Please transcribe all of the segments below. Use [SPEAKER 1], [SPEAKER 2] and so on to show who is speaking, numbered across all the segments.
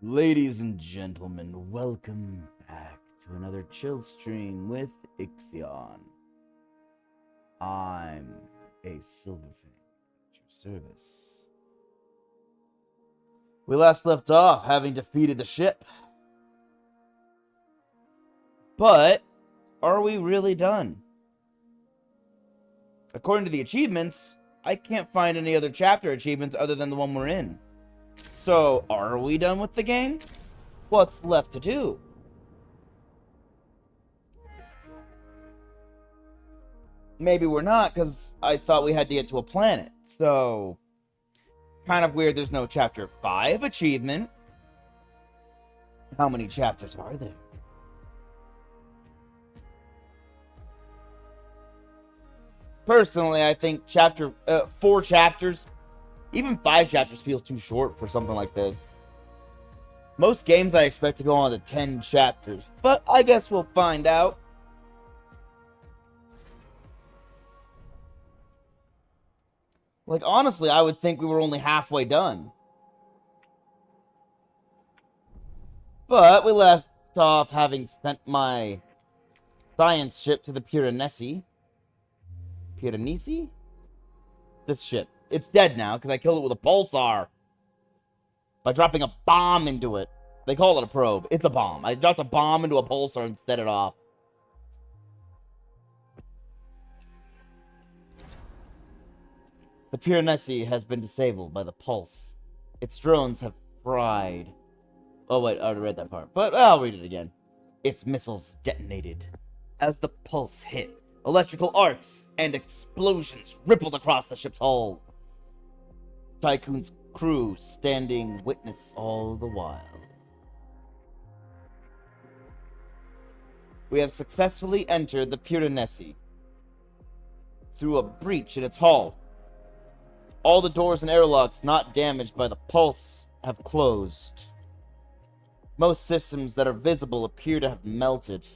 [SPEAKER 1] Ladies and gentlemen, welcome back to another chill stream with IXION. I'm a Silverfang at your service. We last left off having defeated the ship. But, are we really done? According to the achievements, I can't find any other chapter achievements other than the one we're in. So, are we done with the game? What's left to do? Maybe we're not, because I thought we had to get to a planet. So, kind of weird there's no Chapter 5 achievement. How many chapters are there? Personally, I think 4 chapters, even 5 chapters feels too short for something like this. Most games I expect to go on to 10 chapters, but I guess we'll find out. Like, honestly, I would think we were only halfway done. But we left off having sent my science ship to the Piranesi. Piranesi? This ship. It's dead now, because I killed it with a pulsar. By dropping a bomb into it. They call it a probe. It's a bomb. I dropped a bomb into a pulsar and set it off. The Piranesi has been disabled by the pulse. Its drones have fried. Oh wait, I already read that part. But I'll read it again. Its missiles detonated. As the pulse hit, electrical arcs and explosions rippled across the ship's hull. Tycoon's crew standing witness all the while. We have successfully entered the Piranesi through a breach in its hull. All the doors and airlocks not damaged by the pulse have closed. Most systems that are visible appear to have melted.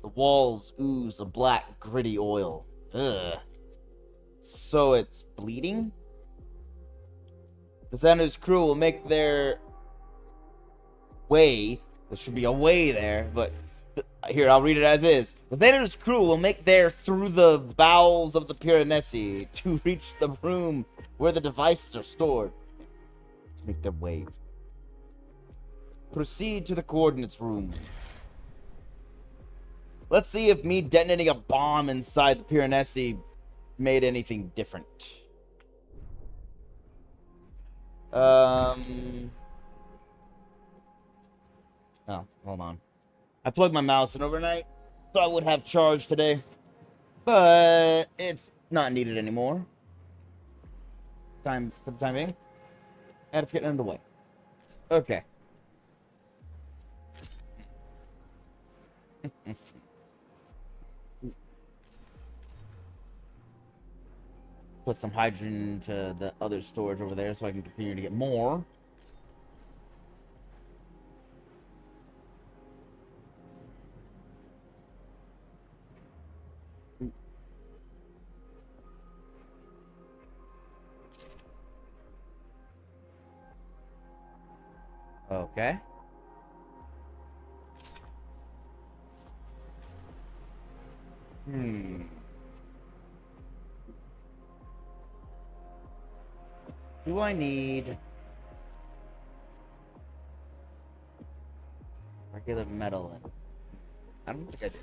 [SPEAKER 1] The walls ooze a black, gritty oil. Ugh. So it's bleeding? The Xander's crew will make their way. There should be a way there, but here, I'll read it as is. The Xander's crew will make their through the bowels of the Piranesi to reach the room where the devices are stored. To make their way. Proceed to the coordinates room. Let's see if me detonating a bomb inside the Piranesi made anything different. Oh, hold on. I plugged my mouse in overnight, so I would have charge today. But it's not needed anymore. For the time being. And it's getting in the way. Okay. Put some hydrogen into the other storage over there so I can continue to get more. Okay. Do I need regular metal in? I don't think I do.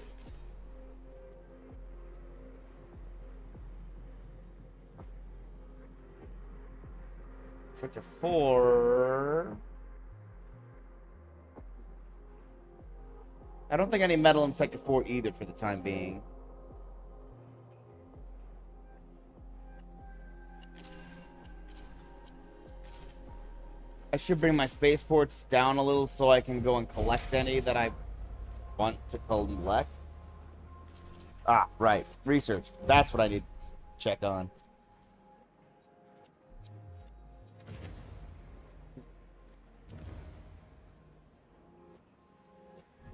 [SPEAKER 1] Sector 4. I don't think I need metal in Sector 4 either for the time being. I should bring my spaceports down a little so I can go and collect any that I want to collect. Ah, right. Research. That's what I need to check on.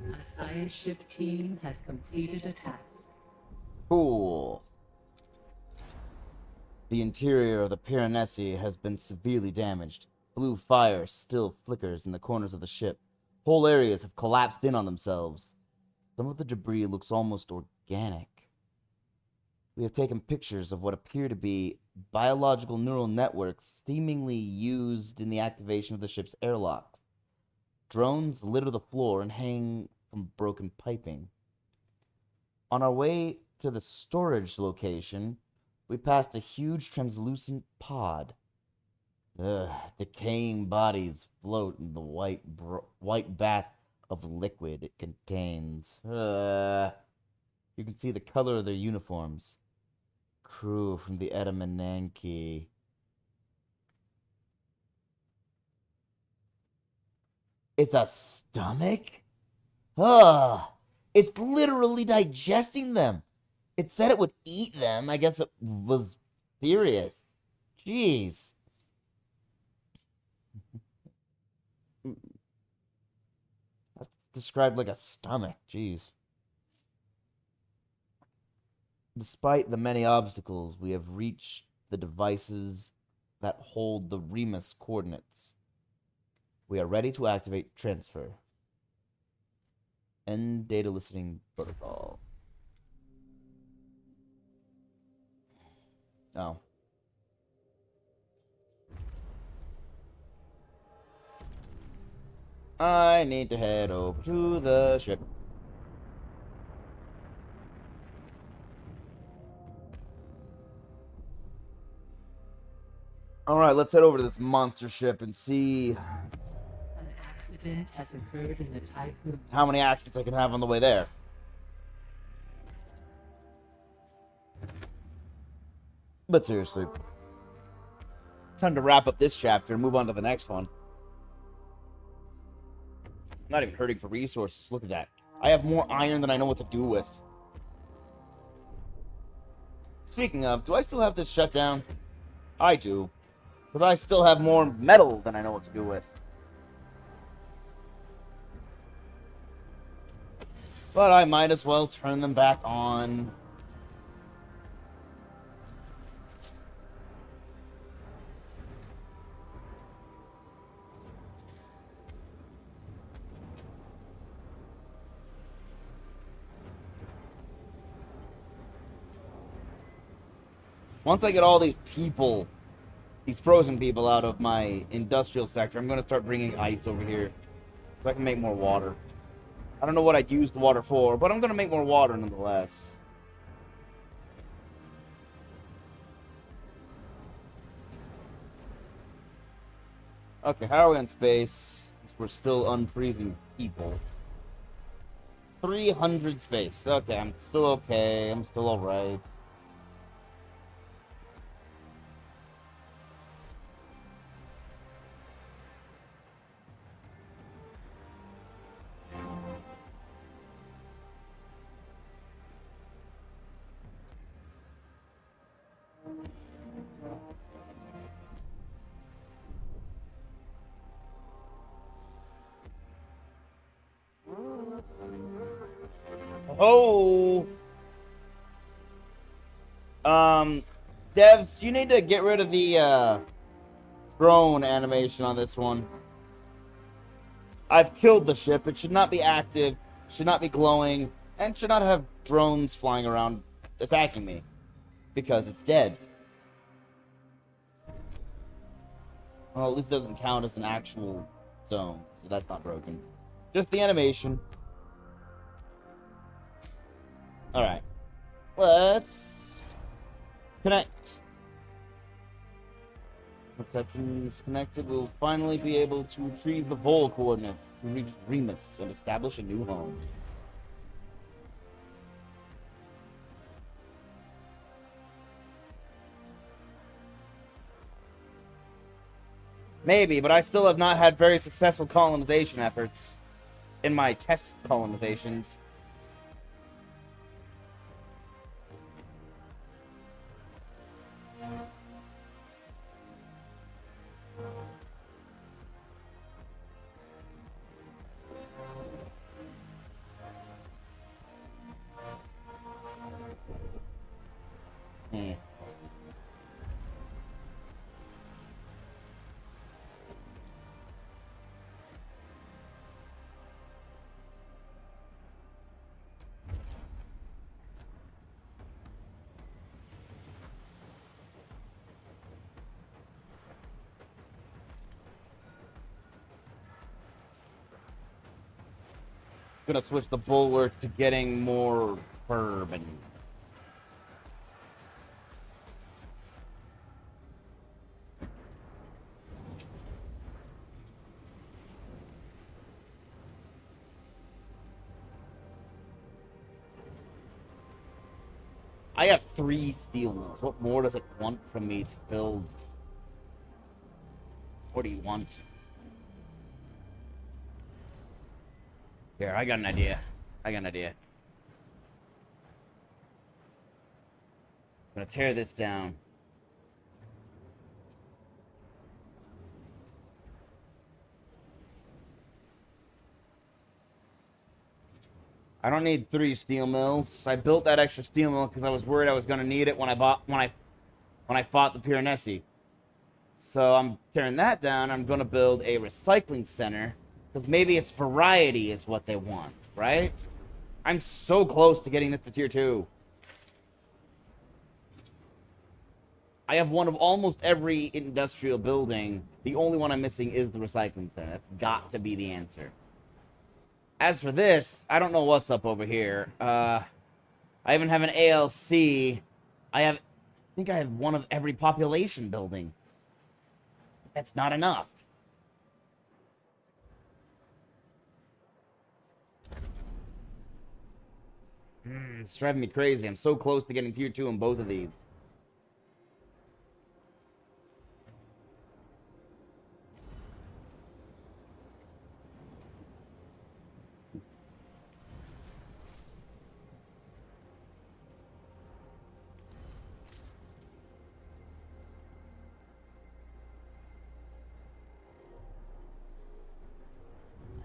[SPEAKER 2] A science ship team has completed a task.
[SPEAKER 1] Cool. The interior of the Piranesi has been severely damaged. Blue fire still flickers in the corners of the ship. Whole areas have collapsed in on themselves. Some of the debris looks almost organic. We have taken pictures of what appear to be biological neural networks seemingly used in the activation of the ship's airlock. Drones litter the floor and hang from broken piping. On our way to the storage location, we passed a huge translucent pod. Decaying bodies float in the white bath of liquid it contains. You can see the color of their uniforms. Crew from the Edamananki. It's a stomach? Ugh! It's literally digesting them. It said it would eat them. I guess it was serious. Jeez. That's described like a stomach. Jeez. Despite the many obstacles, we have reached the devices that hold the Remus coordinates. We are ready to activate transfer. End data listening protocol. Oh. I need to head over to the ship. Alright, let's head over to this monster ship and see
[SPEAKER 2] An accident has occurred in the Typhoon.
[SPEAKER 1] how many accidents I can have on the way there. But seriously, time to wrap up this chapter and move on to the next one. I'm not even hurting for resources. Look at that. I have more iron than I know what to do with. Speaking of, do I still have this shut down? I do. Because I still have more metal than I know what to do with. But I might as well turn them back on. Once I get all these people, these frozen people out of my industrial sector, I'm going to start bringing ice over here so I can make more water. I don't know what I'd use the water for, but I'm going to make more water nonetheless. Okay, how are we in space? We're still unfreezing people. 300 space. Okay, I'm still okay. I'm still alright. Oh! Devs, you need to get rid of the, drone animation on this one. I've killed the ship. It should not be active, should not be glowing, and should not have drones flying around attacking me. Because it's dead. Well, at least it doesn't count as an actual zone, so that's not broken. Just the animation. Alright. Let's connect. Once that is connected, we'll finally be able to retrieve the Vol coordinates to reach Remus and establish a new home. Maybe, but I still have not had very successful colonization efforts in my test colonizations. Gonna switch the bulwark to getting more bourbon. I have 3 steel mills. What more does it want from me to build? What do you want? Here, I got an idea. I'm gonna tear this down. I don't need 3 steel mills. I built that extra steel mill because I was worried I was gonna need it when I fought the Piranesi. So I'm tearing that down. I'm gonna build a recycling center because maybe it's variety is what they want, right? I'm so close to getting this to tier 2. I have one of almost every industrial building. The only one I'm missing is the recycling center. That's got to be the answer. As for this, I don't know what's up over here. I even have an ALC. I think I have one of every population building. That's not enough. It's driving me crazy. I'm so close to getting tier 2 in both of these.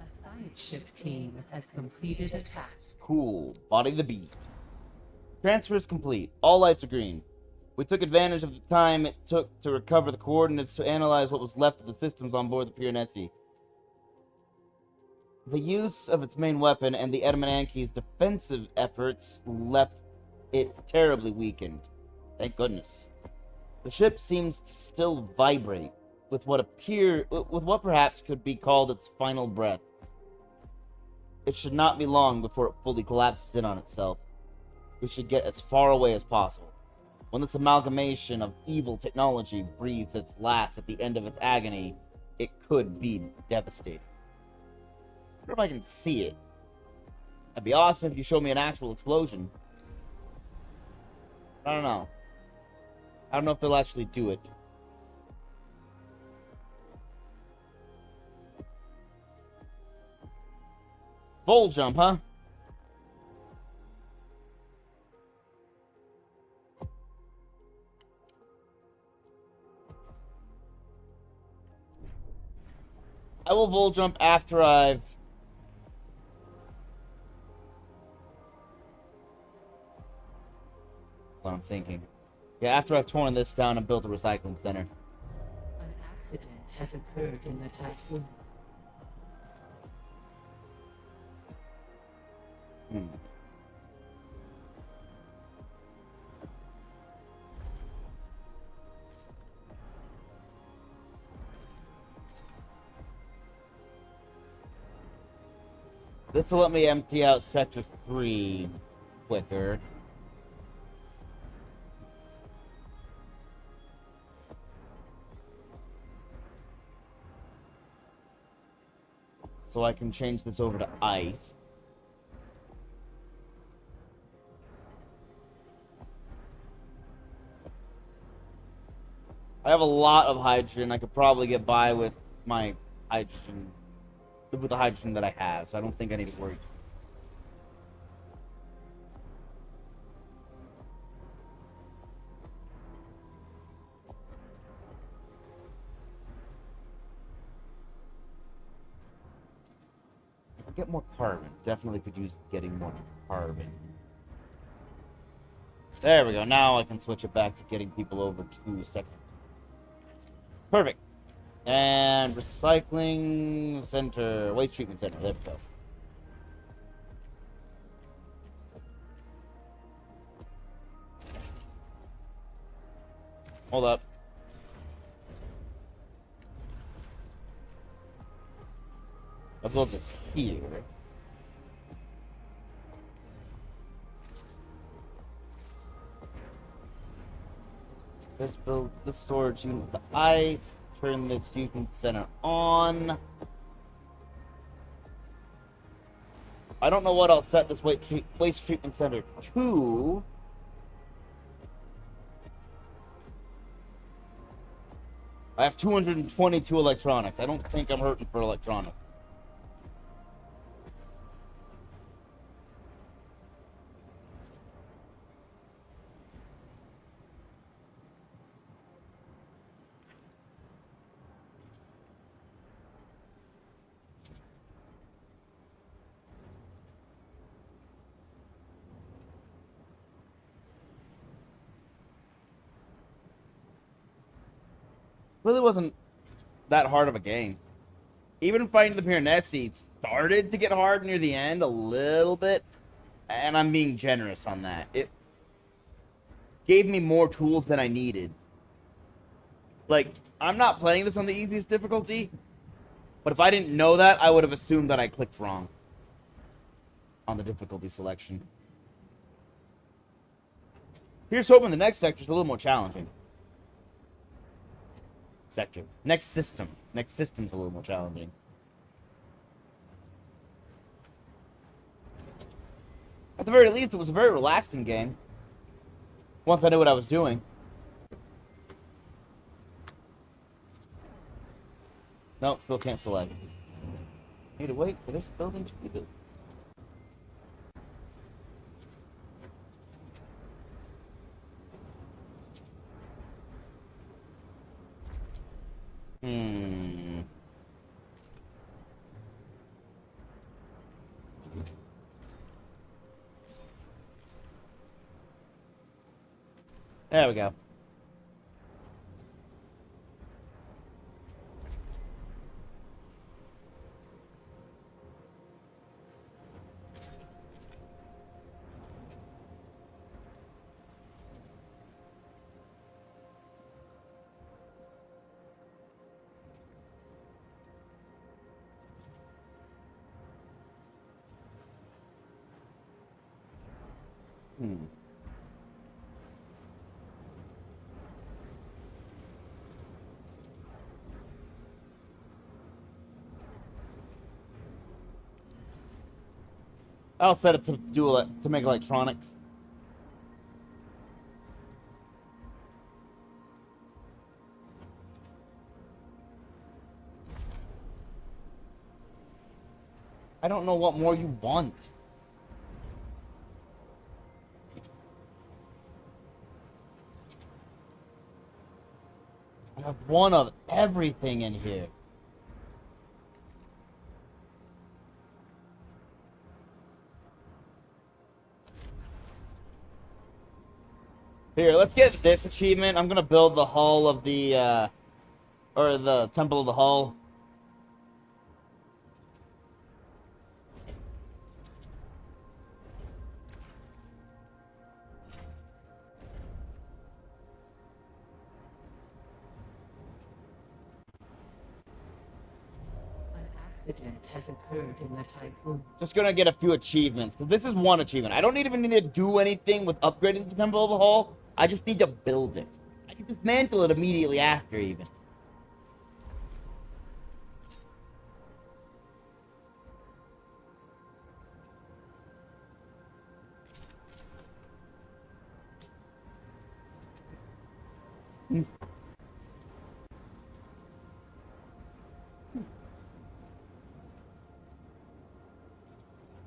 [SPEAKER 2] A science ship team has completed a task.
[SPEAKER 1] Cool. Body the beast. Transfer is complete. All lights are green. We took advantage of the time it took to recover the coordinates to analyze what was left of the systems on board the Piranesi. The use of its main weapon and the Edamananki's defensive efforts left it terribly weakened. Thank goodness. The ship seems to still vibrate with what perhaps could be called its final breath. It should not be long before it fully collapses in on itself. We should get as far away as possible. When this amalgamation of evil technology breathes its last at the end of its agony, it could be devastating. I wonder if I can see it. That'd be awesome if you showed me an actual explosion. I don't know. I don't know if they'll actually do it. Bull jump, huh? I will bull jump after I've... What I'm thinking. Yeah, after I've torn this down and built a recycling center.
[SPEAKER 2] An accident has occurred in the typhoon.
[SPEAKER 1] This will let me empty out Sector 3 quicker. So I can change this over to ice. I have a lot of hydrogen. I could probably get by with my hydrogen, with the hydrogen that I have, so I don't think I need to worry. Get more carbon. Definitely could use getting more carbon. There we go. Now I can switch it back to getting people over to sector. Perfect. And recycling center, waste treatment center. There we go. Hold up. I'll build this here. This build the storage unit with the ice. Turn this fusion center on. I don't know what I'll set this waste treatment center to. I have 222 electronics. I don't think I'm hurting for electronics. Really wasn't that hard of a game. Even fighting the Piranesi started to get hard near the end a little bit, and I'm being generous on that. It gave me more tools than I needed. Like, I'm not playing this on the easiest difficulty, but if I didn't know that, I would have assumed that I clicked wrong on the difficulty selection. Here's hoping the next sector is a little more challenging. Sector. Next system. Next system's a little more challenging. At the very least, it was a very relaxing game. Once I knew what I was doing. Nope, still can't select. Need to wait for this building to be built. There we go. I'll set it to make electronics. I don't know what more you want. I have one of everything in here. Here, let's get this achievement. I'm gonna build the hull of the, or the Temple of the Hull.
[SPEAKER 2] An accident has occurred in the typhoon.
[SPEAKER 1] Just gonna get a few achievements. Cause this is one achievement. I don't even need to do anything with upgrading the Temple of the Hull. I just need to build it. I can dismantle it immediately after, even.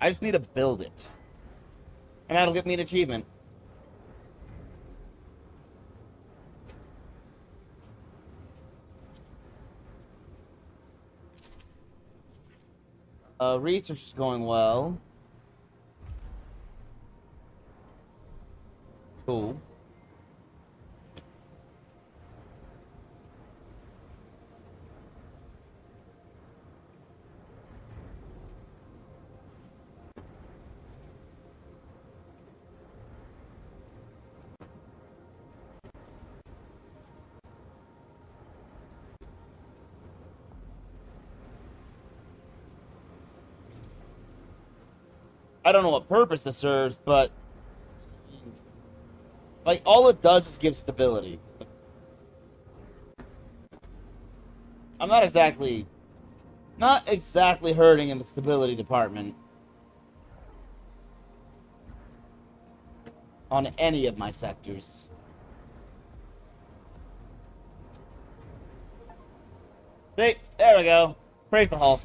[SPEAKER 1] I just need to build it. And that'll get me an achievement. Research is going well. Cool. I don't know what purpose it serves, but like all it does is give stability. I'm not exactly hurting in the stability department on any of my sectors. See, there we go. Praise the Hulk.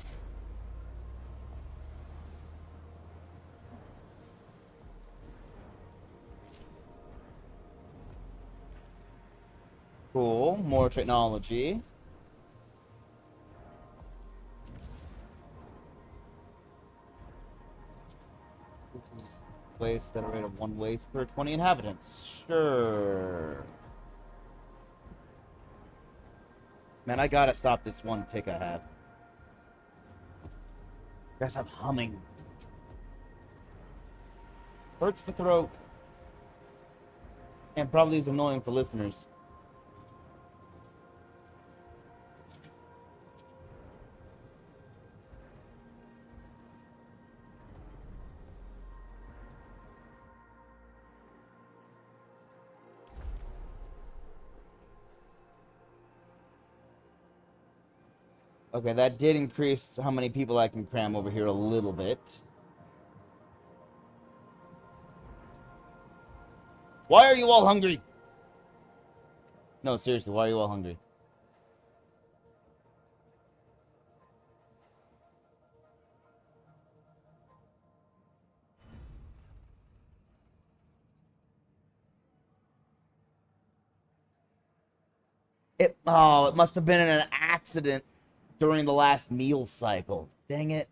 [SPEAKER 1] Cool, more technology. This is waste at a rate of 1 waste per 20 inhabitants. Sure. Man, I gotta stop this one tick I have. Guys, I'm humming. Hurts the throat. And probably is annoying for listeners. Okay, that did increase how many people I can cram over here a little bit. Why are you all hungry? No, seriously, why are you all hungry? It must have been in an accident during the last meal cycle. Dang it.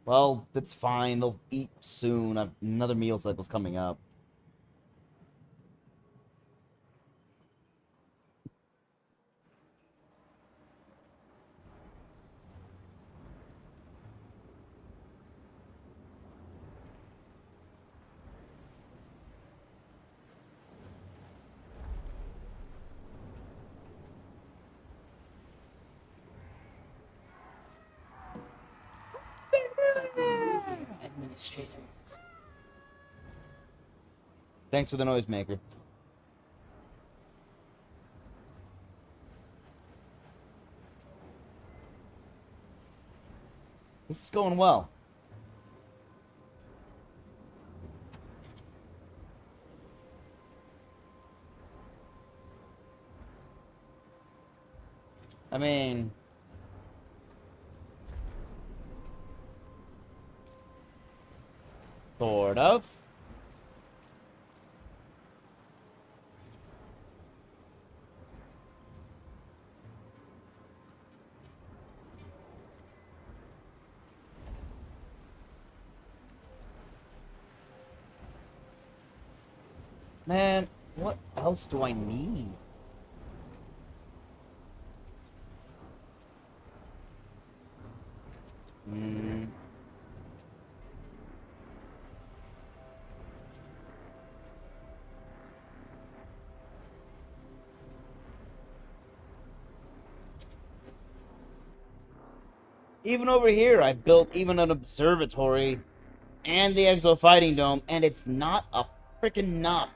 [SPEAKER 1] Well, that's fine. They'll eat soon. Another meal cycle's coming up.
[SPEAKER 2] Administrator.
[SPEAKER 1] Thanks for the noisemaker. This is going well. I mean, sort of. Man, what else do I need? Hmm. Even over here, I built even an observatory and the Exo Fighting Dome, and it's not a freaking enough.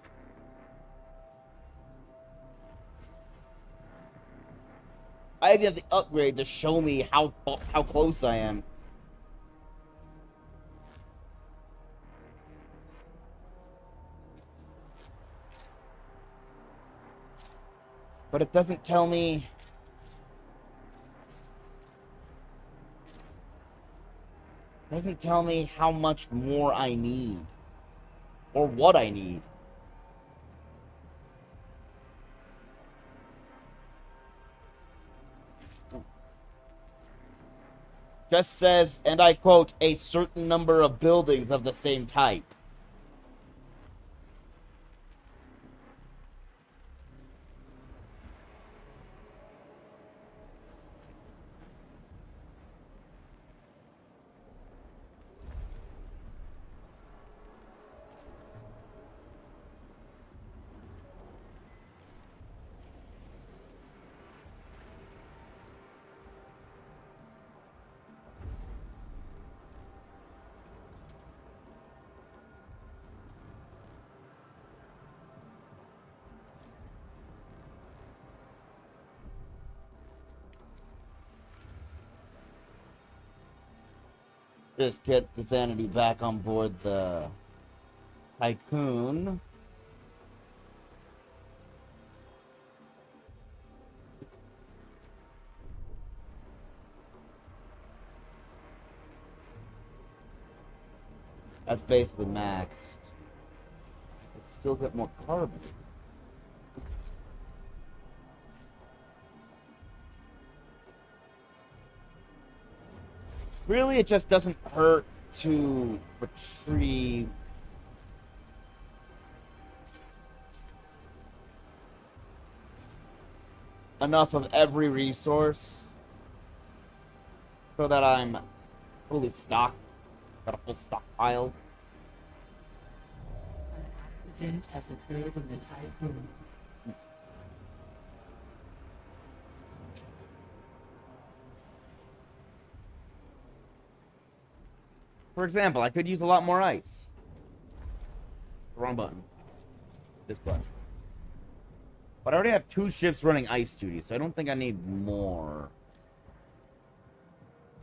[SPEAKER 1] I even have the upgrade to show me how close I am. But it doesn't tell me. It doesn't tell me how much more I need. Or what I need. Just says, and I quote, a certain number of buildings of the same type. Just get the sanity back on board the Tycoon. That's basically maxed. Let's still get more carbon. Really, it just doesn't hurt to retrieve enough of every resource so that I'm fully stocked. Got a full stockpile.
[SPEAKER 2] An accident has occurred in the Typhoon.
[SPEAKER 1] For example, I could use a lot more ice. Wrong button. This button. But I already have 2 ships running ice duty, so I don't think I need more.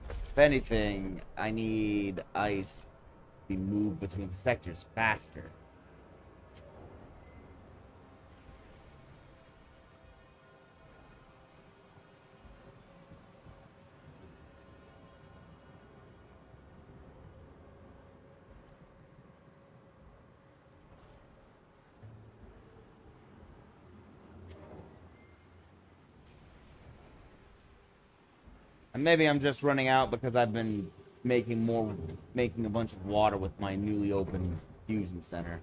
[SPEAKER 1] If anything, I need ice to be moved between sectors faster. And maybe I'm just running out because I've been making a bunch of water with my newly opened fusion center.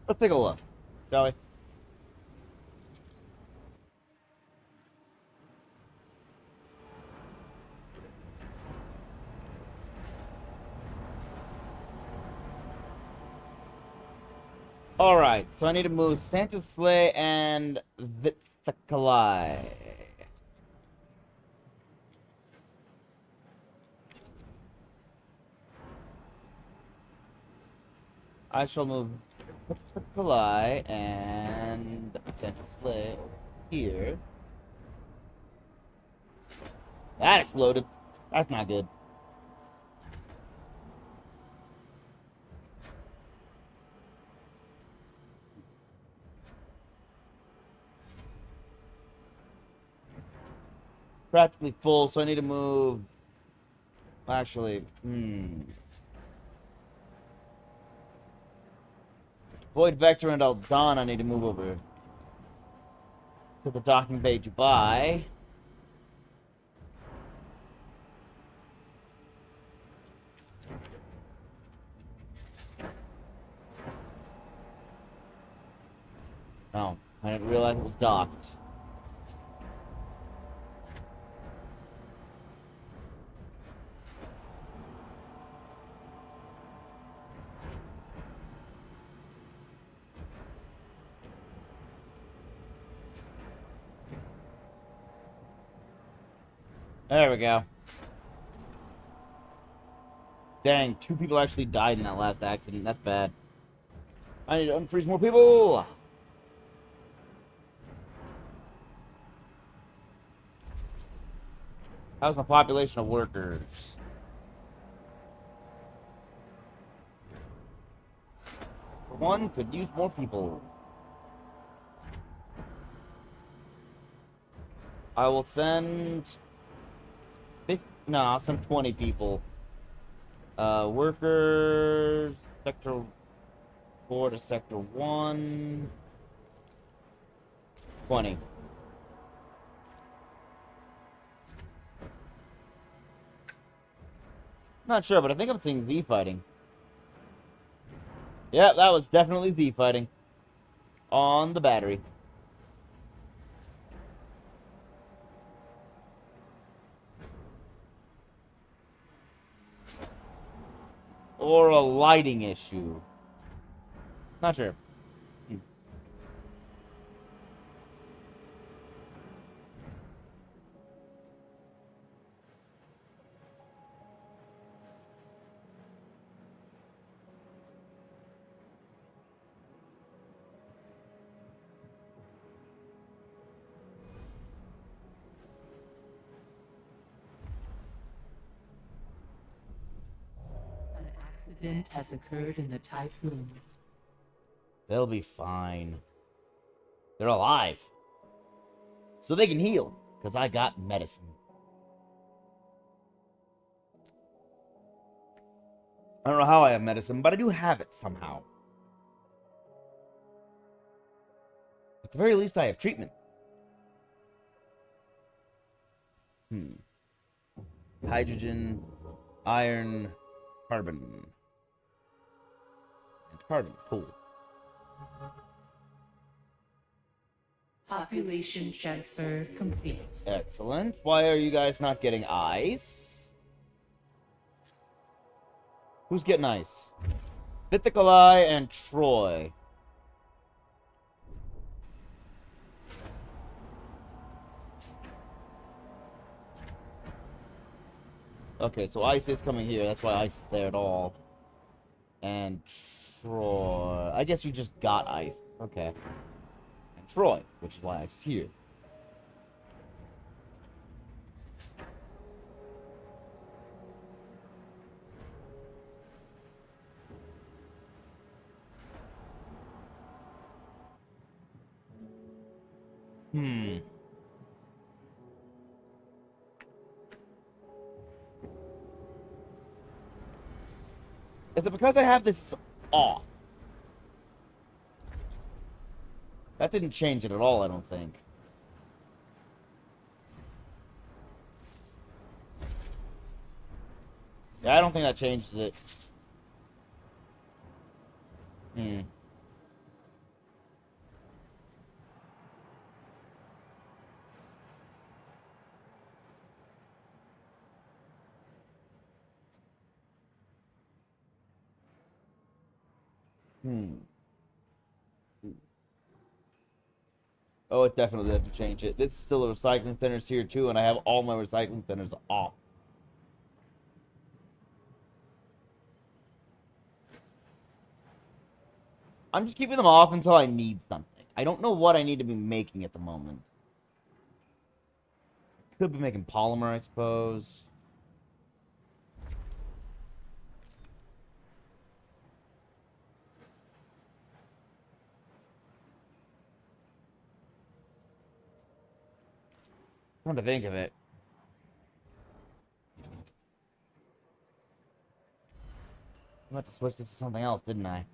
[SPEAKER 1] Let's take a look, shall we? Alright, so I need to move Santa's Sleigh and Vithakalai. I shall move Vithakalai and Santa's Sleigh over here. That exploded. That's not good. Practically full, so I need to move. Actually, Void Vector and Aldon, I need to move over to the docking bay Dubai. Oh, I didn't realize it was docked. There we go. Dang, 2 people actually died in that last accident. That's bad. I need to unfreeze more people! How's my population of workers? For one, could use more people. I will send... No, I'll send 20 people. Workers... Sector 4 to Sector 1... 20. Not sure, but I think I'm seeing Z fighting. Yeah, that was definitely Z fighting. On the battery. Or a lighting issue. Not sure.
[SPEAKER 2] An accident has occurred in the typhoon.
[SPEAKER 1] They'll be fine. They're alive. So they can heal. Because I got medicine. I don't know how I have medicine, but I do have it somehow. At the very least, I have treatment. Hydrogen, iron, carbon. And carbon. Cool.
[SPEAKER 2] Population transfer complete.
[SPEAKER 1] Excellent. Why are you guys not getting ice? Who's getting ice? Vithikalai and Troy. Okay, so ice is coming here. That's why ice is there at all. And Troy. I guess you just got ice. Okay. And Troy, which is why ice is here. Is it because I have this off? That didn't change it at all, I don't think. Yeah, I don't think that changes it. Oh, it definitely doesn't change it. This is still a recycling centers here too, and I have all my recycling centers off. I'm just keeping them off until I need something. I don't know what I need to be making at the moment. Could be making polymer, I suppose. Come to think of it. I meant to switch this to something else, didn't I?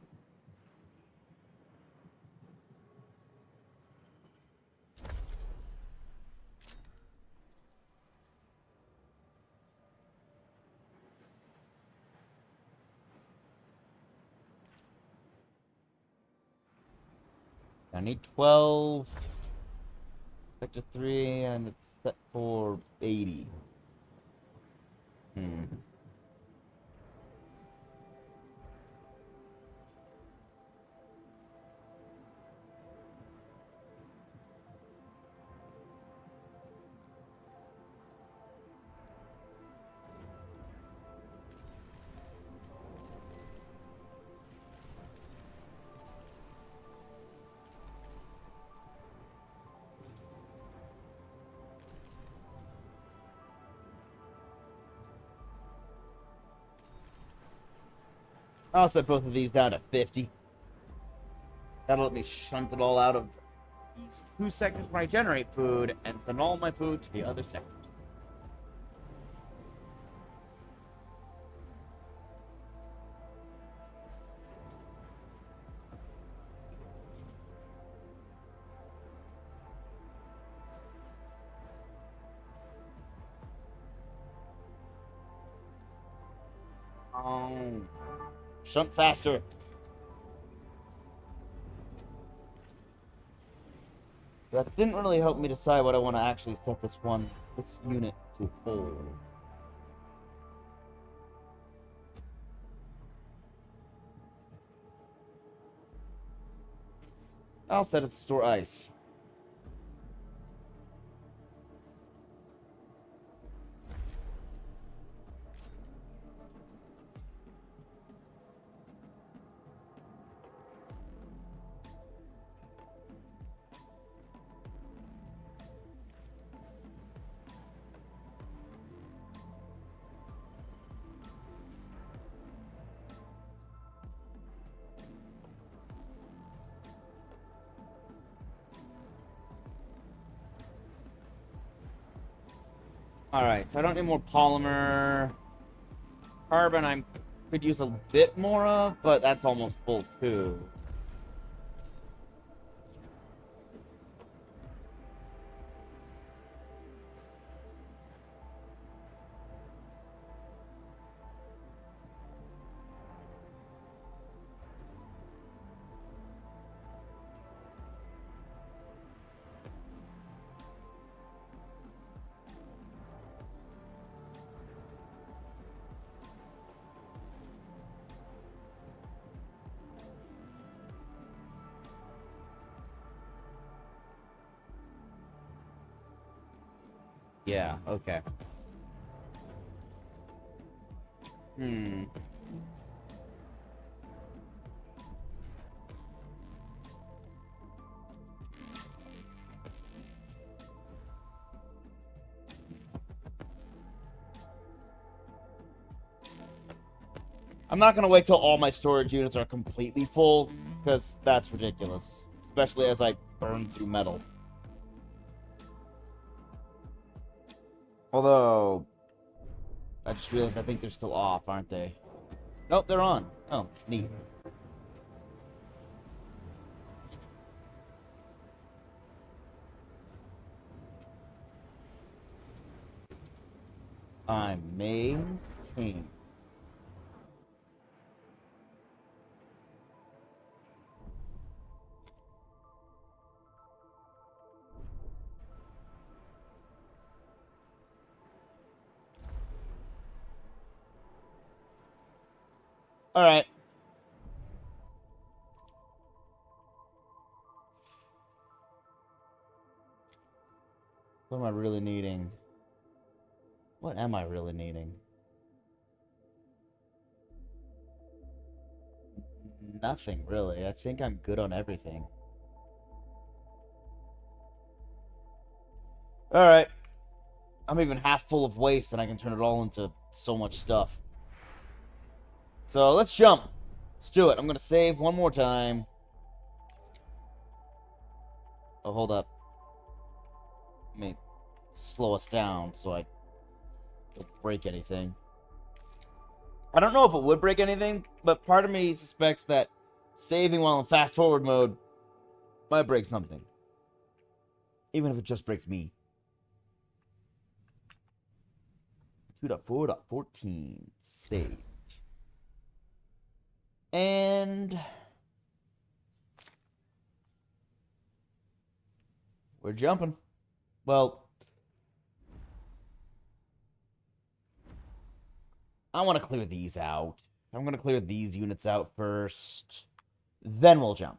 [SPEAKER 1] I need 12. Sector 3, and it's set for 80. I'll set both of these down to 50. That'll let me shunt it all out of these two sectors where I generate food and send all my food to the other sectors. Shunt faster. That didn't really help me decide what I want to actually set this unit to hold. I'll set it to store ice. Alright, so I don't need more polymer. Carbon I could use a bit more of, but that's almost full too. Yeah, okay. I'm not gonna wait till all my storage units are completely full, because that's ridiculous. Especially as I burn through metal. Although, I just realized I think they're still off, aren't they? Nope, they're on. Oh, neat. I'm maintained. Alright. What am I really needing? What am I really needing? Nothing, really. I think I'm good on everything. Alright. I'm even half full of waste and I can turn it all into so much stuff. So, let's jump. Let's do it. I'm gonna save one more time. Oh, hold up. Let me slow us down so I don't break anything. I don't know if it would break anything, but part of me suspects that saving while in fast forward mode might break something. Even if it just breaks me. 2.4.14 saved. And we're jumping. Well, I want to clear these out. I'm going to clear these units out first. Then we'll jump.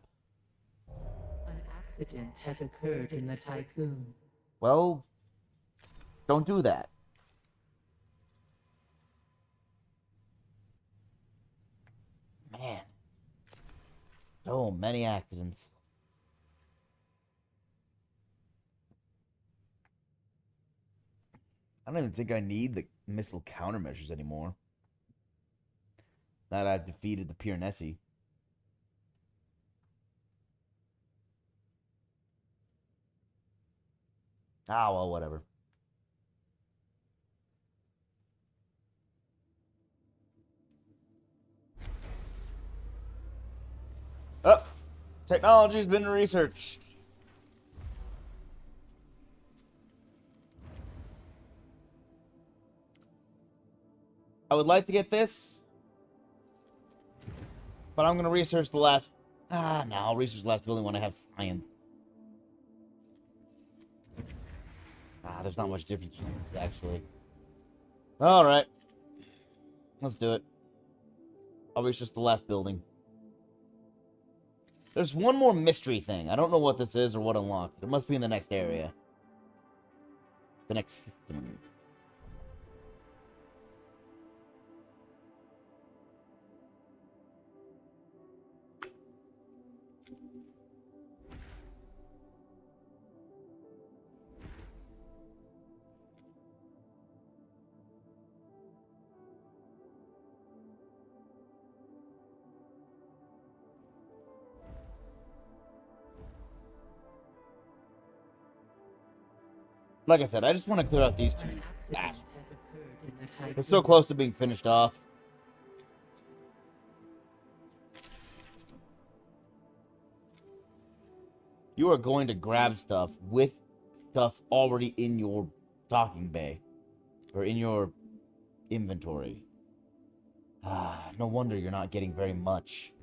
[SPEAKER 2] An accident has occurred in the Tycoon.
[SPEAKER 1] Well, don't do that. Man. So many accidents. I don't even think I need the missile countermeasures anymore. Now that I've defeated the Piranesi. Ah, well, whatever. Oh, technology's been researched. I would like to get this, but I'm gonna research the last. No, I'll research the last building when I have science. There's not much difference actually. All right, let's do it. I'll research the last building. There's one more mystery thing. I don't know what this is or what unlocks. It must be in the next area. The next system. Like I said, I just want to clear out these two.
[SPEAKER 2] An accident has occurred in the tycoon.
[SPEAKER 1] We're so close to being finished off. You are going to grab stuff with stuff already in your docking bay. Or in your inventory. Ah, no wonder you're not getting very much.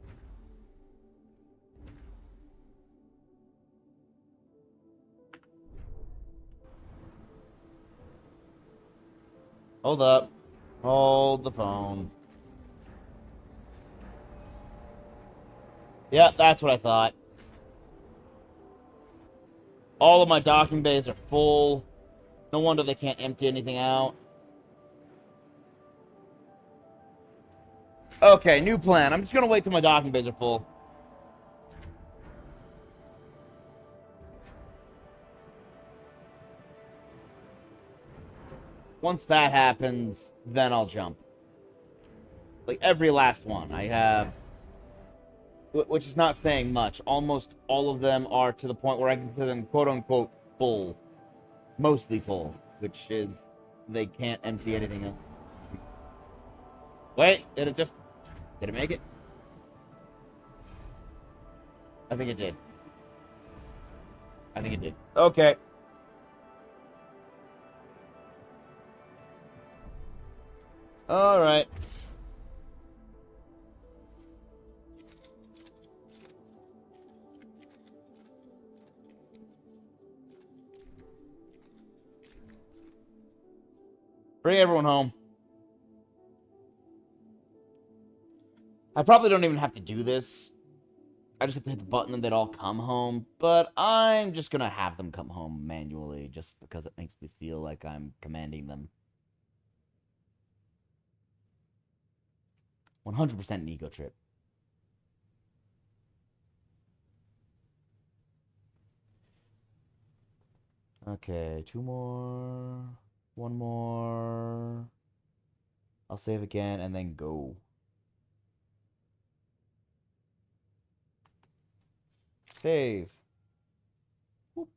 [SPEAKER 1] Hold up. Hold the phone. Yep, that's what I thought. All of my docking bays are full. No wonder they can't empty anything out. Okay, new plan. I'm just gonna wait till my docking bays are full. Once that happens, then I'll jump. Like every last one. I have... Which is not saying much. Almost all of them are to the point where I consider them quote-unquote full. Mostly full. Which is... they can't empty anything else. Wait, did it just... did it make it? I think it did. I think it did. Okay. Alright. Bring everyone home. I probably don't even have to do this. I just have to hit the button and they'd all come home. But I'm just gonna have them come home manually, just because it makes me feel like I'm commanding them. 100% an ego trip. Okay, 2 more. 1 more. I'll save again and then go. Save. Whoop.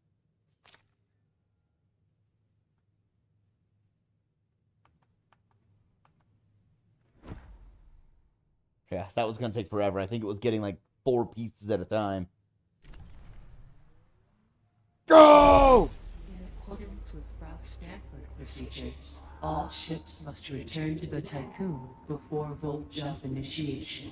[SPEAKER 1] Yeah, that was gonna take forever. I think it was getting like 4 pieces at a time. Go!
[SPEAKER 2] In accordance with Ralph Stanford procedures, all ships must return to the Tycoon before Volt Jump initiation.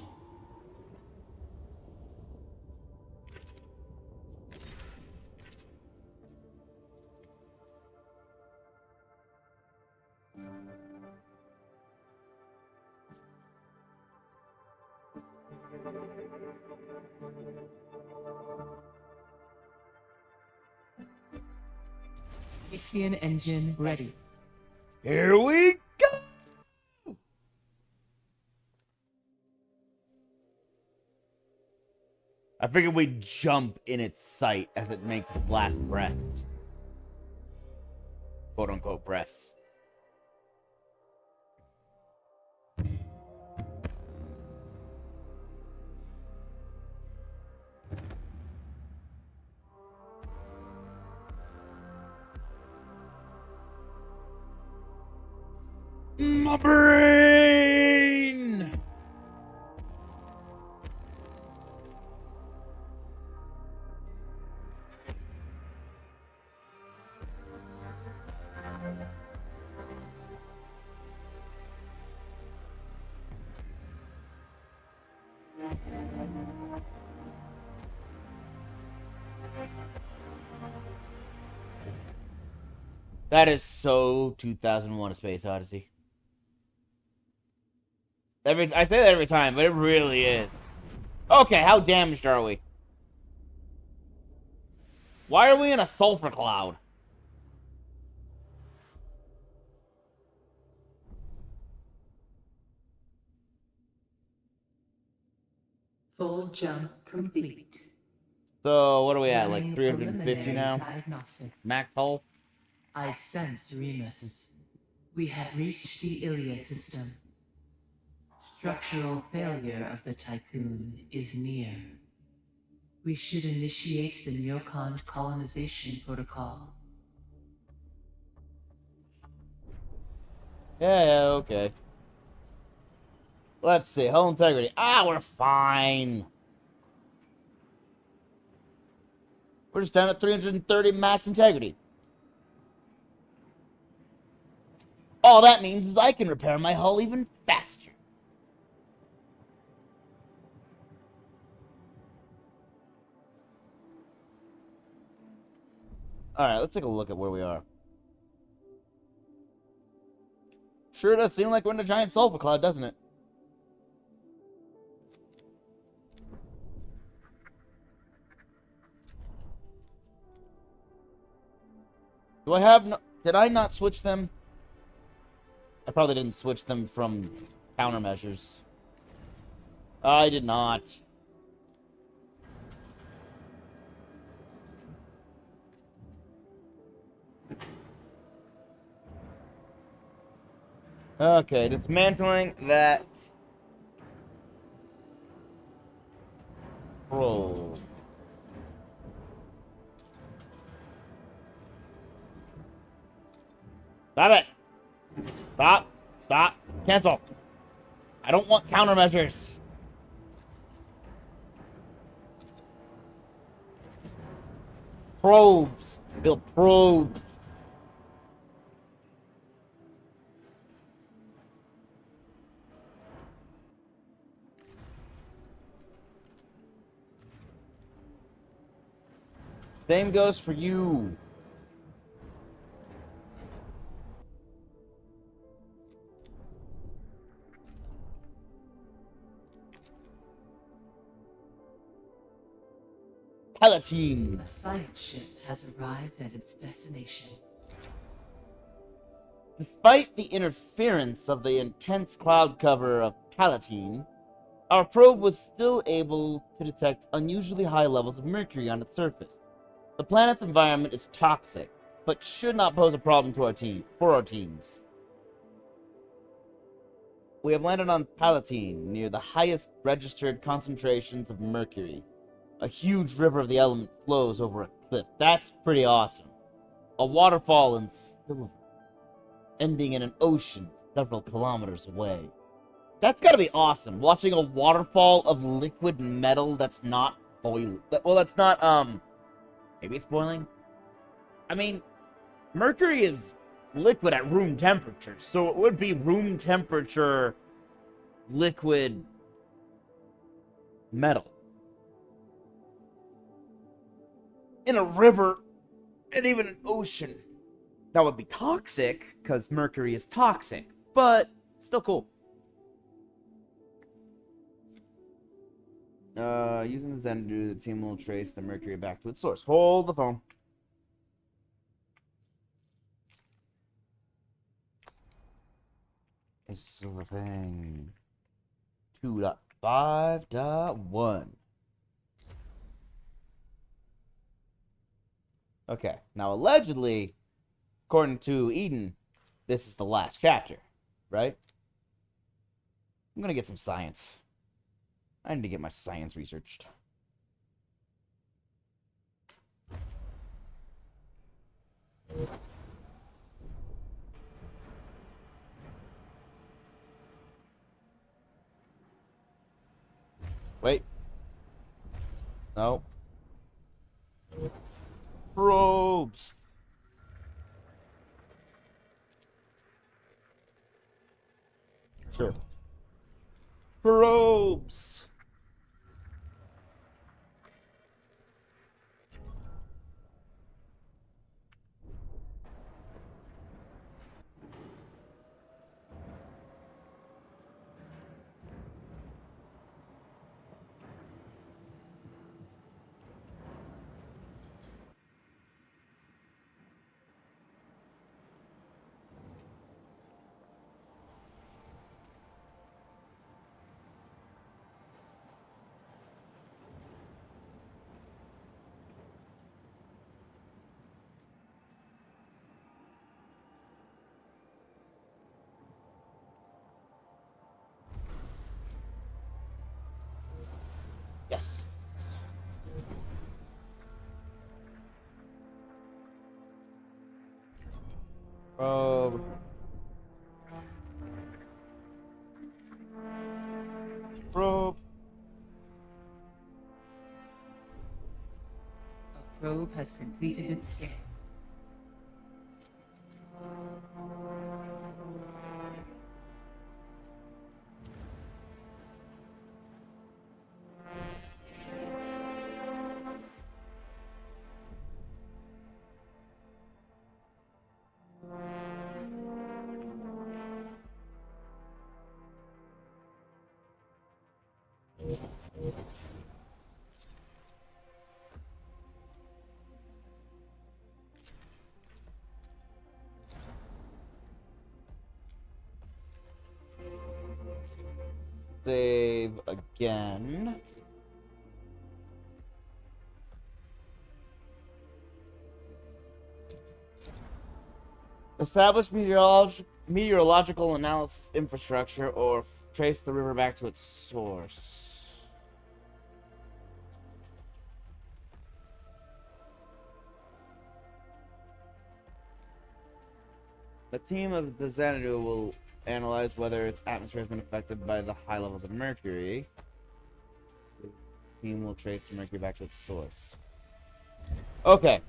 [SPEAKER 2] IXION engine ready.
[SPEAKER 1] Here we go! I figured we'd jump in its sight as it makes its last breaths. Quote unquote breaths. My brain! That is so 2001: A Space Odyssey. I say that every time, but it really is. Okay, how damaged are we? Why are we in a sulfur cloud?
[SPEAKER 2] Full jump complete.
[SPEAKER 1] So, what are we at? Like
[SPEAKER 2] Running
[SPEAKER 1] 350
[SPEAKER 2] preliminary
[SPEAKER 1] now?
[SPEAKER 2] diagnostics.
[SPEAKER 1] Max hull?
[SPEAKER 2] I sense Remus. We have reached the Ilia system. Structural failure of the Tycoon is near. We should initiate the Neocond colonization protocol.
[SPEAKER 1] Yeah, okay. Let's see. Hull integrity. Ah, we're fine. We're just down at 330 max integrity. All that means is I can repair my hull even faster. Alright, let's take a look at where we are. Sure does seem like we're in a giant sulfur cloud, doesn't it? Do I have no... Did I not switch them? I probably didn't switch them from countermeasures. I did not. Okay, dismantling that probe. Stop it! Stop! Stop! Cancel! I don't want countermeasures! Probes! Build probes! Same goes for you. Palatine.
[SPEAKER 2] A science ship has arrived at its destination.
[SPEAKER 1] Despite the interference of the intense cloud cover of Palatine, our probe was still able to detect unusually high levels of mercury on its surface. The planet's environment is toxic, but should not pose a problem to our teams. We have landed on Palatine, near the highest registered concentrations of mercury. A huge river of the element flows over a cliff. That's pretty awesome. A waterfall in silver, ending in an ocean several kilometers away. That's gotta be awesome, watching a waterfall of liquid metal that's not boiling. Well, that's not, maybe it's boiling? I mean, mercury is liquid at room temperature, so it would be room temperature liquid metal. In a river, and even an ocean. That would be toxic, because mercury is toxic, but still cool. Using the Xanadu, the team will trace the mercury back to its source. Hold the phone. It's a thing. 2.5.1. Okay, now allegedly, according to Eden, this is the last chapter, right? I'm gonna get some science. I need to get my science researched. Wait. No. Probes. Sure. Probes. Probe. Probe.
[SPEAKER 2] A probe has completed its scan.
[SPEAKER 1] Save again. Establish meteorological analysis infrastructure or trace the river back to its source. A team of the Xanadu will analyze whether its atmosphere has been affected by the high levels of mercury. The team will trace the mercury back to its source. Okay.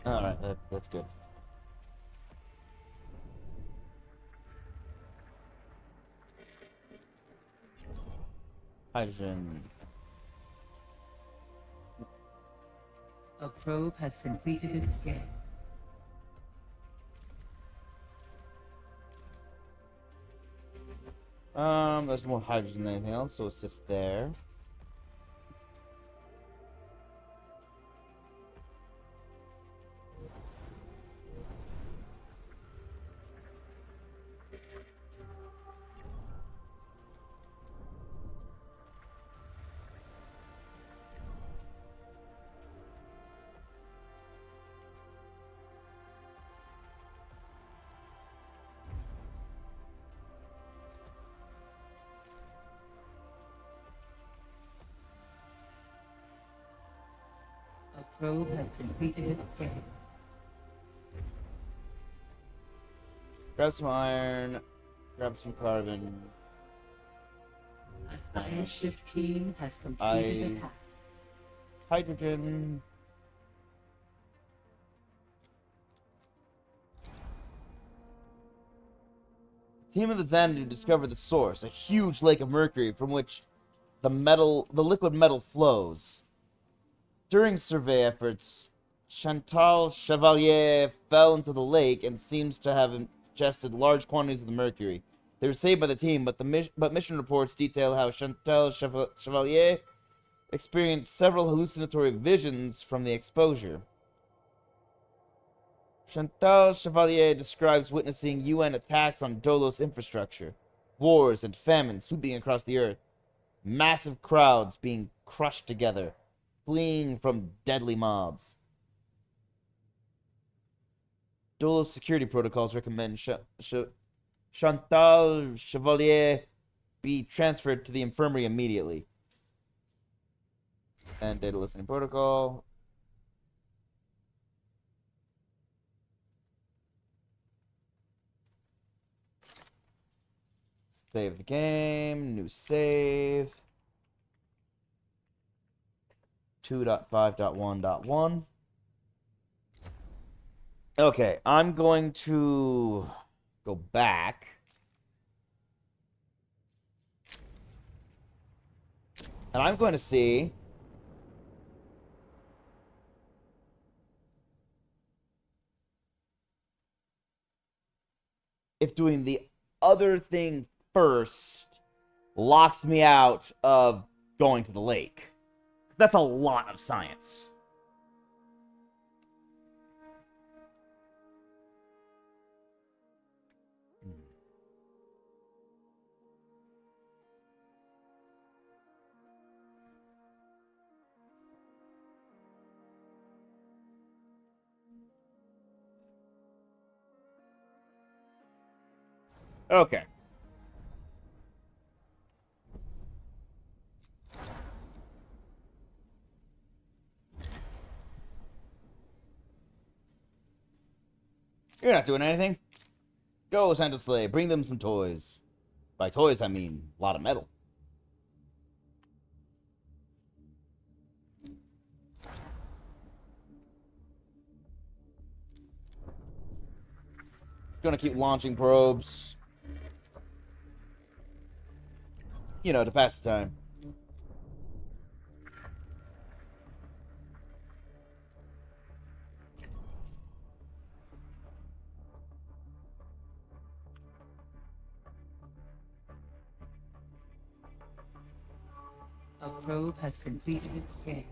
[SPEAKER 1] Alright, that's good. Hydrogen.
[SPEAKER 2] A probe has completed its scan.
[SPEAKER 1] There's more hydrogen than anything else, so it's just there.
[SPEAKER 2] A probe has completed its scan.
[SPEAKER 1] Grab some iron, grab some carbon.
[SPEAKER 2] A fireship team has completed a task.
[SPEAKER 1] Hydrogen. The team of the Xanadu discovered the source, a huge lake of mercury from which the liquid metal flows. During survey efforts, Chantal Chevalier fell into the lake and seems to have ingested large quantities of the mercury. They were saved by the team, but mission reports detail how Chantal Chevalier experienced several hallucinatory visions from the exposure. Chantal Chevalier describes witnessing UN attacks on Dolos infrastructure, wars and famine sweeping across the earth, massive crowds being crushed together, fleeing from deadly mobs. Dolos security protocols recommend Chantal Chevalier be transferred to the infirmary immediately. And data listening protocol. Save the game. New save. 2.5.1.1. Okay, I'm going to go back. And I'm going to see if doing the other thing first locks me out of going to the lake. That's a lot of science. Okay. You're not doing anything. Go, Santa Sleigh. Bring them some toys. By toys, I mean a lot of metal. Gonna keep launching probes. You know, to pass the time.
[SPEAKER 2] A probe has completed its scan.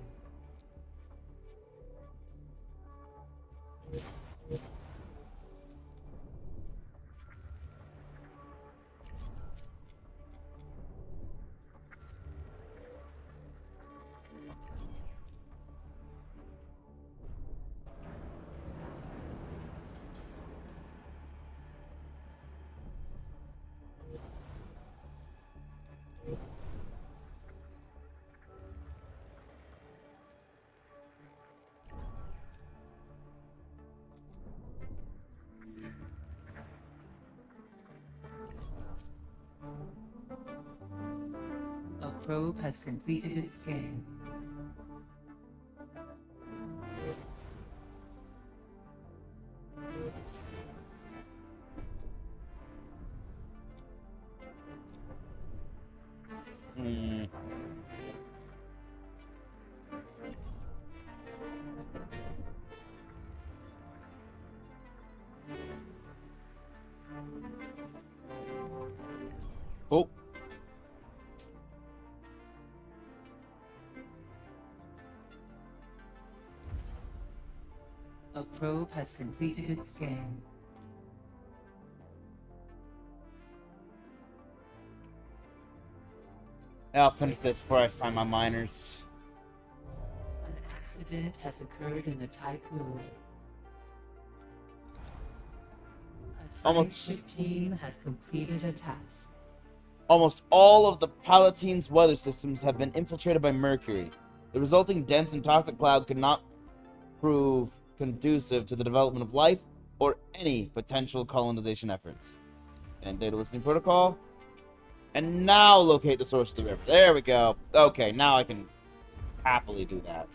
[SPEAKER 2] A probe has completed its scan.
[SPEAKER 1] Oh.
[SPEAKER 2] A probe has completed its scan.
[SPEAKER 1] I'll finish this before I sign my miners.
[SPEAKER 2] An accident has occurred in the Tycoon. A
[SPEAKER 1] Almost-
[SPEAKER 2] ship team has completed a task.
[SPEAKER 1] Almost all of the Palatine's weather systems have been infiltrated by Mercury. The resulting dense and toxic cloud could not prove conducive to the development of life or any potential colonization efforts. And data listening protocol. And now locate the source of the river. There we go. Okay, now I can happily do that.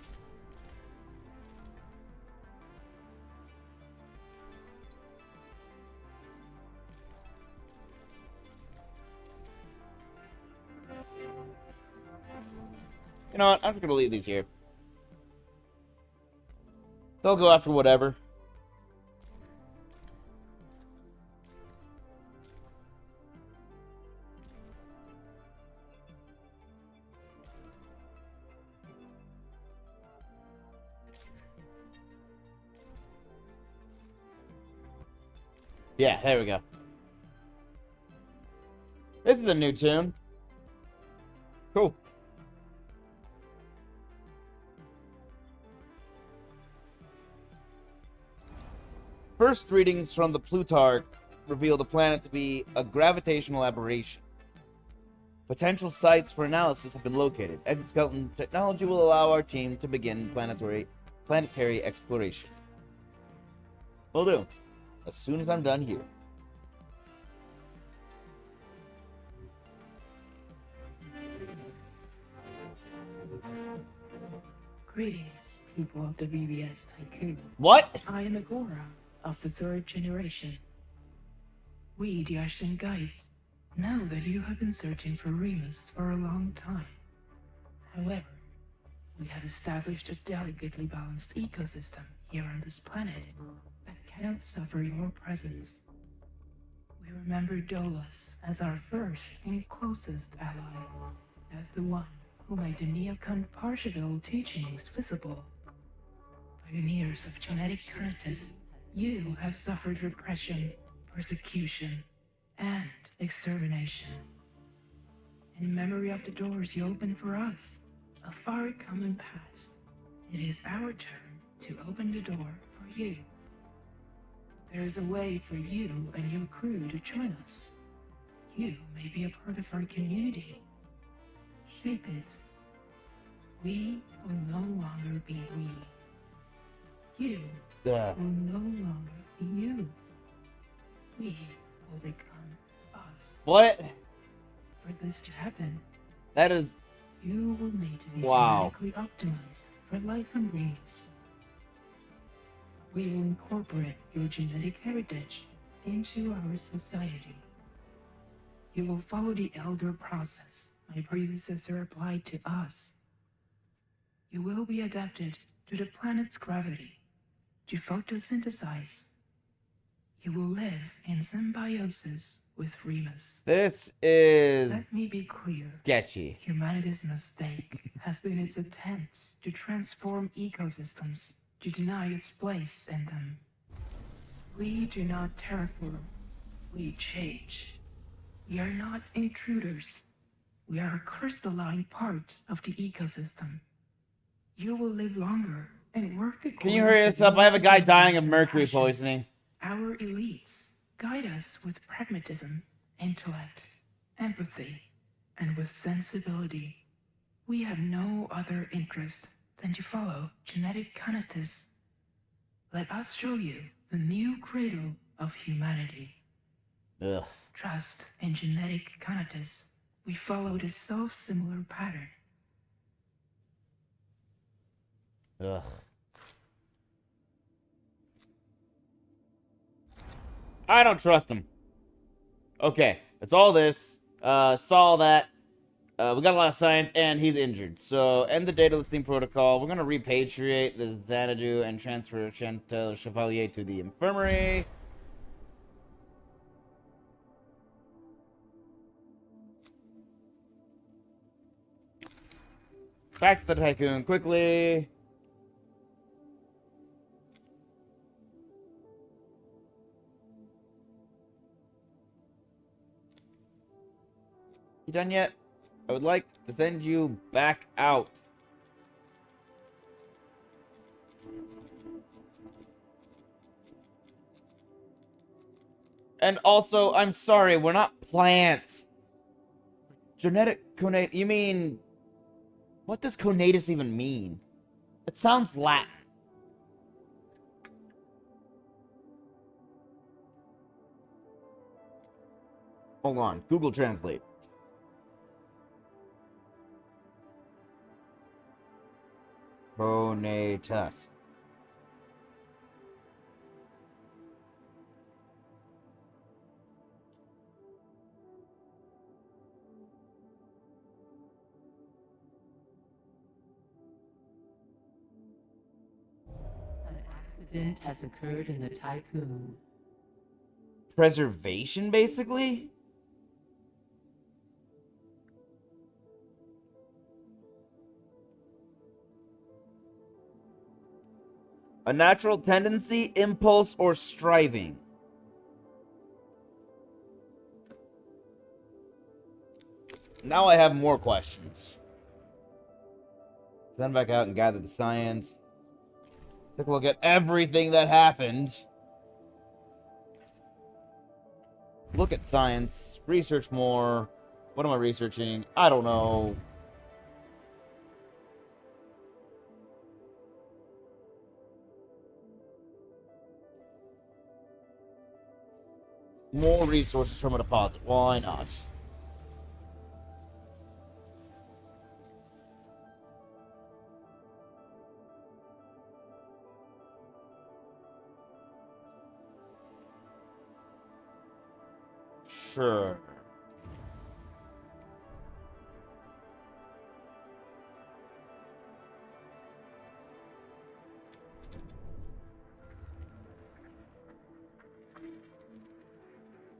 [SPEAKER 1] You know what? I'm just gonna leave these here. They'll go after whatever. Yeah, there we go. This is a new tune. Cool. First readings from the Plutarch reveal the planet to be a gravitational aberration. Potential sites for analysis have been located. Exoskeleton technology will allow our team to begin planetary exploration. Will do. As soon as I'm done here.
[SPEAKER 3] Greetings, people of the BBS Tycoon.
[SPEAKER 1] What?
[SPEAKER 3] I am Agora, of the third generation. We, the IXION guides, know that you have been searching for Remus for a long time. However, we have established a delicately balanced ecosystem here on this planet that cannot suffer your presence. We remember Dolos as our first and closest ally, as the one who made the Neocon Parsheville teachings visible. Pioneers of genetic Conatus, you have suffered repression, persecution, and extermination. In memory of the doors you opened for us, of our common past, it is our turn to open the door for you. There is a way for you and your crew to join us. You may be a part of our community. Shape it. We will no longer be we. You
[SPEAKER 1] Yeah.
[SPEAKER 3] will no longer be you. We will become us.
[SPEAKER 1] What?
[SPEAKER 3] For this to happen,
[SPEAKER 1] That is...
[SPEAKER 3] you will need to be
[SPEAKER 1] Wow.
[SPEAKER 3] genetically optimized for life on Venus. We will incorporate your genetic heritage into our society. You will follow the elder process my predecessor applied to us. You will be adapted to the planet's gravity to photosynthesize. You will live in symbiosis with Remus.
[SPEAKER 1] This is...
[SPEAKER 3] Let me be clear.
[SPEAKER 1] sketchy.
[SPEAKER 3] Humanity's mistake has been its attempts to transform ecosystems to deny its place in them. We do not terraform, we change. We are not intruders. We are a crystalline part of the ecosystem. You will live longer and work according
[SPEAKER 1] Can you hurry this up? I have a guy dying of mercury poisoning.
[SPEAKER 3] Our elites guide us with pragmatism, intellect, empathy, and with sensibility. We have no other interest than to follow genetic conatus. Let us show you the new cradle of humanity.
[SPEAKER 1] Ugh.
[SPEAKER 3] Trust in genetic conatus. We followed a self-similar pattern.
[SPEAKER 1] Ugh. I don't trust him. Okay, it's all this. Saw that. We got a lot of science, and he's injured. So, end the data listing protocol. We're gonna repatriate the Xanadu and transfer Chantal Chevalier to the infirmary. Back to the Tycoon quickly. You done yet? I would like to send you back out. And also, I'm sorry, we're not plants. Genetic conate. You mean... What does conatus even mean? It sounds Latin. Hold on. Google Translate. Conatus.
[SPEAKER 2] An accident has occurred in the Tycoon.
[SPEAKER 1] Preservation, basically? A natural tendency, impulse, or striving. Now I have more questions. Send back out and gather the science. Take a look at everything that happened. Look at science. Research more. What am I researching? I don't know. More resources from a deposit. Why not? Sure.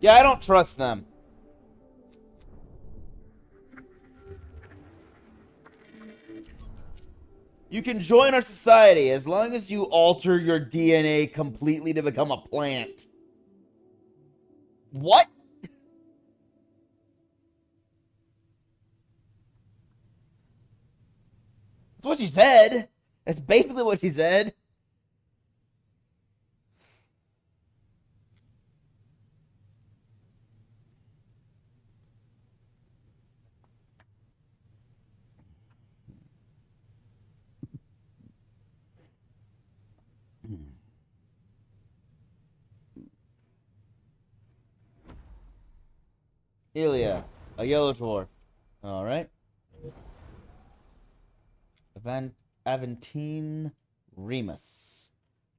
[SPEAKER 1] Yeah, I don't trust them. You can join our society as long as you alter your DNA completely to become a plant. What? That's what she said. That's basically what she said. Helia, a yellow dwarf. Alright. Aventine Remus.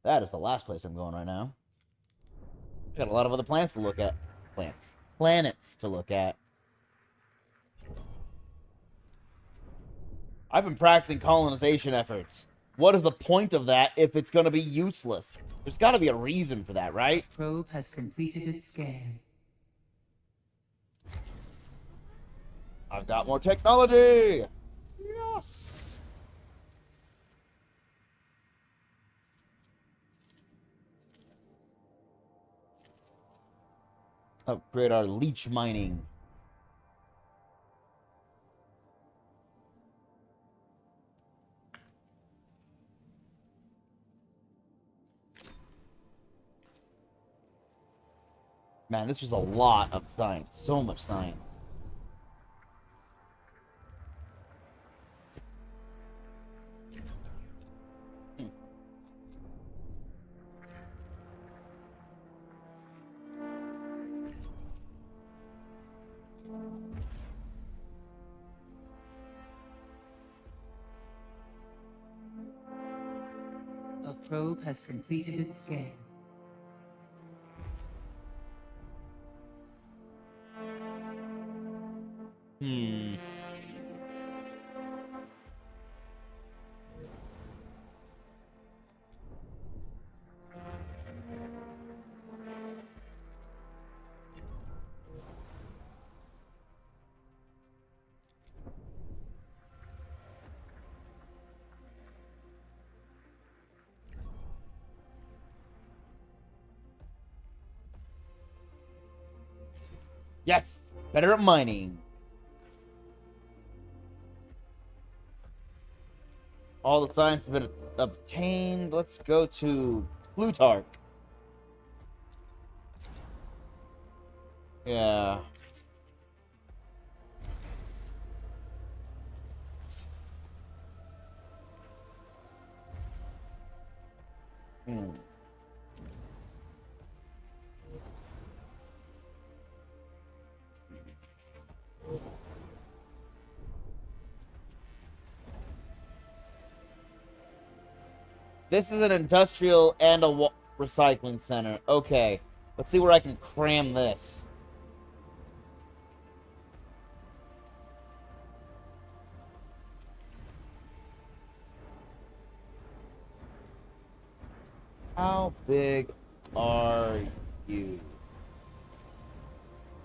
[SPEAKER 1] That is the last place I'm going right now. I got a lot of other plants to look at. Plants. Planets to look at. I've been practicing colonization efforts. What is the point of that if it's going to be useless? There's got to be a reason for that, right?
[SPEAKER 2] Probe has completed its scan.
[SPEAKER 1] I've got more technology! Yes! Upgrade our leech mining. Man, this was a lot of science. So much science.
[SPEAKER 2] A probe has completed its scan.
[SPEAKER 1] Yes! Better at mining. All the science has been obtained. Let's go to Plutarch. Yeah. This is an industrial and a recycling center. Okay. Let's see where I can cram this. How big are you?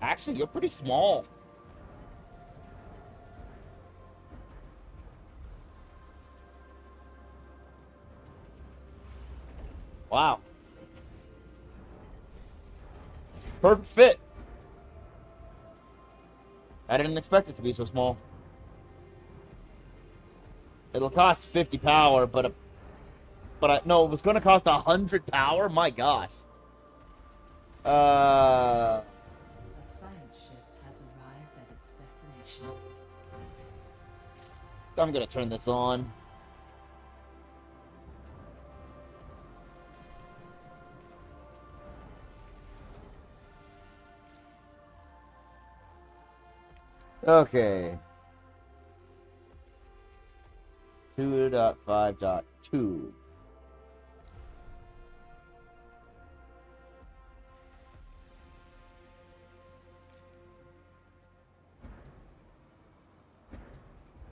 [SPEAKER 1] Actually, you're pretty small. Wow. Perfect fit. I didn't expect it to be so small. It'll cost 50 power, but no, it was going to cost 100 power? My gosh.
[SPEAKER 2] A science ship has arrived at its destination.
[SPEAKER 1] I'm going to turn this on. Okay. 2.5.2.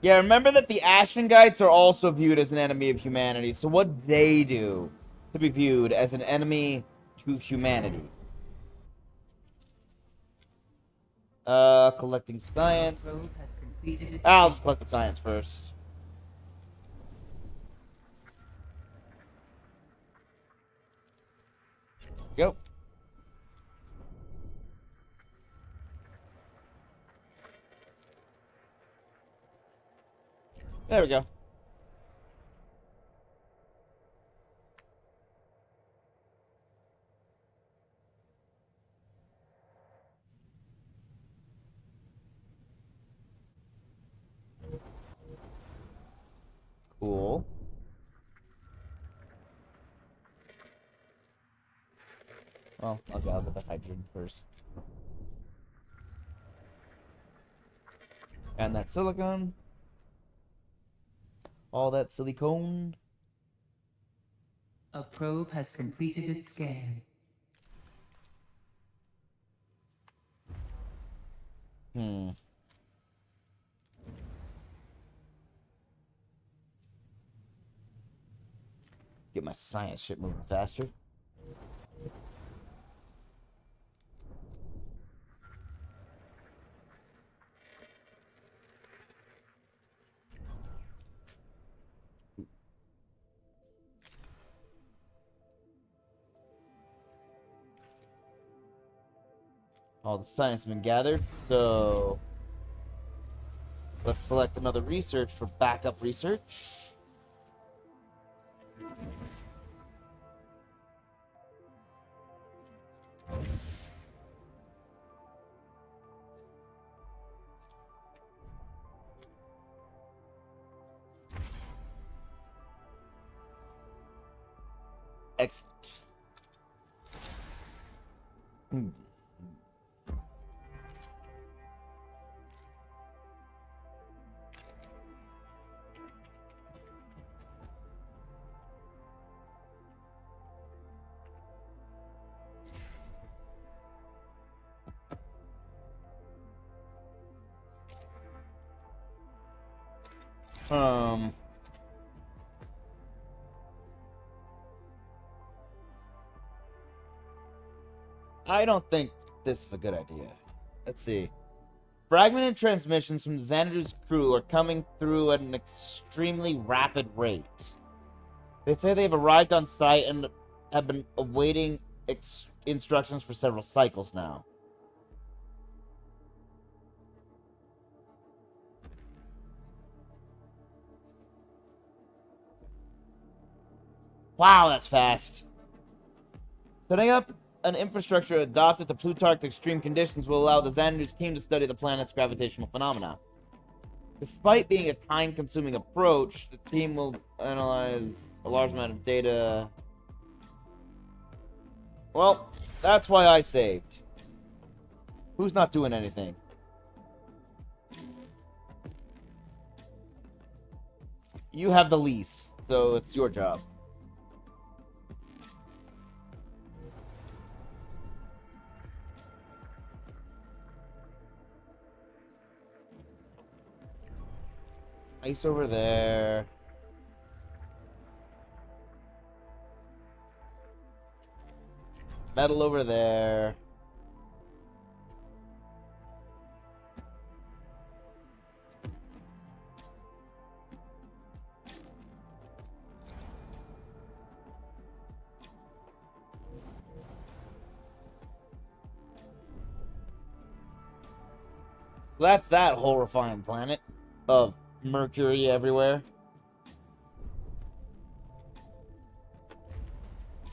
[SPEAKER 1] Yeah, remember that the Ashengites are also viewed as an enemy of humanity. So what they do to be viewed as an enemy to humanity? Collecting science.
[SPEAKER 2] Probe has completed its
[SPEAKER 1] I'll just collect the science first. Go. There we go. Cool. Well, I'll go with the hydrogen first. And that silicone. All that silicone.
[SPEAKER 2] A probe has completed its scan.
[SPEAKER 1] Get my science shit moving faster. All the science has been gathered, so let's select another research for backup research. Exit. I don't think this is a good idea. Let's see. Fragmented transmissions from the Xander's crew are coming through at an extremely rapid rate. They say they've arrived on site and have been awaiting instructions for several cycles now. Wow, that's fast. Setting up an infrastructure adapted to Plutarch's extreme conditions will allow the Xander's team to study the planet's gravitational phenomena. Despite being a time-consuming approach, the team will analyze a large amount of data. Well, that's why I saved. Who's not doing anything? You have the lease, so it's your job. Ice over there. Metal over there. That's that horrifying planet of mercury everywhere.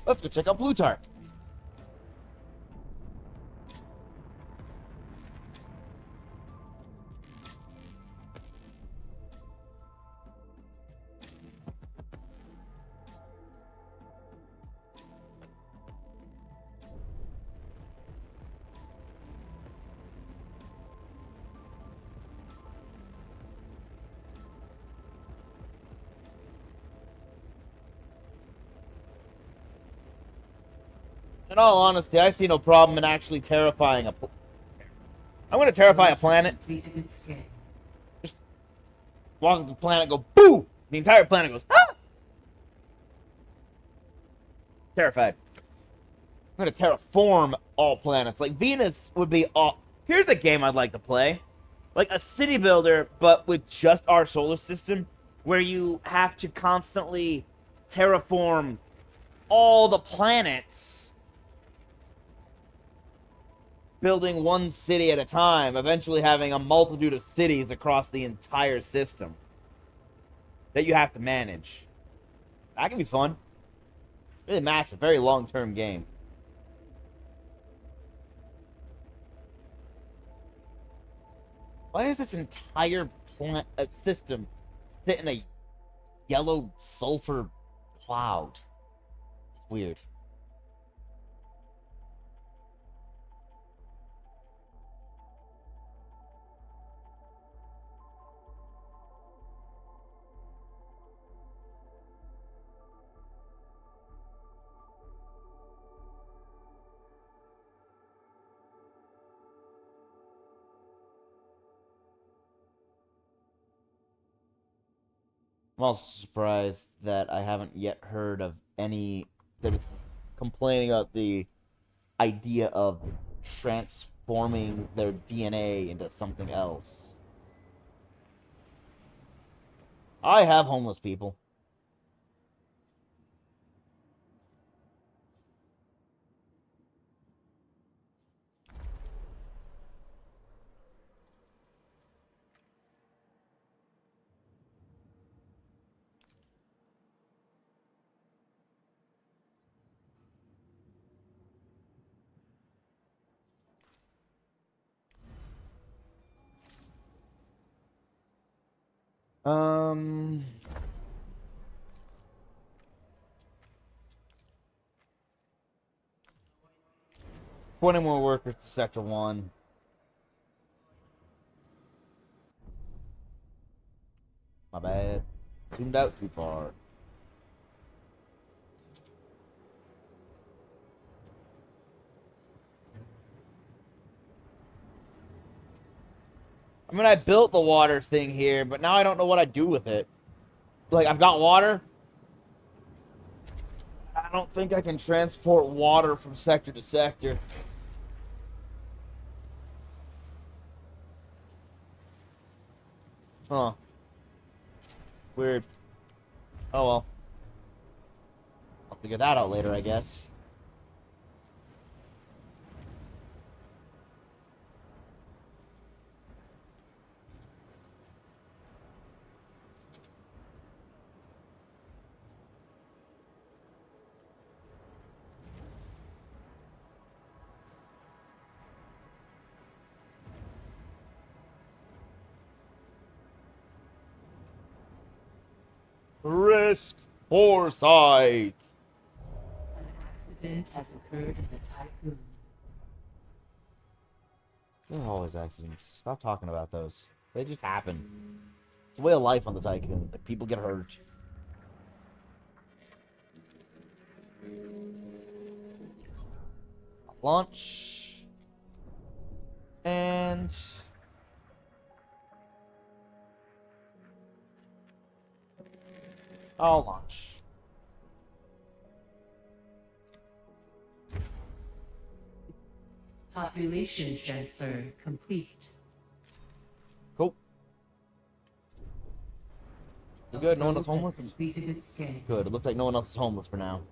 [SPEAKER 1] Let's go check out Plutarch. In all honesty, I see no problem in actually terrifying a... I'm gonna terrify a planet. Just walk up to the planet, go boo! The entire planet goes, ah! Terrified. I'm gonna terraform all planets. Like, Venus would be all... Here's a game I'd like to play. Like a city builder, but with just our solar system, where you have to constantly terraform all the planets, building one city at a time, eventually having a multitude of cities across the entire system that you have to manage. That can be fun. Really massive, very long-term game. Why is this entire system sit in a yellow sulfur cloud? It's weird. I'm also surprised that I haven't yet heard of any citizens complaining about the idea of transforming their DNA into something else. I have homeless people. Um, 20 more workers to Sector 1. My bad. Zoomed out too far. I mean, I built the water thing here, but now I don't know what I do with it. Like, I've got water. I don't think I can transport water from sector to sector. Huh. Weird. Oh well. I'll figure that out later, I guess. Risk foresight.
[SPEAKER 2] An accident has occurred in the Tycoon.
[SPEAKER 1] There are always accidents. Stop talking about those. They just happen. It's a way of life on the Tycoon. Like, people get hurt. Launch. And... I'll launch.
[SPEAKER 2] Population transfer complete.
[SPEAKER 1] Cool. You good? No one else
[SPEAKER 2] Probe has
[SPEAKER 1] homeless?
[SPEAKER 2] completed its scan.
[SPEAKER 1] Good. It looks like no one else is homeless for now.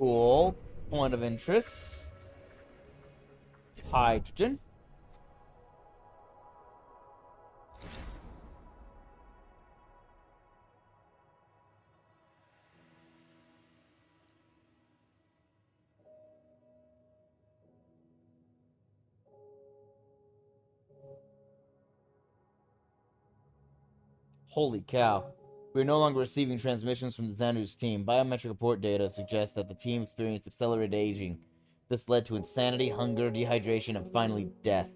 [SPEAKER 1] Cool. Point of interest. Hydrogen. Holy cow. We are no longer receiving transmissions from the Xandu's team. Biometric report data suggests that the team experienced accelerated aging. This led to insanity, hunger, dehydration, and finally death.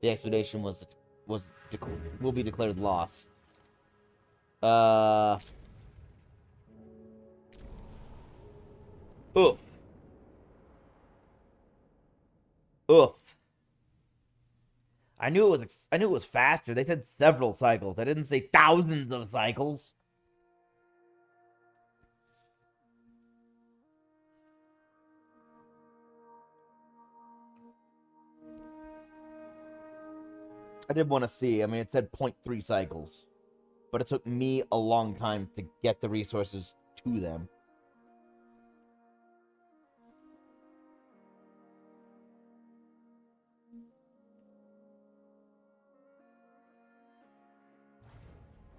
[SPEAKER 1] The expedition will be declared lost. Oof. Oof. I knew it was faster. They said several cycles. They didn't say thousands of cycles. I did want to see. I mean, it said 0.3 cycles. But it took me a long time to get the resources to them.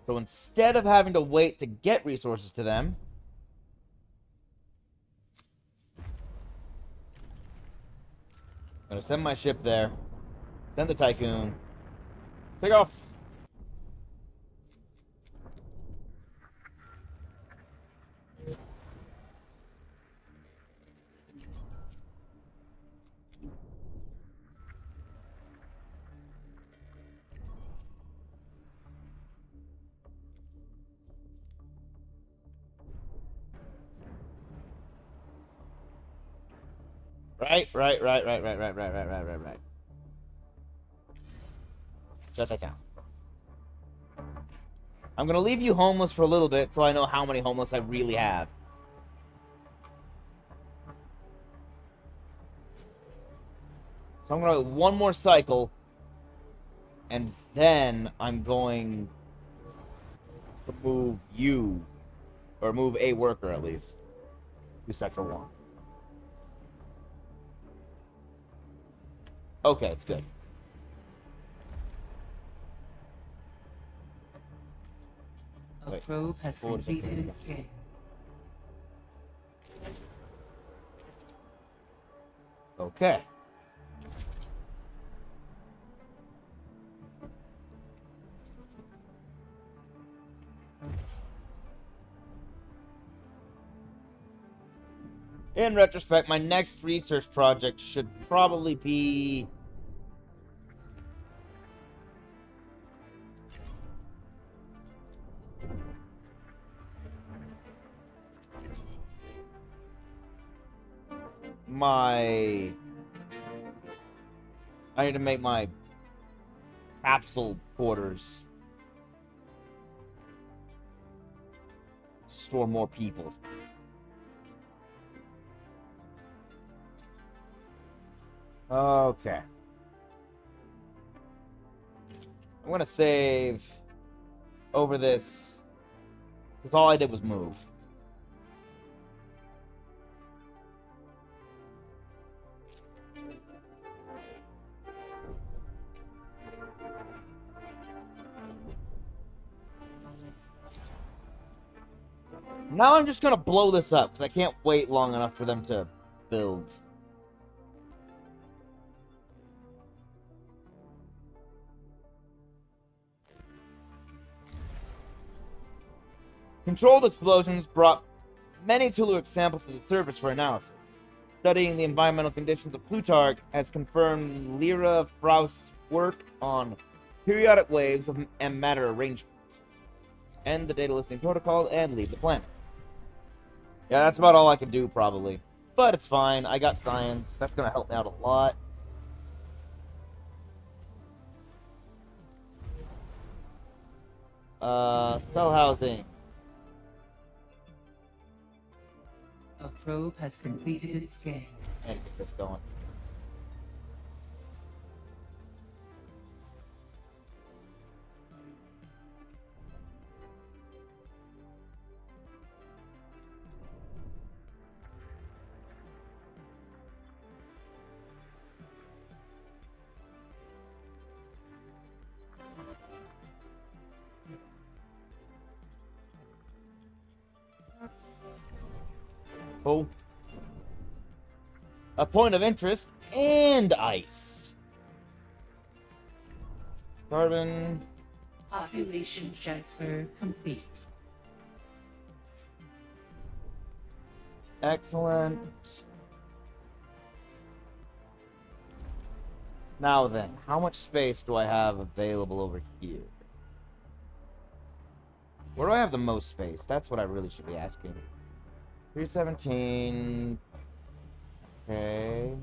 [SPEAKER 1] So instead of having to wait to get resources to them, I'm gonna send my ship there, send the Tycoon, take off. Right. Shut that down. I'm gonna leave you homeless for a little bit so I know how many homeless I really have. So I'm gonna go one more cycle, and then I'm going to move you, or move a worker at least, to Sector 1. Okay, it's good.
[SPEAKER 2] A
[SPEAKER 1] Wait,
[SPEAKER 2] probe has
[SPEAKER 1] forward a second.
[SPEAKER 2] completed its scan.
[SPEAKER 1] Okay. In retrospect, my next research project should probably be... I need to make my capsule quarters store more people. Okay. I'm gonna save over this, because all I did was move. Now I'm just gonna blow this up, because I can't wait long enough for them to build. Controlled explosions brought many Telluric samples to the surface for analysis. Studying the environmental conditions of Plutarch has confirmed Lyra Fraust's work on periodic waves and matter arrangement. End the data listing protocol and leave the planet. Yeah, that's about all I can do, probably. But it's fine. I got science. That's going to help me out a lot. Cell housing.
[SPEAKER 2] A probe has completed its scan.
[SPEAKER 1] And get this going. Cool. A point of interest and ice. Carbon.
[SPEAKER 2] Population transfer complete.
[SPEAKER 1] Excellent. Now then, how much space do I have available over here? Where do I have the most space? That's what I really should be asking. 317. Okay.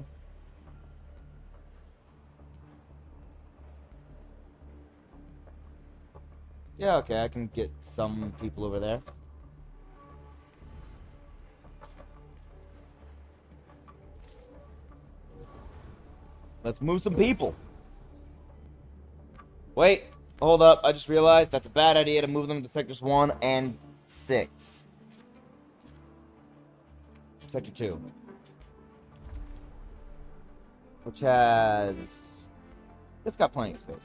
[SPEAKER 1] Yeah, okay, I can get some people over there. Let's move some people. Wait, hold up. I just realized that's a bad idea to move them to sectors 1 and 6. Sector 2. Which has... It's got plenty of space.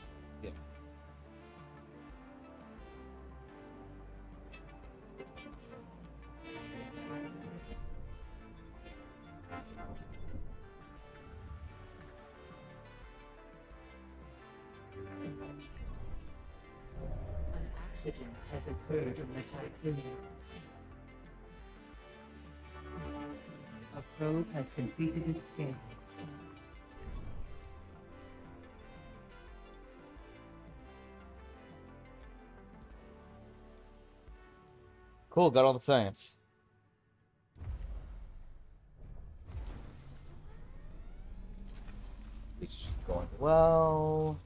[SPEAKER 1] Yeah.
[SPEAKER 2] An accident has occurred on the Tycoon. A probe has completed its scan.
[SPEAKER 1] Cool, got all the science. It's going well.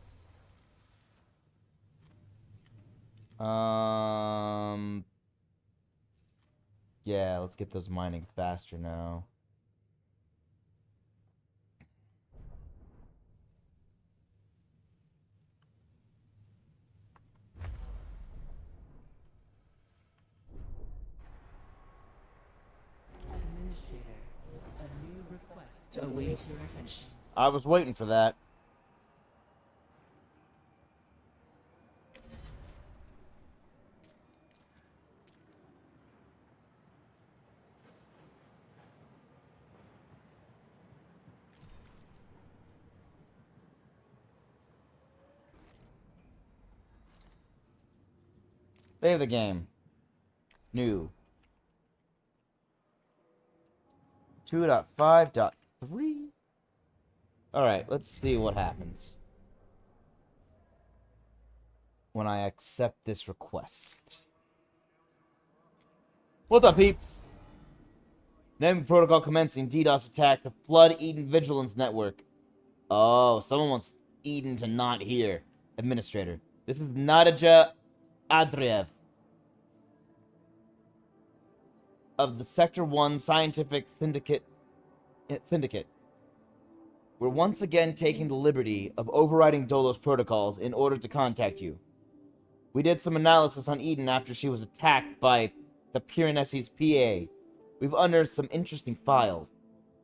[SPEAKER 1] Yeah, let's get those mining faster now.
[SPEAKER 2] Administrator, a new request awaits your attention.
[SPEAKER 1] I was waiting for that. Save the game. New. 2.5.3. Alright, let's see what happens when I accept this request. What's up, peeps? Enemy protocol commencing. DDoS attack to flood Eden Vigilance Network. Oh, someone wants Eden to not hear. Administrator. This is Nadija Andreev of the Sector 1 Scientific Syndicate. We're once again taking the liberty of overriding Dolo's protocols in order to contact you. We did some analysis on Eden after she was attacked by the Piranesi's PA. We've unearthed some interesting files.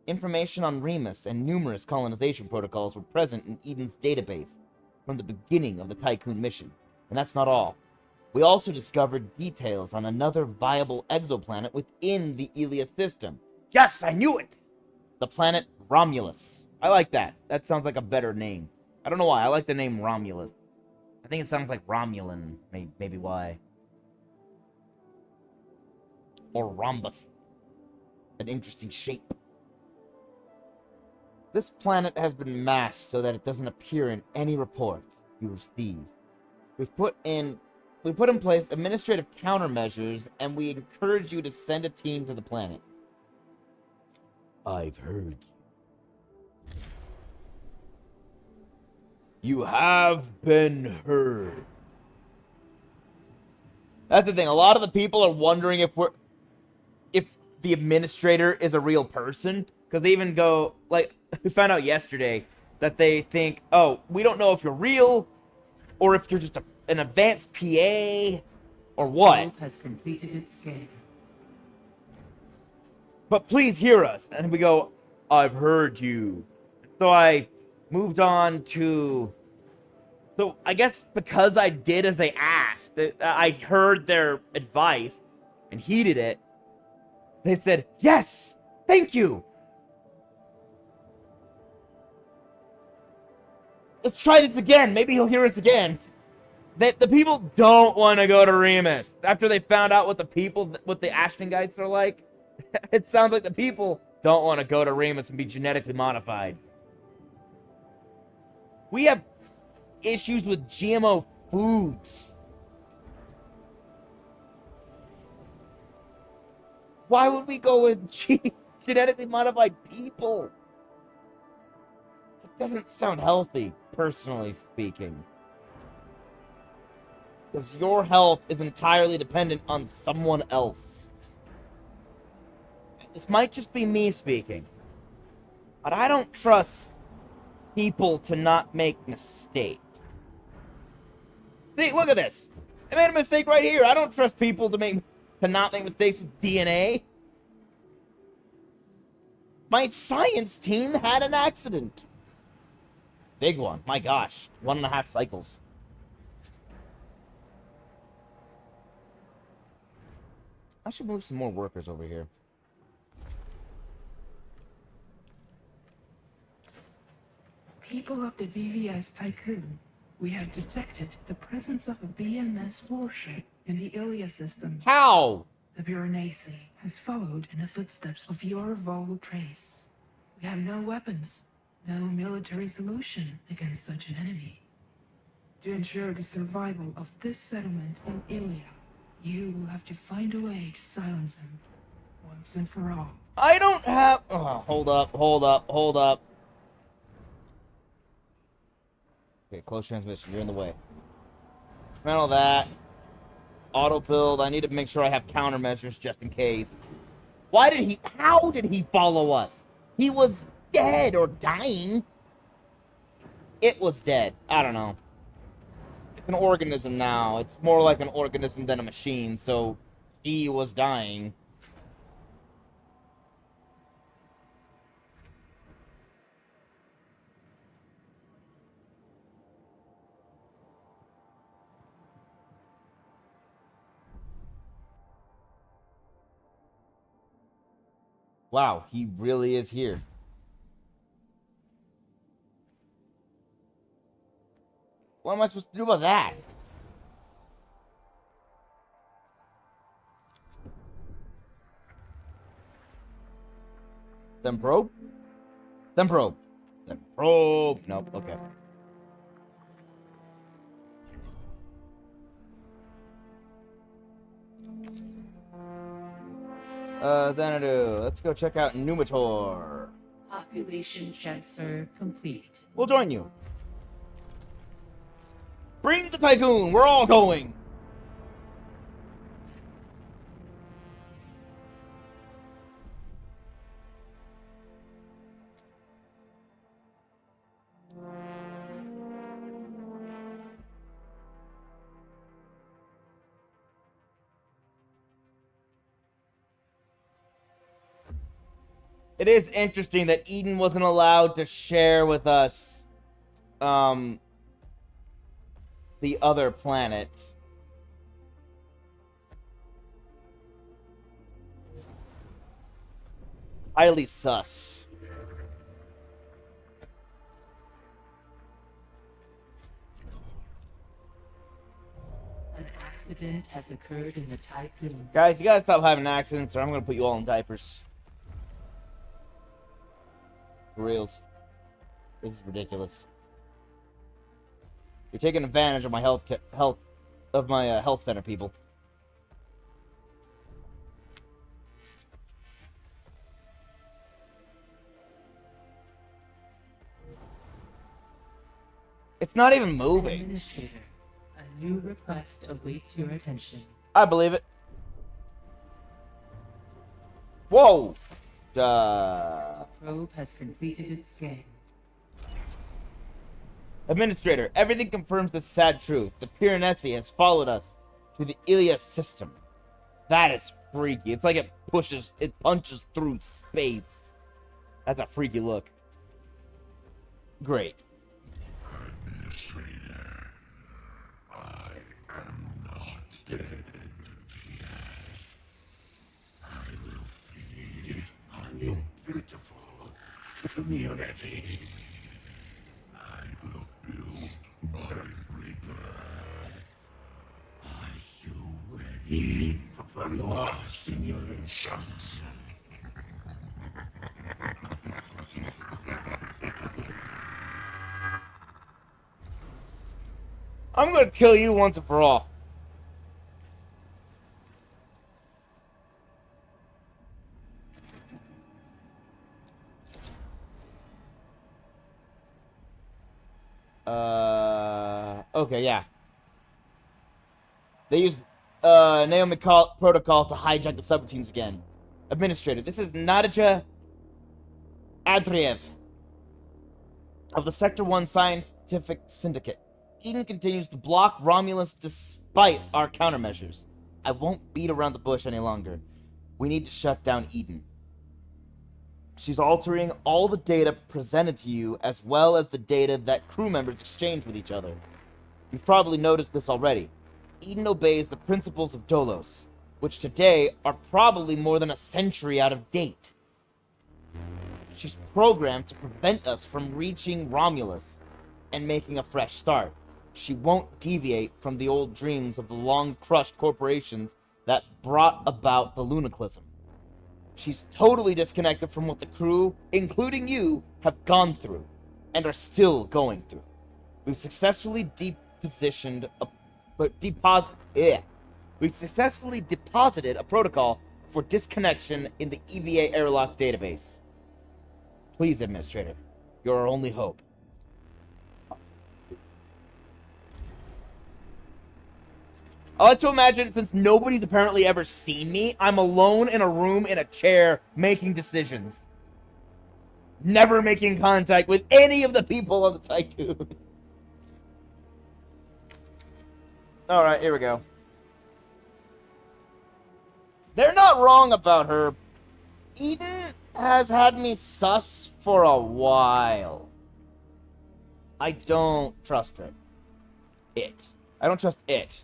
[SPEAKER 1] Information on Remus and numerous colonization protocols were present in Eden's database from the beginning of the Tycoon mission. And that's not all. We also discovered details on another viable exoplanet within the Ilias system. Yes, I knew it! The planet Romulus. I like that. That sounds like a better name. I don't know why. I like the name Romulus. I think it sounds like Romulan. Maybe why. Or rhombus. An interesting shape. This planet has been masked so that it doesn't appear in any reports you receive. We put in place administrative countermeasures, and we encourage you to send a team to the planet. I've heard you. You have been heard. That's the thing. A lot of the people are wondering if the administrator is a real person, because they even go, like, we found out yesterday that they think, oh, we don't know if you're real or if you're just an advanced PA or what.
[SPEAKER 2] Probe has completed its scan.
[SPEAKER 1] But please hear us. And we go, I've heard you. So I moved on to... So I guess because I did as they asked, I heard their advice and heeded it. They said, yes, thank you. Let's try this again. Maybe he'll hear us again. The people don't want to go to Remus. After they found out what the Ashton Guides are like, it sounds like the people don't want to go to Remus and be genetically modified. We have issues with GMO foods. Why would we go with genetically modified people? It doesn't sound healthy, personally speaking. Because your health is entirely dependent on someone else. This might just be me speaking, but I don't trust people to not make mistakes. See, look at this. I made a mistake right here. I don't trust people to not make mistakes with DNA. My science team had an accident. Big one. My gosh. 1.5 cycles. I should move some more workers over here.
[SPEAKER 3] People of the VVS Tycoon, we have detected the presence of a BMS warship in the Ilia system.
[SPEAKER 1] How?
[SPEAKER 3] The Piranesi has followed in the footsteps of your Vol trace. We have no weapons, no military solution against such an enemy. To ensure the survival of this settlement in Ilia, you will have to find a way to silence him, once and for all.
[SPEAKER 1] I don't have... Oh, hold up. Okay, close transmission. You're in the way. Dismantle that. Auto build. I need to make sure I have countermeasures just in case. Why did he... How did he follow us? He was dead or dying. It was dead. I don't know. It's an organism now. It's more like an organism than a machine, so he was dying. Wow, he really is here. What am I supposed to do about that? Then probe? Then probe. Then probe. Nope, okay. Xanadu, let's go check out Numitor.
[SPEAKER 2] Population transfer complete.
[SPEAKER 1] We'll join you. Bring the Tycoon! We're all going! It is interesting that Eden wasn't allowed to share with us, the other planet. Highly sus.
[SPEAKER 2] An accident has occurred in the Tycoon.
[SPEAKER 1] Guys, you gotta stop having accidents or I'm gonna put you all in diapers. For reals. This is ridiculous. You're taking advantage of my health center people. It's not even moving.
[SPEAKER 2] Administrator, a new request awaits your attention.
[SPEAKER 1] I believe it. Whoa! Duh.
[SPEAKER 2] Probe has completed its scan.
[SPEAKER 1] Administrator, everything confirms the sad truth. The Piranesi has followed us to the Ilias system. That is freaky. It's like it punches through space. That's a freaky look. Great.
[SPEAKER 4] Administrator, I am not dead yet. I will feed on your beautiful community. I will build my rebirth. Are you ready for the simulation?
[SPEAKER 1] I'm gonna kill you once and for all. Okay, yeah. They used, Naomi protocol to hijack the subroutines again. Administrator, this is Nadja Adriev of the Sector 1 Scientific Syndicate. Eden continues to block Romulus despite our countermeasures. I won't beat around the bush any longer. We need to shut down Eden. She's altering all the data presented to you, as well as the data that crew members exchange with each other. You've probably noticed this already. Eden obeys the principles of Dolos, which today are probably more than a century out of date. She's programmed to prevent us from reaching Romulus and making a fresh start. She won't deviate from the old dreams of the long-crushed corporations that brought about the lunaclism. She's totally disconnected from what the crew, including you, have gone through, and are still going through. We've successfully We've successfully deposited a protocol for disconnection in the EVA airlock database. Please, Administrator, you're our only hope. I like to imagine, since nobody's apparently ever seen me, I'm alone in a room in a chair making decisions. Never making contact with any of the people on the Tycoon. Alright, here we go. They're not wrong about her. Eden has had me sus for a while. I don't trust her. I don't trust it.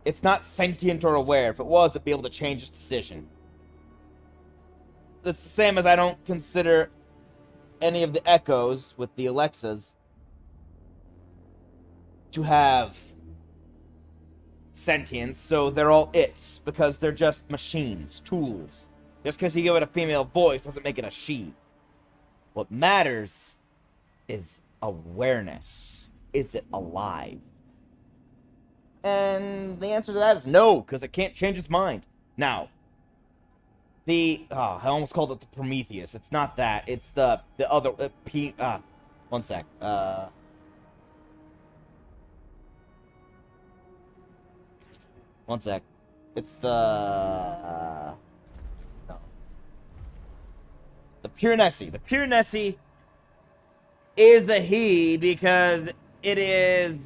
[SPEAKER 1] It's not sentient or aware. If it was, it'd be able to change its decision. It's the same as I don't consider any of the echoes with the Alexas to have sentience, so they're all its, because they're just machines, tools. Just because you give it a female voice doesn't make it a she. What matters is awareness. Is it alive? And the answer to that is no, because it can't change its mind. Now, I almost called it the Prometheus. It's not that. It's the other, one sec. One sec. It's the... no. The Pure Nessie. The Pure Nessie is a he because it is...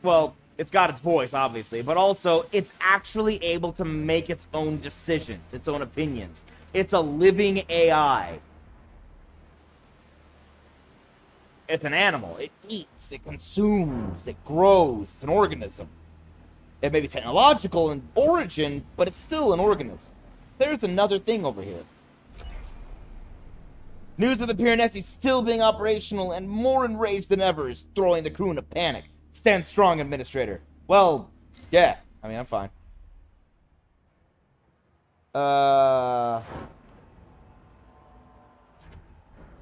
[SPEAKER 1] well, it's got its voice, obviously, but also it's actually able to make its own decisions, its own opinions. It's a living AI. It's an animal. It eats, it consumes, it grows. It's an organism. It may be technological in origin, but it's still an organism. There's another thing over here. News of the Pure Nessie still being operational and more enraged than ever is throwing the crew into panic. Stand strong, Administrator. Well, yeah. I mean, I'm fine.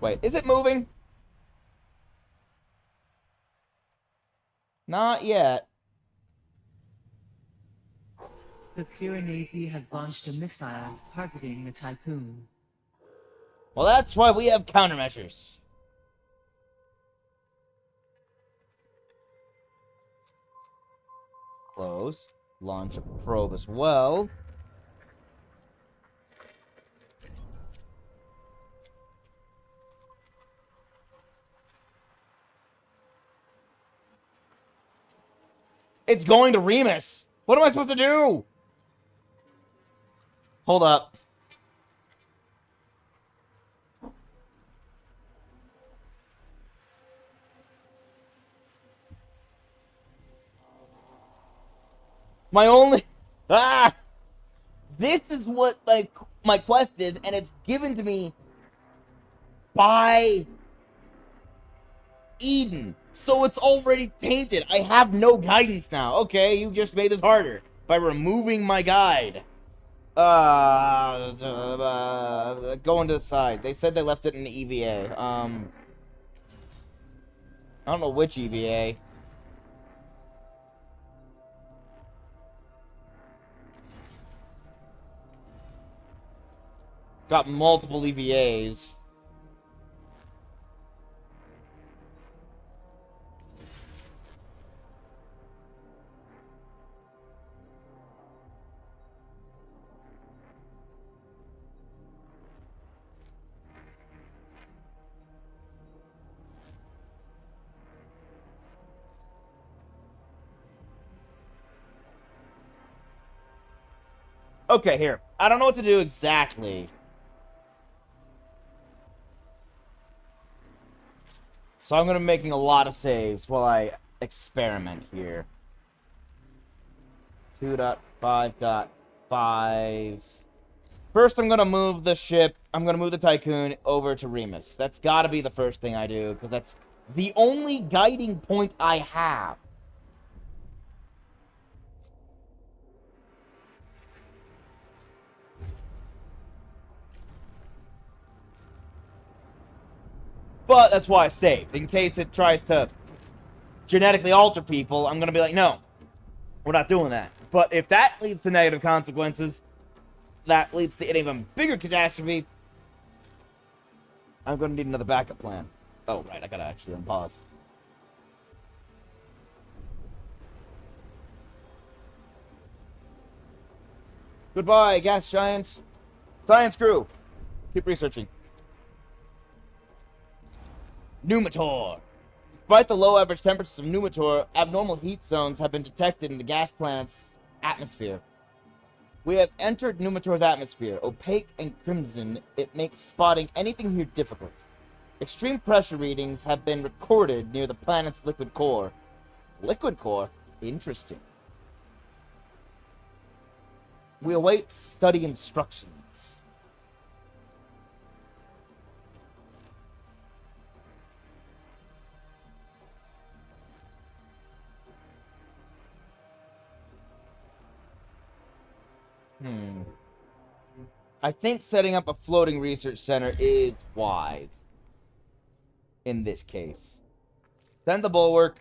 [SPEAKER 1] Wait, is it moving? Not yet.
[SPEAKER 2] The Piranesi has launched a missile targeting the Tycoon.
[SPEAKER 1] Well, that's why we have countermeasures. Close. Launch a probe as well. It's going to Remus. What am I supposed to do? Hold up. My only... ah! This is what my quest is, and it's given to me by Eden. So it's already tainted. I have no guidance now. Okay, you just made this harder by removing my guide. Going to the side. They said they left it in the EVA. I don't know which EVA. Got multiple EVAs. Okay, here. I don't know what to do exactly. So I'm going to be making a lot of saves while I experiment here. 2.5.5. First, I'm going to move the ship. I'm going to move the Tycoon over to Remus. That's got to be the first thing I do, because that's the only guiding point I have. But that's why I saved. In case it tries to genetically alter people, I'm going to be like, no, we're not doing that. But if that leads to negative consequences, that leads to an even bigger catastrophe, I'm going to need another backup plan. Oh, right, I got to actually unpause. Goodbye, gas giant. Science crew. Keep researching. Numator. Despite the low average temperatures of Numator, abnormal heat zones have been detected in the gas planet's atmosphere. We have entered Numator's atmosphere. Opaque and crimson, it makes spotting anything here difficult. Extreme pressure readings have been recorded near the planet's liquid core. Liquid core? Interesting. We await study instructions. I think setting up a floating research center is wise. In this case. Send the bulwark.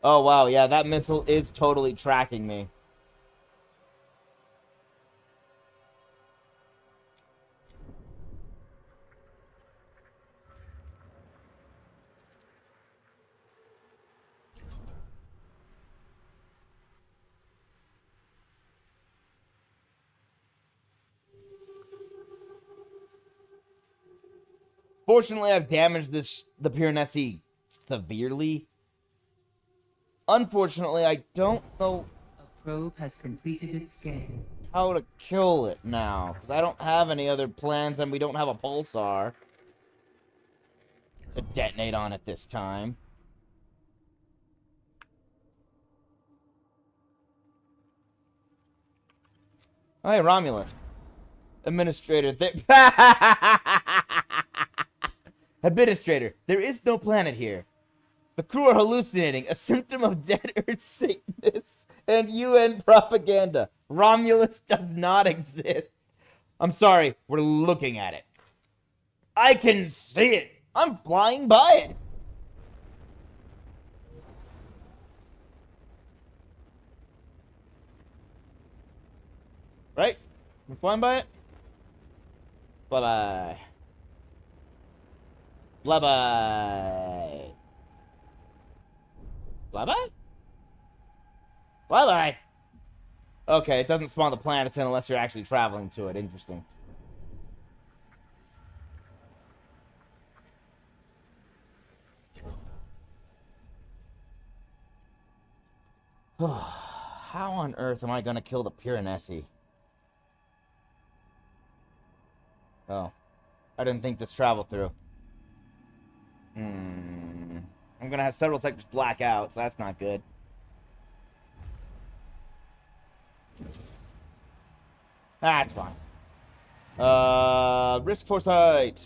[SPEAKER 1] Oh, wow. Yeah, that missile is totally tracking me. Fortunately, I've damaged the Piranesi severely. Unfortunately, I don't know
[SPEAKER 2] A probe has completed its scan.
[SPEAKER 1] how to kill it now, because I don't have any other plans, and we don't have a pulsar to detonate on at this time. Oh, hey, Romulus. Administrator, Administrator, there is no planet here. The crew are hallucinating, a symptom of dead Earth sickness and UN propaganda. Romulus does not exist. I'm sorry, we're looking at it. I can see it. I'm flying by it. Right? I'm flying by it? Bye-bye. Bye-bye. Bye-bye? Bye-bye. Okay, it doesn't spawn the planets in unless you're actually traveling to it. Interesting. How on earth am I gonna kill the Piranesi? Oh. I didn't think this traveled through. I'm gonna have several sectors black out, so that's not good. That's fine. Risk foresight.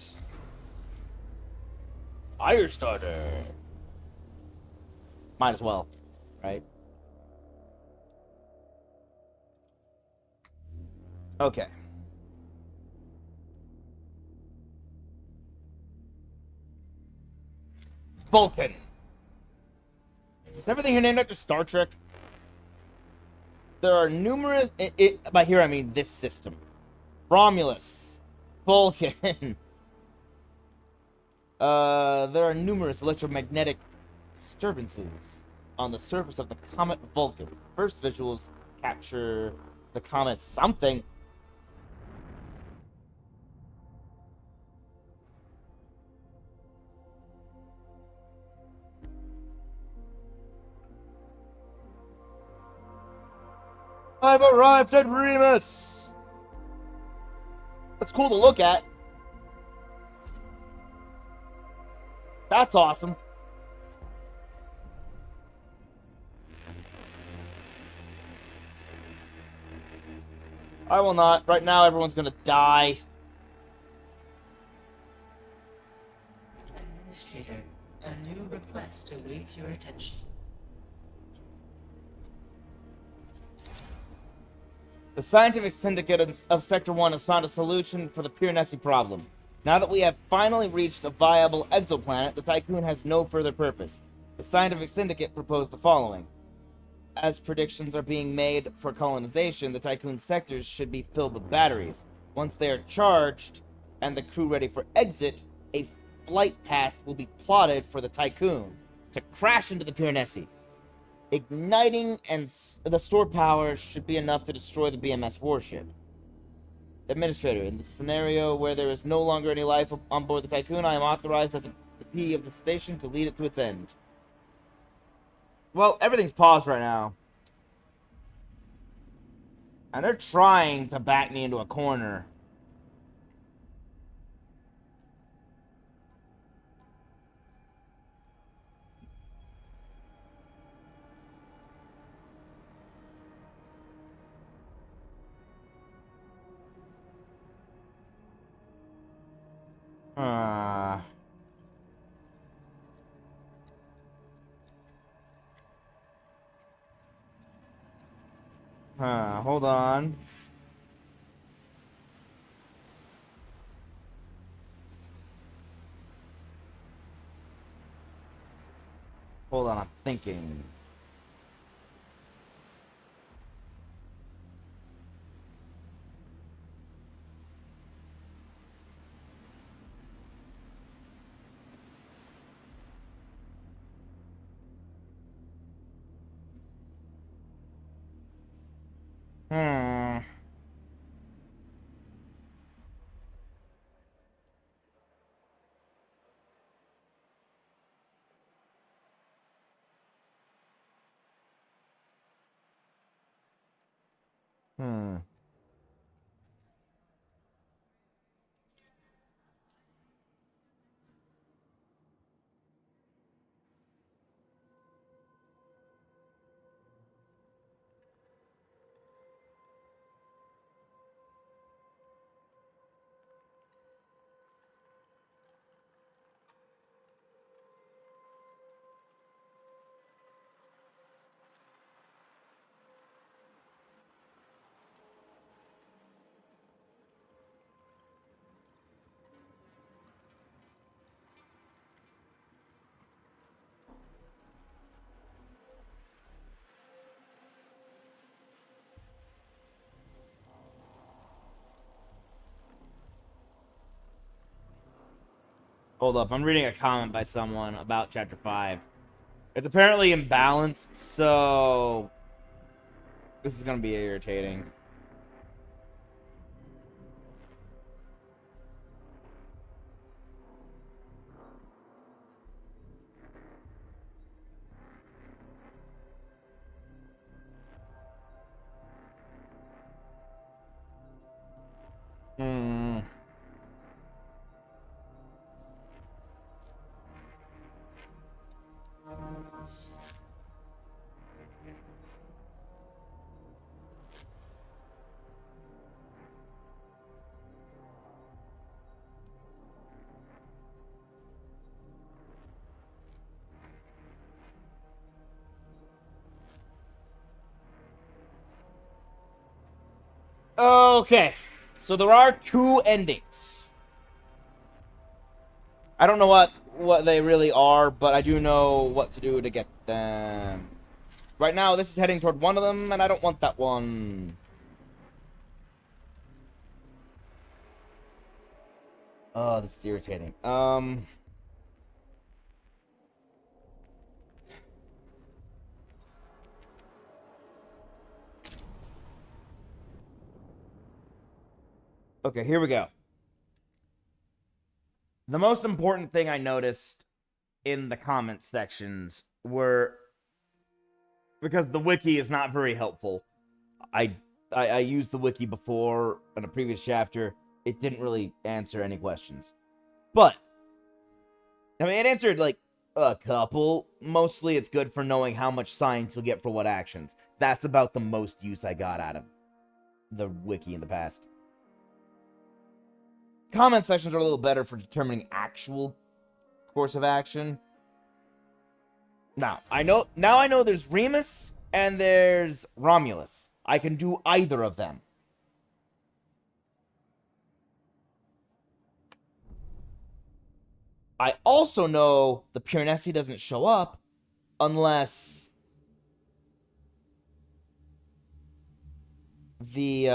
[SPEAKER 1] Fire starter. Might as well, right? Okay. Vulcan. Is everything here named after Star Trek? There are numerous... by here I mean this system. Romulus. Vulcan. There are numerous electromagnetic disturbances on the surface of the comet Vulcan. First visuals capture the comet something. I've arrived at Remus! That's cool to look at. That's awesome. I will not. Right now, everyone's gonna die.
[SPEAKER 2] Administrator, a new request awaits your attention.
[SPEAKER 1] The scientific syndicate of Sector 1 has found a solution for the Piranesi problem. Now that we have finally reached a viable exoplanet, the Tycoon has no further purpose. The scientific syndicate proposed the following. as predictions are being made for colonization, the Tycoon sectors should be filled with batteries. Once they are charged and the crew ready for exit, a flight path will be plotted for the Tycoon to crash into the Piranesi. Igniting and the store power should be enough to destroy the BMS warship. Administrator, in the scenario where there is no longer any life on board the Tycoon, I am authorized as the P of the station to lead it to its end. Well, everything's paused right now. And they're trying to back me into a corner. Hold on. Hold on, I'm thinking. Hmm. Hmm. Hold up, I'm reading a comment by someone about Chapter 5. It's apparently imbalanced, so this is gonna be irritating. Hmm. Okay, so there are two endings. I don't know what they really are, but I do know what to do to get them. Right now, this is heading toward one of them, and I don't want that one. Oh, this is irritating. Okay, here we go. The most important thing I noticed in the comment sections were, because the wiki is not very helpful. I used the wiki before in a previous chapter. It didn't really answer any questions. But I mean, it answered like a couple. Mostly it's good for knowing how much science you'll get for what actions. That's about the most use I got out of the wiki in the past. Comment sections are a little better for determining actual course of action. Now I know there's Remus and there's Romulus. I can do either of them. I also know the Piranesi doesn't show up unless the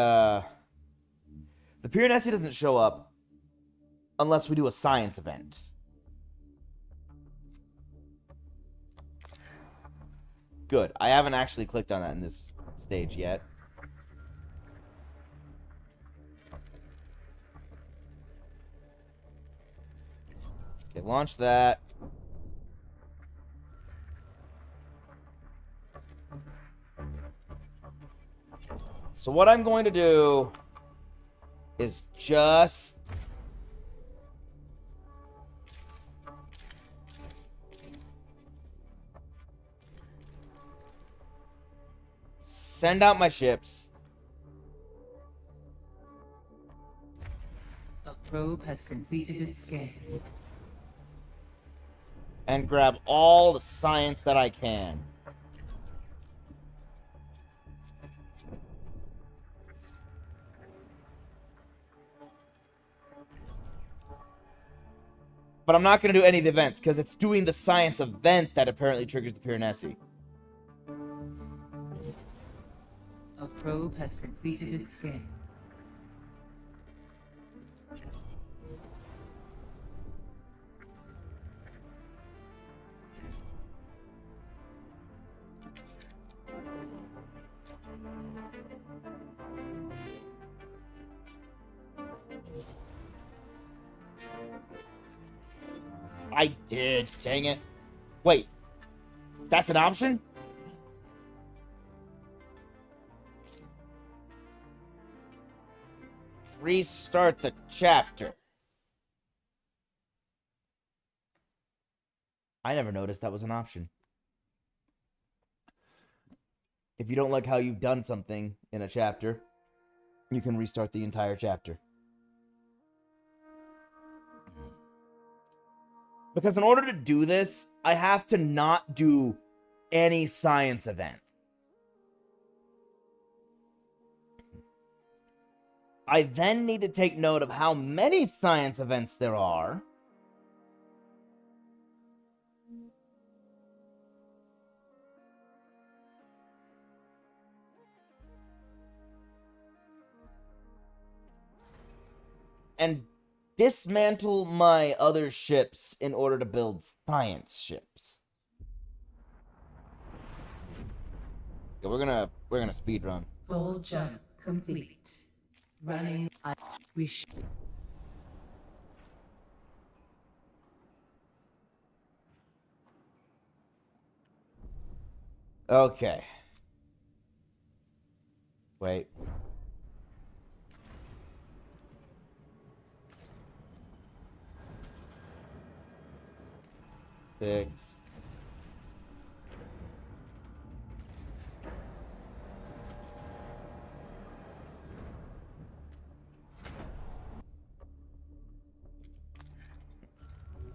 [SPEAKER 1] Piranesi doesn't show up unless we do a science event. Good. I haven't actually clicked on that in this stage yet. Okay, launch that. So what I'm going to do is just send out my ships.
[SPEAKER 2] A probe has completed its scan.
[SPEAKER 1] And grab all the science that I can. But I'm not going to do any of the events, because it's doing the science event that apparently triggers the Piranesi.
[SPEAKER 2] A probe has completed its scan.
[SPEAKER 1] I did, dang it. Wait, that's an option? Restart the chapter. I never noticed that was an option. If you don't like how you've done something in a chapter, you can restart the entire chapter. Because in order to do this, I have to not do any science event. I then need to take note of how many science events there are. And dismantle my other ships in order to build science ships. Okay, we're gonna speed run.
[SPEAKER 2] Full jump complete. Running. We should.
[SPEAKER 1] Okay. Wait. Six.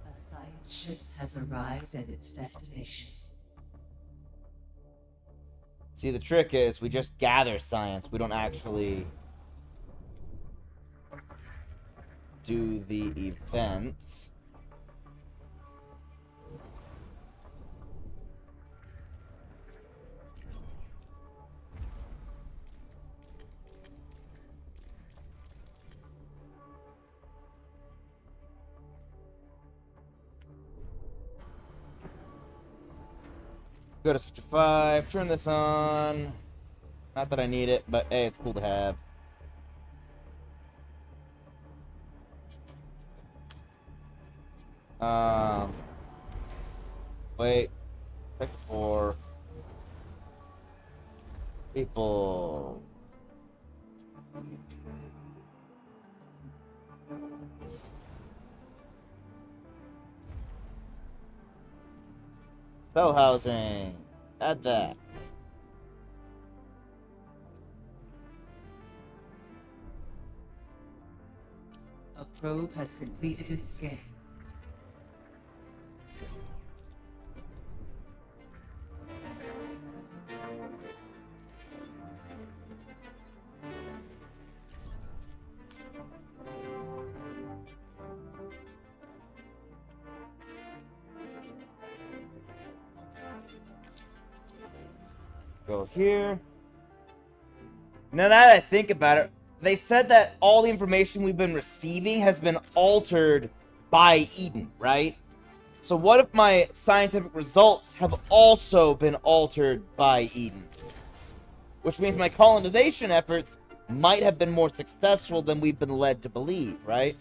[SPEAKER 2] A science ship has arrived at its destination.
[SPEAKER 1] See, the trick is we just gather science. We don't actually do the events. Go to Sector 5, turn this on. Not that I need it, but hey, it's cool to have. Wait. Sector 4. People. Cell housing. Add that.
[SPEAKER 2] A probe has completed its scan.
[SPEAKER 1] Go here. Now that I think about it, they said that all the information we've been receiving has been altered by Eden, right? So what if my scientific results have also been altered by Eden? Which means my colonization efforts might have been more successful than we've been led to believe, right?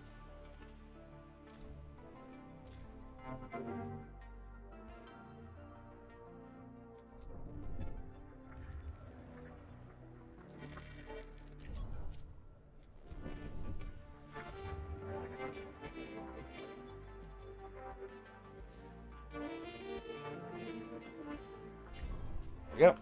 [SPEAKER 1] Yep.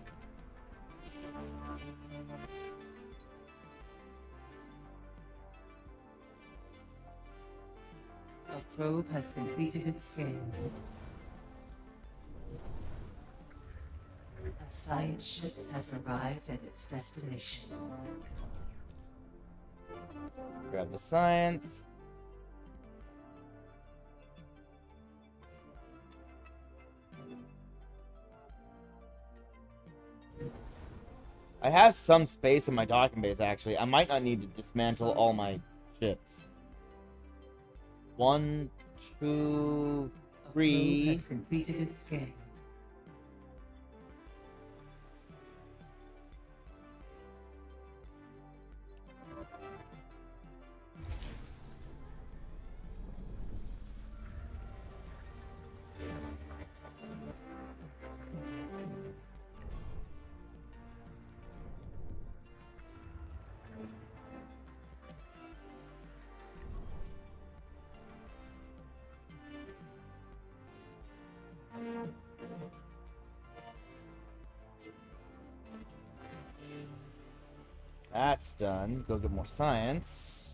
[SPEAKER 2] A probe has completed its scan. A science ship has arrived at its destination.
[SPEAKER 1] Grab the science. I have some space in my docking base, actually. I might not need to dismantle all my ships. 1, 2,
[SPEAKER 2] A probe
[SPEAKER 1] 3.
[SPEAKER 2] has completed its scan.
[SPEAKER 1] That's done. Go get more science.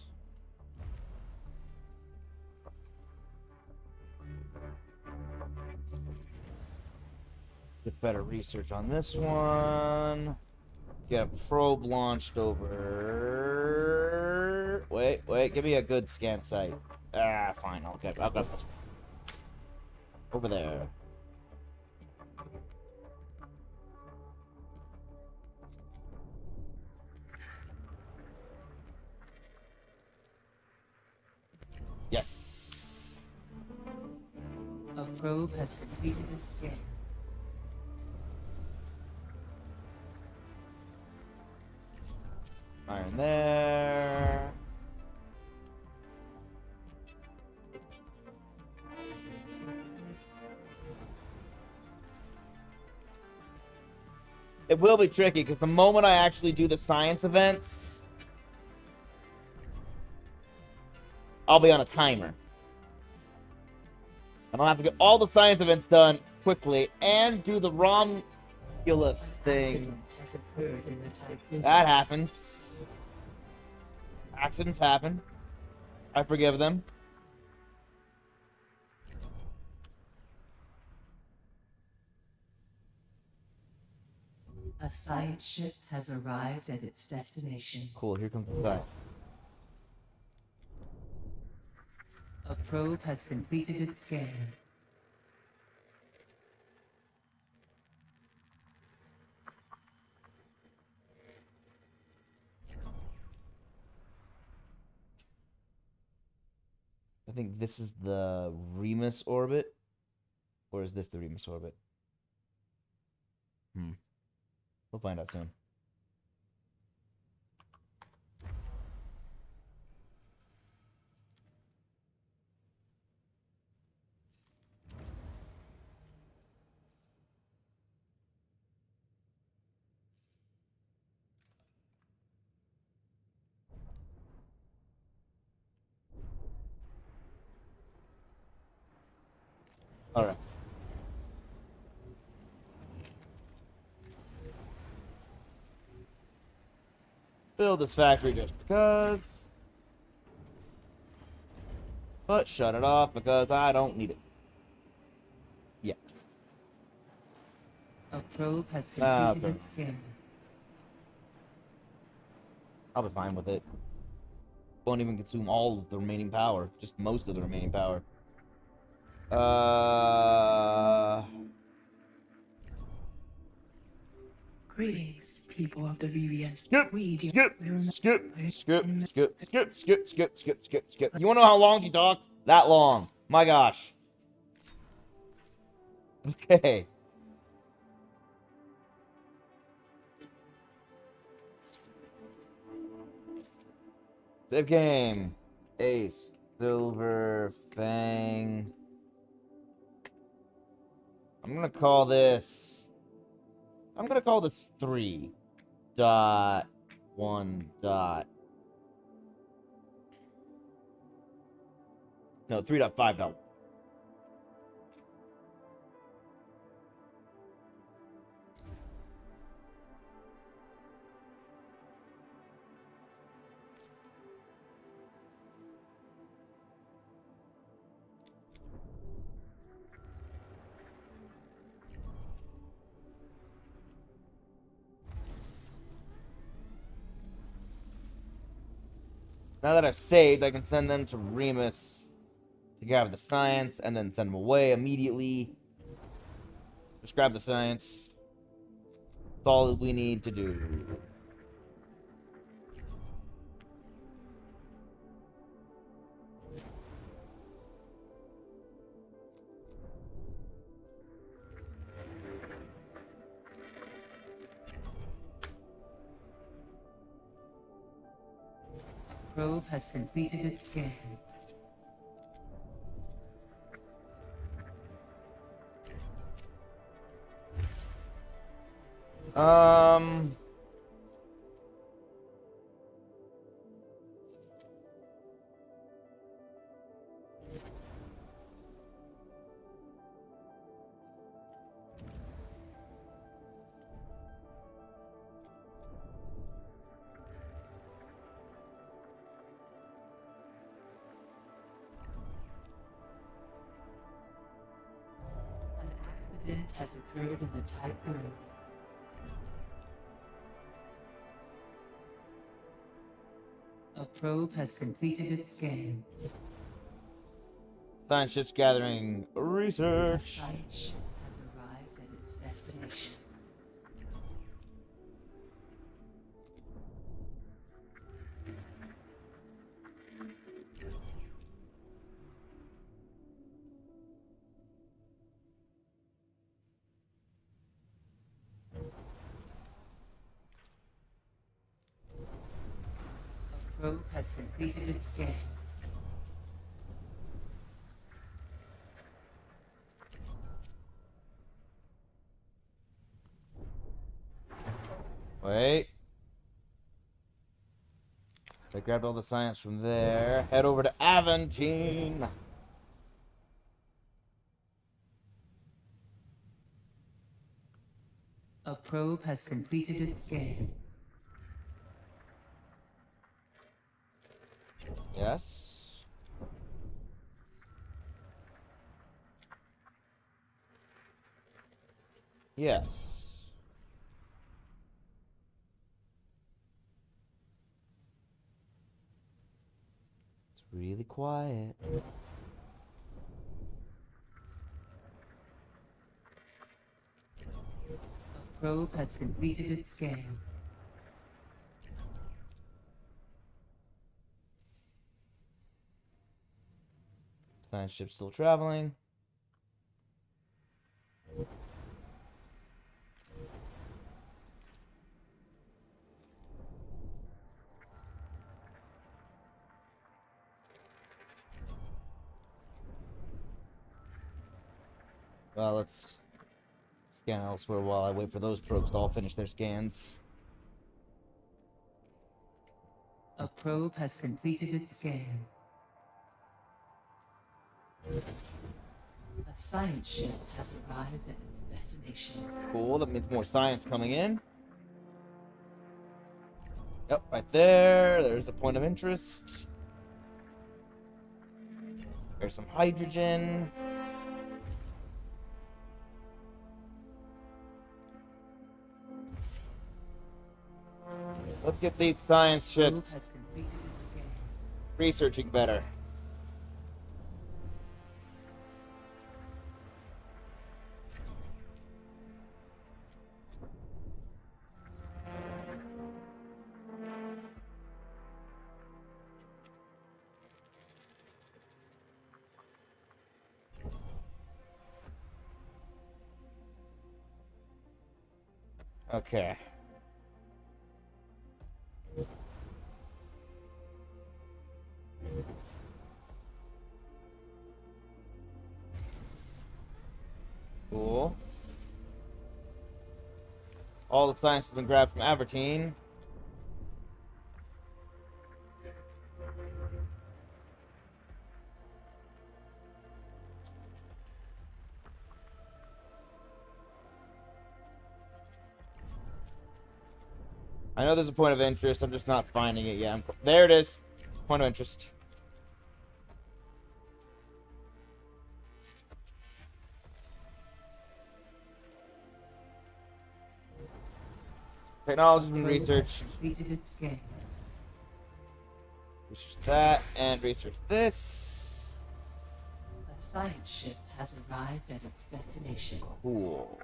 [SPEAKER 1] Get better research on this one. Get a probe launched over. Wait, give me a good scan site. Ah, fine. I'll get this one. Over there. Yes.
[SPEAKER 2] A probe has completed its scan.
[SPEAKER 1] Iron there. It will be tricky because the moment I actually do the science events, I'll be on a timer. And I'll have to get all the science events done quickly and do the Romulus thing.
[SPEAKER 2] Accident has occurred in the typhoon.
[SPEAKER 1] That happens. Accidents happen. I forgive them.
[SPEAKER 2] A science ship has arrived at its destination.
[SPEAKER 1] Cool, here comes the guy.
[SPEAKER 2] A probe has completed its scan.
[SPEAKER 1] I think this is the Remus orbit. Or is this the Remus orbit? We'll find out soon. Alright. Build this factory just because. But shut it off because I don't need it. Yeah.
[SPEAKER 2] A probe has
[SPEAKER 1] Ah,
[SPEAKER 2] completed
[SPEAKER 1] okay.
[SPEAKER 2] its scan.
[SPEAKER 1] I'll be fine with it. Won't even consume all of the remaining power. Just most of the remaining power.
[SPEAKER 3] Greetings, people of the BBS.
[SPEAKER 1] Skip,
[SPEAKER 3] We, the
[SPEAKER 1] skip,
[SPEAKER 3] we remember-
[SPEAKER 1] skip, skip, skip, skip, skip, skip, skip, skip, skip. You wanna know how long he talks? That long. My gosh. Okay. Save game. Ace. Silver. Fang. I'm gonna call this 3.1 dot. No, 3.5 dot. Now that I've saved, I can send them to Remus to grab the science, and then send them away immediately. Just grab the science. That's all we need to do.
[SPEAKER 2] Probe has completed its scan.
[SPEAKER 1] Um...
[SPEAKER 2] An accident has occurred in the Typhoon. A probe has completed its scan.
[SPEAKER 1] Science ship's gathering
[SPEAKER 2] A
[SPEAKER 1] research.
[SPEAKER 2] science ship has arrived at its destination. A probe has completed its scan.
[SPEAKER 1] Wait. I grabbed all the science from there. Head over to Aventine.
[SPEAKER 2] A probe has completed its scan.
[SPEAKER 1] Yes. Yes. It's really quiet.
[SPEAKER 2] A probe has completed its scan.
[SPEAKER 1] Science ship's still traveling. Well, let's scan elsewhere while I wait for those probes to all finish their scans.
[SPEAKER 2] A probe has completed its scan. A science ship has arrived at its destination.
[SPEAKER 1] Cool, that means more science coming in. Yep, right there. There's a point of interest. There's some hydrogen. Let's get these science
[SPEAKER 2] Probe
[SPEAKER 1] ships
[SPEAKER 2] has completed its scan.
[SPEAKER 1] researching better. Okay. Cool. All the science has been grabbed from Abertine. I know there's a point of interest. I'm just not finding it yet. There it is. Point of interest. Technology and research.
[SPEAKER 2] Completed its scan.
[SPEAKER 1] Research that and research this.
[SPEAKER 2] A science ship has arrived at its destination.
[SPEAKER 1] Cool.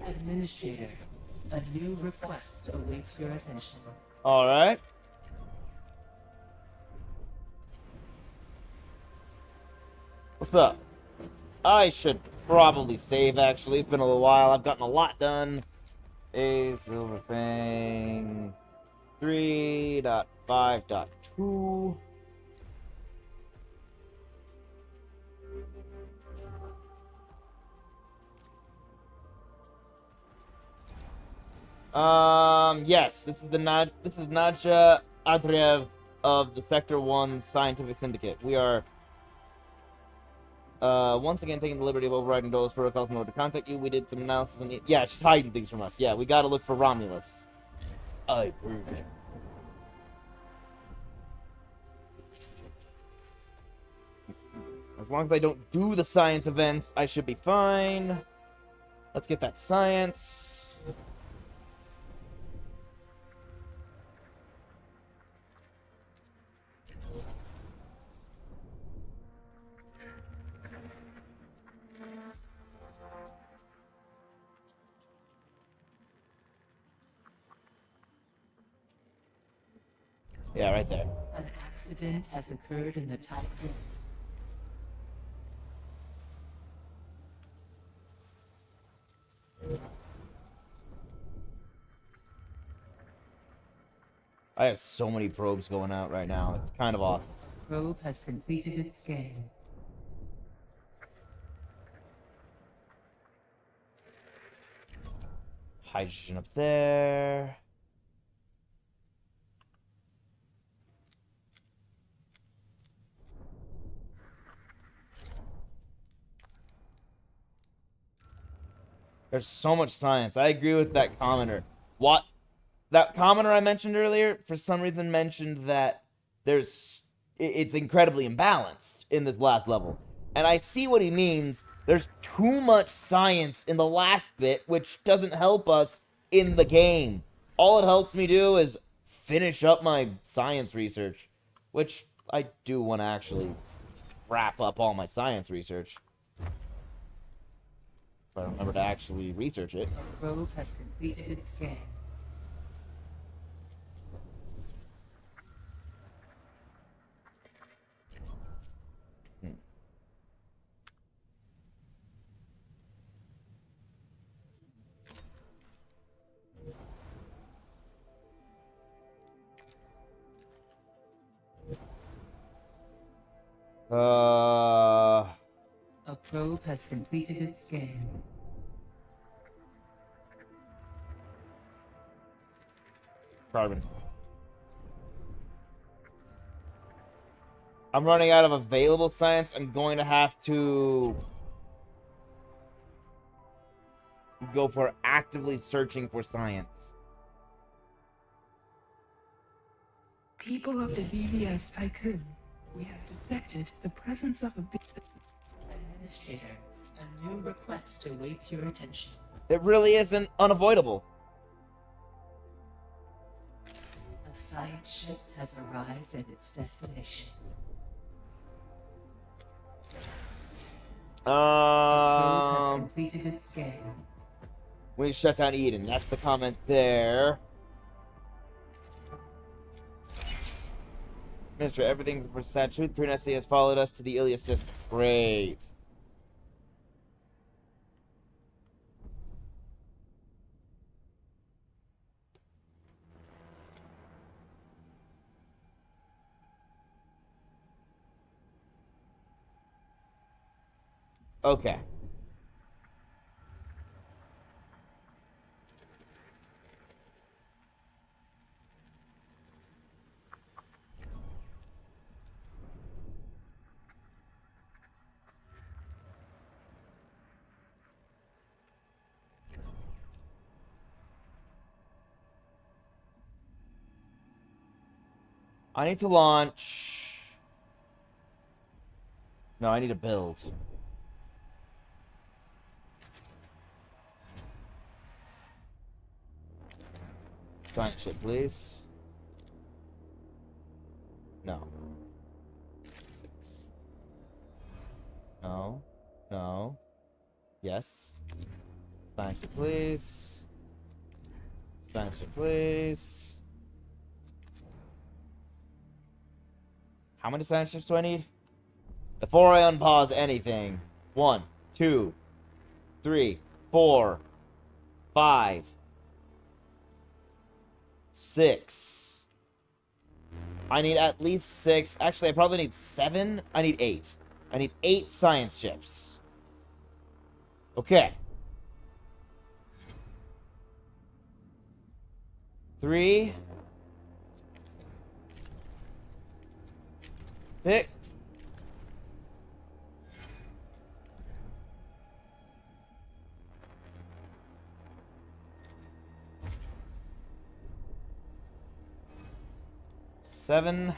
[SPEAKER 2] Administrator, a new request awaits your attention.
[SPEAKER 1] Alright. What's up? I should probably save, actually. It's been a little while. I've gotten a lot done. A Silver Fang 3.5.2. Yes, this is Nadja Adreev of the Sector 1 Scientific Syndicate. We are once again taking the liberty of overriding Dole's protocols in order to contact you. We did some analysis on the... Yeah, she's hiding things from us. Yeah, we gotta look for Romulus. I heard it. As long as I don't do the science events, I should be fine. Let's get that science. Yeah, right there.
[SPEAKER 2] An accident has occurred in the Typhoon.
[SPEAKER 1] I have so many probes going out right now. It's kind of awesome.
[SPEAKER 2] Probe has completed its scan.
[SPEAKER 1] Hydrogen up there. There's so much science. I agree with that commenter. What? That commenter I mentioned earlier, for some reason, mentioned that it's incredibly imbalanced in this last level. And I see what he means. There's too much science in the last bit, which doesn't help us in the game. All it helps me do is finish up my science research, which I do want to actually wrap up all my science research. If I remember to actually research it.
[SPEAKER 2] A probe has completed its scan. A probe has completed its scan.
[SPEAKER 1] Carbon. I'm running out of available science. I'm going to have to go for actively searching for science.
[SPEAKER 3] People of the VVS Tycoon, we have detected the presence of a
[SPEAKER 2] Administrator, a new request awaits your attention.
[SPEAKER 1] It really isn't unavoidable.
[SPEAKER 2] A science ship has arrived at its destination. Probe has completed its scan.
[SPEAKER 1] We shut down Eden. That's the comment there. Minister, everything for sad truth. Pure Nessie has followed us to the Ilia system. Great. Okay. I need to launch. No, I need to build. Science ship, please. No. 6. No. No. Yes. Science ship, please. Science ship, please. How many science ships do I need? Before I unpause anything. 1, 2, 3, 4, 5, 6. I need at least 6. Actually, I probably need 7. I need 8. I need 8 science ships. Okay. 3, 6. 7.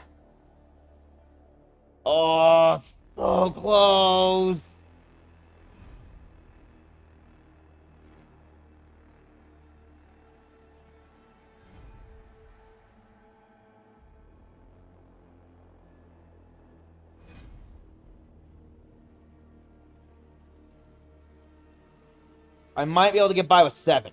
[SPEAKER 1] Oh, so close. I might be able to get by with 7.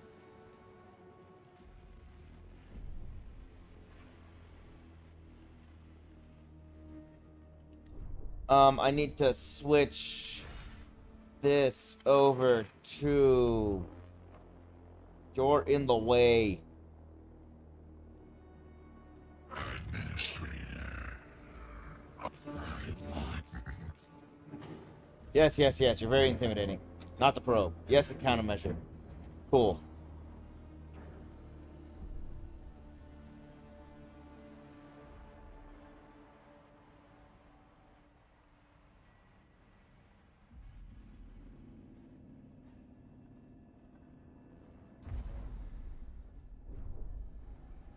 [SPEAKER 1] I need to switch this over to... You're in the way. Yes, yes, yes. You're very intimidating. Not the probe. Yes, the countermeasure. Cool.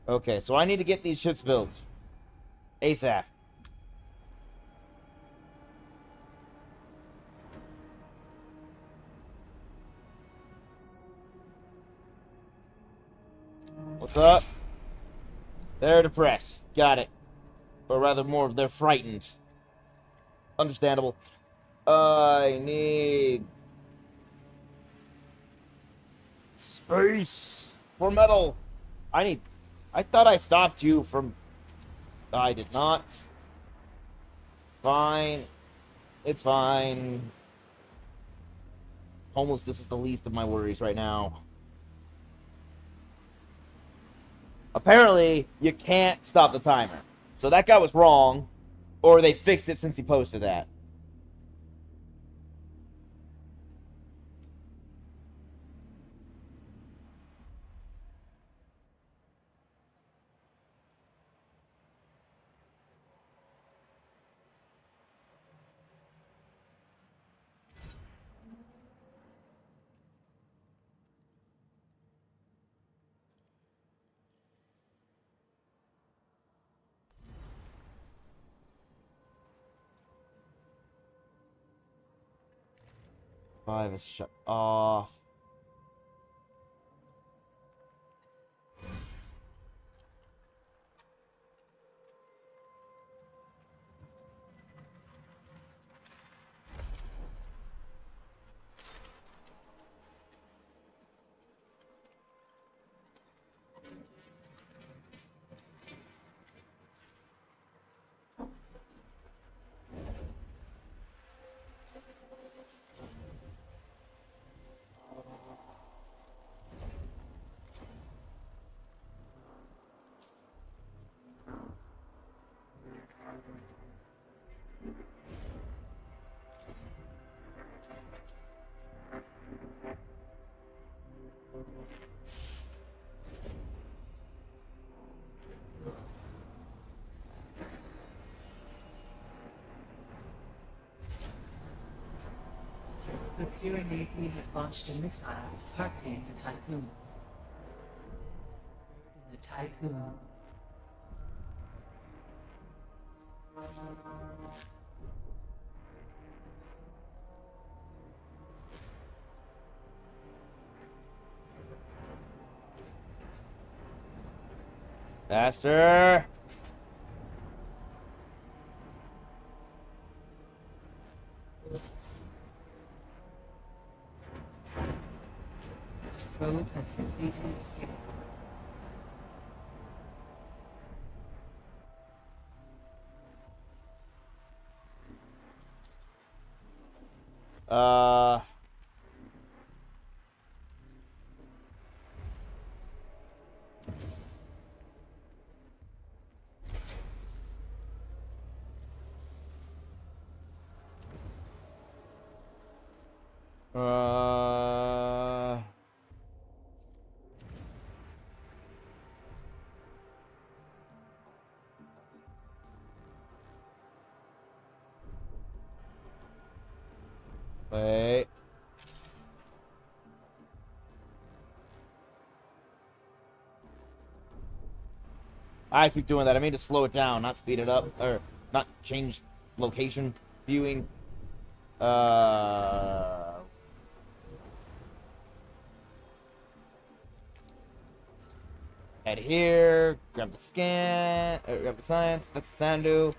[SPEAKER 1] Okay, so I need to get these ships built. ASAP. What's up? They're depressed. Got it. Or rather, more, they're frightened. Understandable. I need... space for metal. I thought I stopped you from... I did not. Fine. It's fine. Homelessness is the least of my worries right now. Apparently, you can't stop the timer. So that guy was wrong. Or they fixed it since he posted that. Five is shut off.
[SPEAKER 2] The Piranesi has launched a missile targeting the Tycoon. The Tycoon.
[SPEAKER 1] Faster!
[SPEAKER 2] Probe has completed its scan.
[SPEAKER 1] Uh... Uh... Wait. I keep doing that. I mean to slow it down, not speed it up, or not change location viewing. Head here. Grab the scan. Grab the science. That's Sandu.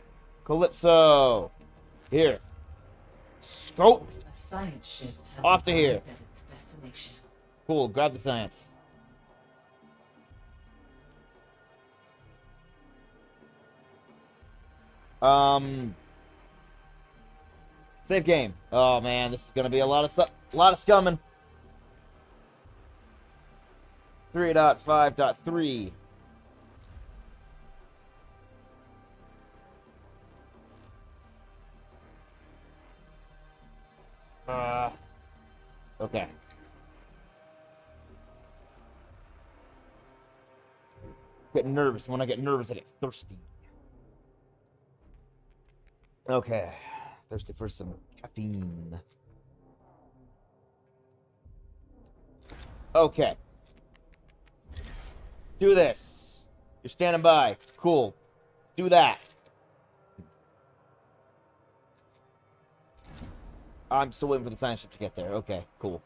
[SPEAKER 1] Calypso. Here. Scope.
[SPEAKER 2] A science ship has
[SPEAKER 1] Off to here.
[SPEAKER 2] arrived at its destination.
[SPEAKER 1] Cool. Grab the science. Save game. Oh man, this is gonna be a lot of scumming. 3.5.3. Okay. Get nervous. When I get nervous, I get thirsty. Okay. Thirsty for some caffeine. Okay. Do this. You're standing by. Cool. Do that. I'm still waiting for the science ship to get there. Okay, cool.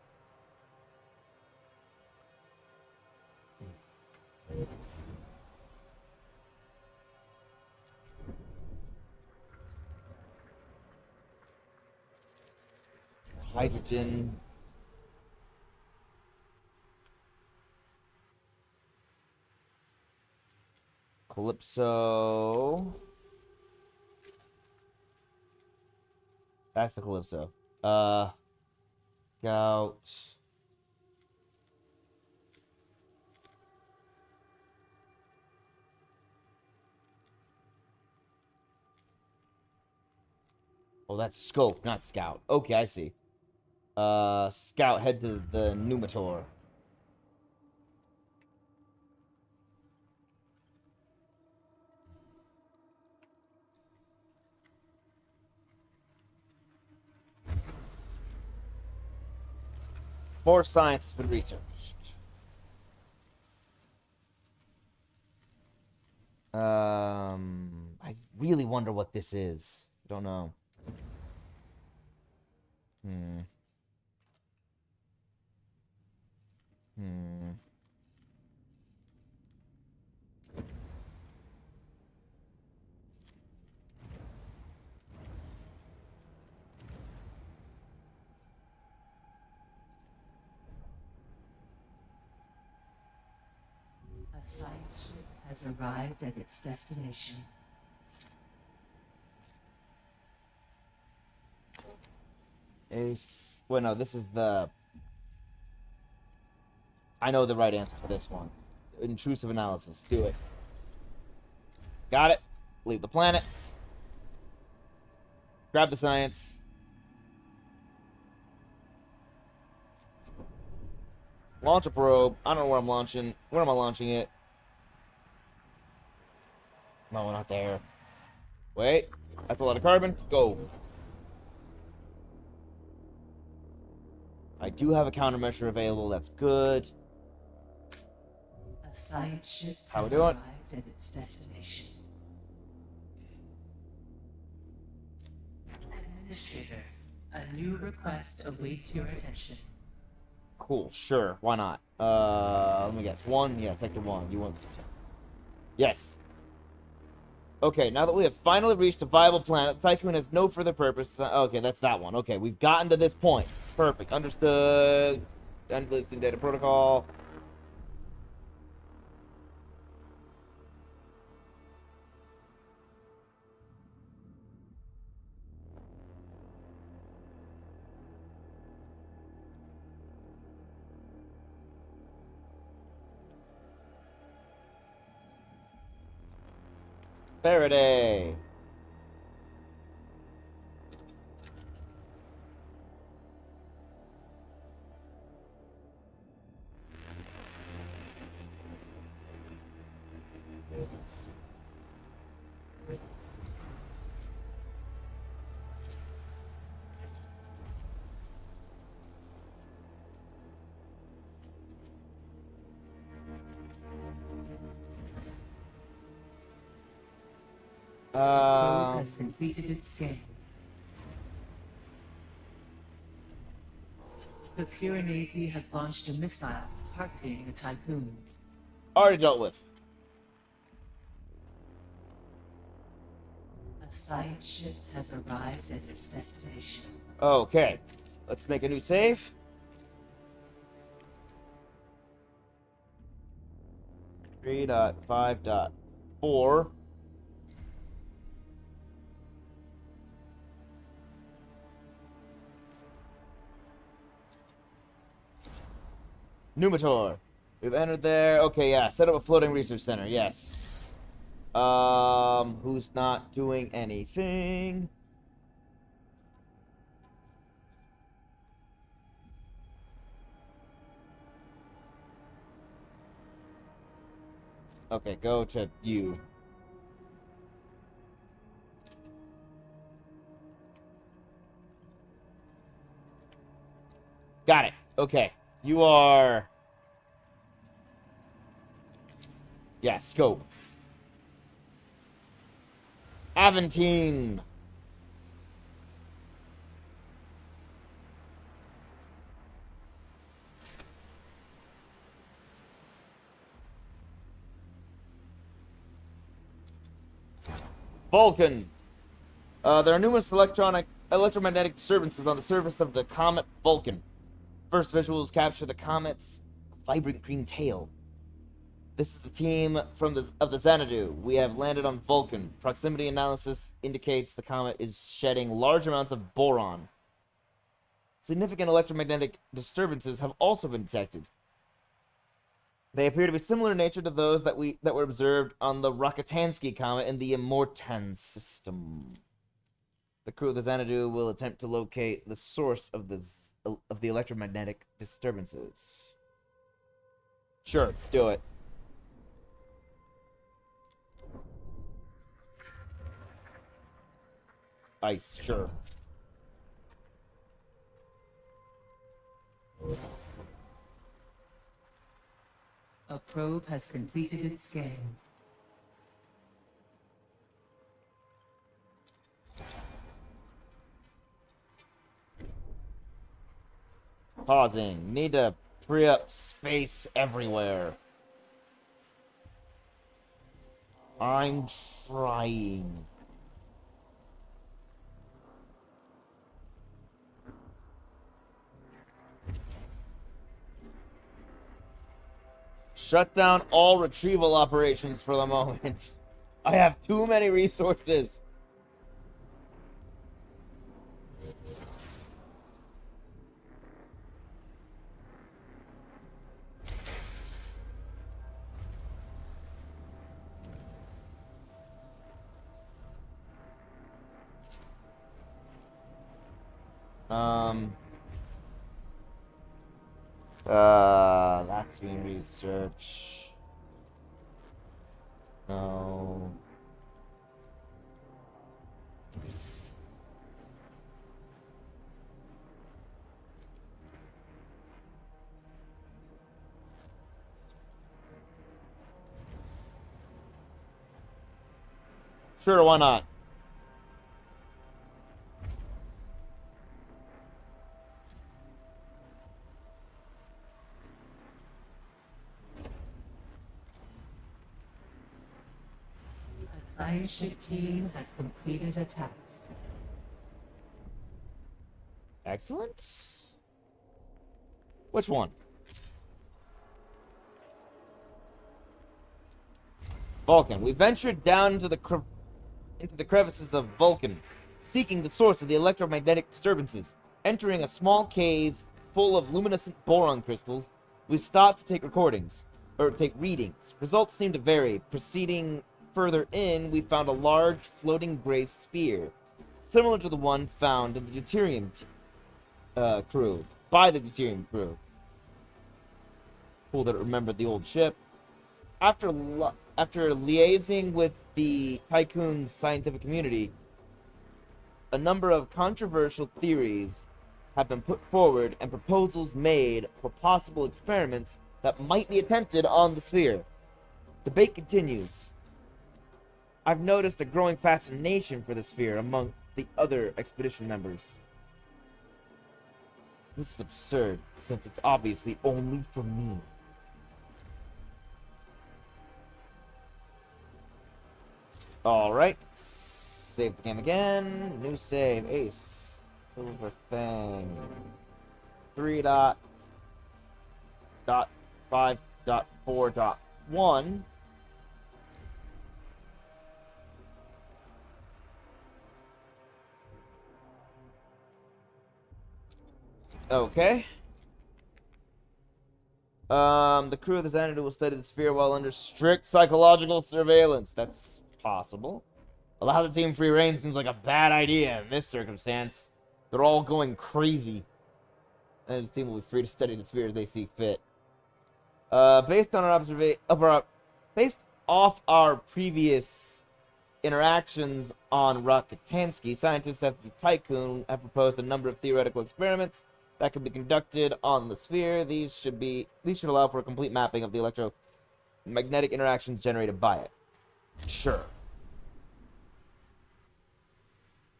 [SPEAKER 1] Hydrogen. Calypso. That's the Calypso. Scout. Oh, that's Scope, not Scout. Okay, I see. Scout, head to the Numitor. More science has been researched. I really wonder what this is. Don't know. Hmm.
[SPEAKER 2] A science ship has arrived at its destination.
[SPEAKER 1] Ace. Well, no, this is the... I know the right answer for this one. Intrusive analysis. Do it. Got it. Leave the planet. Grab the science. Launch a probe. I don't know where I'm launching. Where am I launching it? No, not there. Wait. That's a lot of carbon. Go. I do have a countermeasure available. That's good.
[SPEAKER 2] A science ship
[SPEAKER 1] How we
[SPEAKER 2] has
[SPEAKER 1] doing?
[SPEAKER 2] arrived at its destination. Administrator, a new request awaits your attention.
[SPEAKER 1] Cool, sure, why not? Let me guess. 1? Yeah, sector 1. You want... Yes. Okay, now that we have finally reached a viable planet, Tycoon has no further purpose. Okay, that's that one. Okay, we've gotten to this point. Perfect. Understood. Endlessing data protocol. Faraday.
[SPEAKER 2] The probe has completed its scan. The Piranesi has launched a missile targeting the Tycoon.
[SPEAKER 1] Already dealt with.
[SPEAKER 2] A science ship has arrived at its destination.
[SPEAKER 1] Okay. Let's make a new save. Three dot 5.4. Numitor. We've entered there. Okay, yeah. Set up a floating research center. Yes. Who's not doing anything? Okay, go to you. Got it. Okay. You are... Yeah, scope. Aventine. Vulcan. There are numerous electromagnetic disturbances on the surface of the comet Vulcan. First visuals capture the comet's vibrant green tail. This is the team of the Xanadu. We have landed on Vulcan. Proximity analysis indicates the comet is shedding large amounts of boron. Significant electromagnetic disturbances have also been detected. They appear to be similar in nature to those that were observed on the Rakitansky comet in the Immortan system. The crew of the Xanadu will attempt to locate the source of the electromagnetic disturbances. Sure, do it. Ice, sure.
[SPEAKER 2] A probe has completed its scan.
[SPEAKER 1] Pausing. Need to free up space everywhere. I'm trying. Shut down all retrieval operations for the moment. I have too many resources. That's being research. No. Sure, why not?
[SPEAKER 2] A science ship team has completed a task.
[SPEAKER 1] Excellent. Which one? Vulcan. We ventured down into the crevices of Vulcan, seeking the source of the electromagnetic disturbances. Entering a small cave full of luminescent boron crystals, we stopped to take readings. Results seemed to vary. Proceeding further in, we found a large floating gray sphere, similar to the one found in the deuterium crew, by the deuterium crew. Cool that it remembered the old ship. After liaising with the Tycoon's scientific community, a number of controversial theories have been put forward and proposals made for possible experiments that might be attempted on the sphere. Debate continues. I've noticed a growing fascination for the sphere among the other expedition members. This is absurd, since it's obviously only for me. Alright. Save the game again. New save. Ace. Silver thing. 3.5.4.1. Okay. The crew of the Xanadu will study the sphere while under strict psychological surveillance. That's possible. Allow the team free reign seems like a bad idea in this circumstance. They're all going crazy. And the team will be free to study the sphere as they see fit. Based off our previous interactions on Rakutansky, scientists at the Tycoon have proposed a number of theoretical experiments that can be conducted on the sphere. These should allow for a complete mapping of the electromagnetic interactions generated by it. Sure.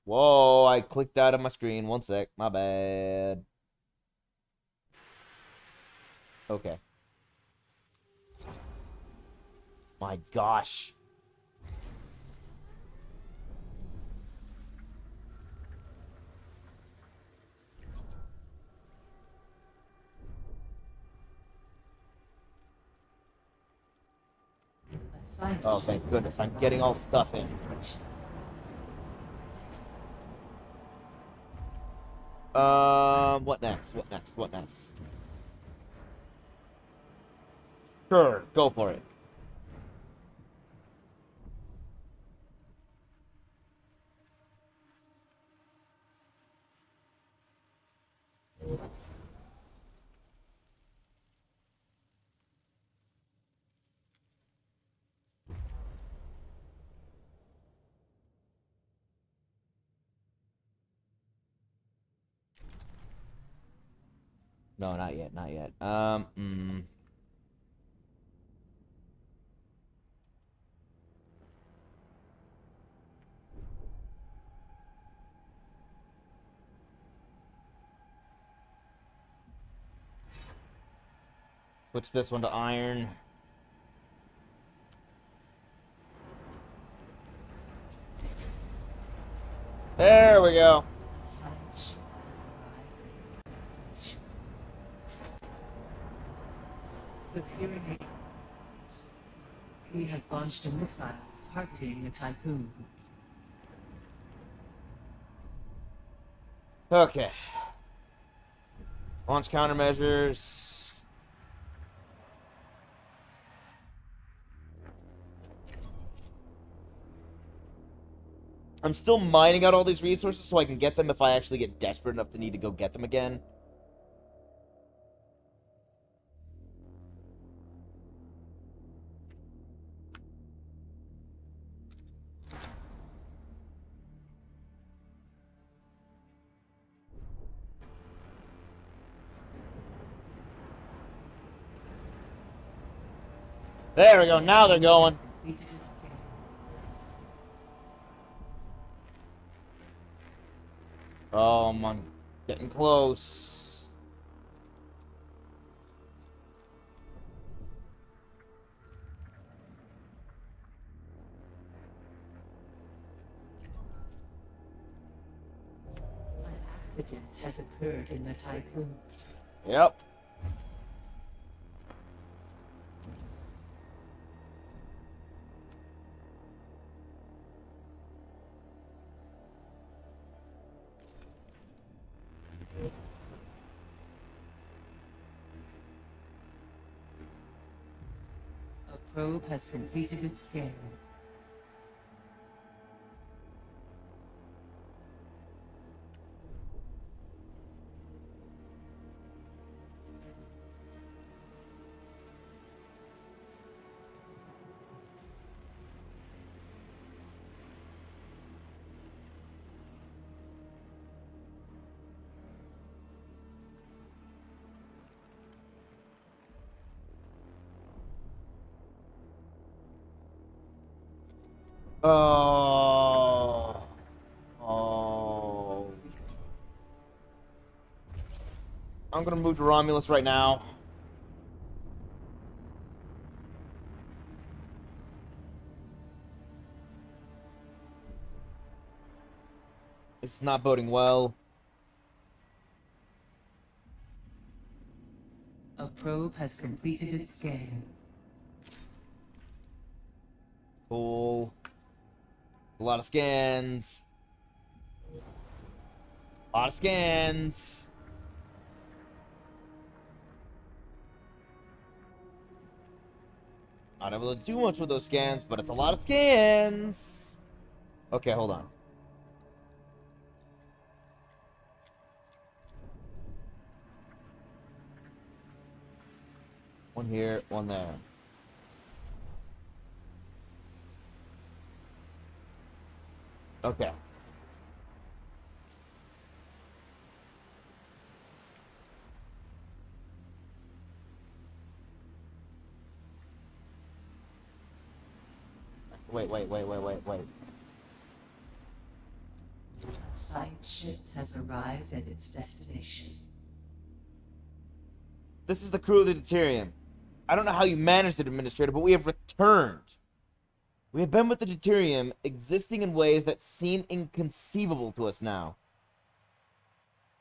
[SPEAKER 1] Whoa, I clicked out of my screen. One sec. My bad. Okay. My gosh. Oh, thank goodness. I'm getting all the stuff in. What next? What next? What next? Sure, go for it. No, not yet, not yet. Switch this one to iron. There we go.
[SPEAKER 2] The Pyrenees. He has launched a missile targeting the Tycoon.
[SPEAKER 1] Okay. Launch countermeasures. I'm still mining out all these resources so I can get them if I actually get desperate enough to need to go get them again. There we go, now they're going. Oh, I'm getting close.
[SPEAKER 2] An accident has occurred in the Tycoon.
[SPEAKER 1] Yep.
[SPEAKER 2] A probe has completed its scan.
[SPEAKER 1] Oh. Oh. I'm gonna move to Romulus right now. It's not boding well.
[SPEAKER 2] A probe has completed its scan.
[SPEAKER 1] Cool. A lot of scans. A lot of scans. Not able to do much with those scans, but it's a lot of scans. Okay, hold on. One here, one there. Okay. Wait.
[SPEAKER 2] A side ship has arrived at its destination.
[SPEAKER 1] This is the crew of the Deuterium. I don't know how you managed it, Administrator, but we have returned. We have been with the Deuterium, existing in ways that seem inconceivable to us now.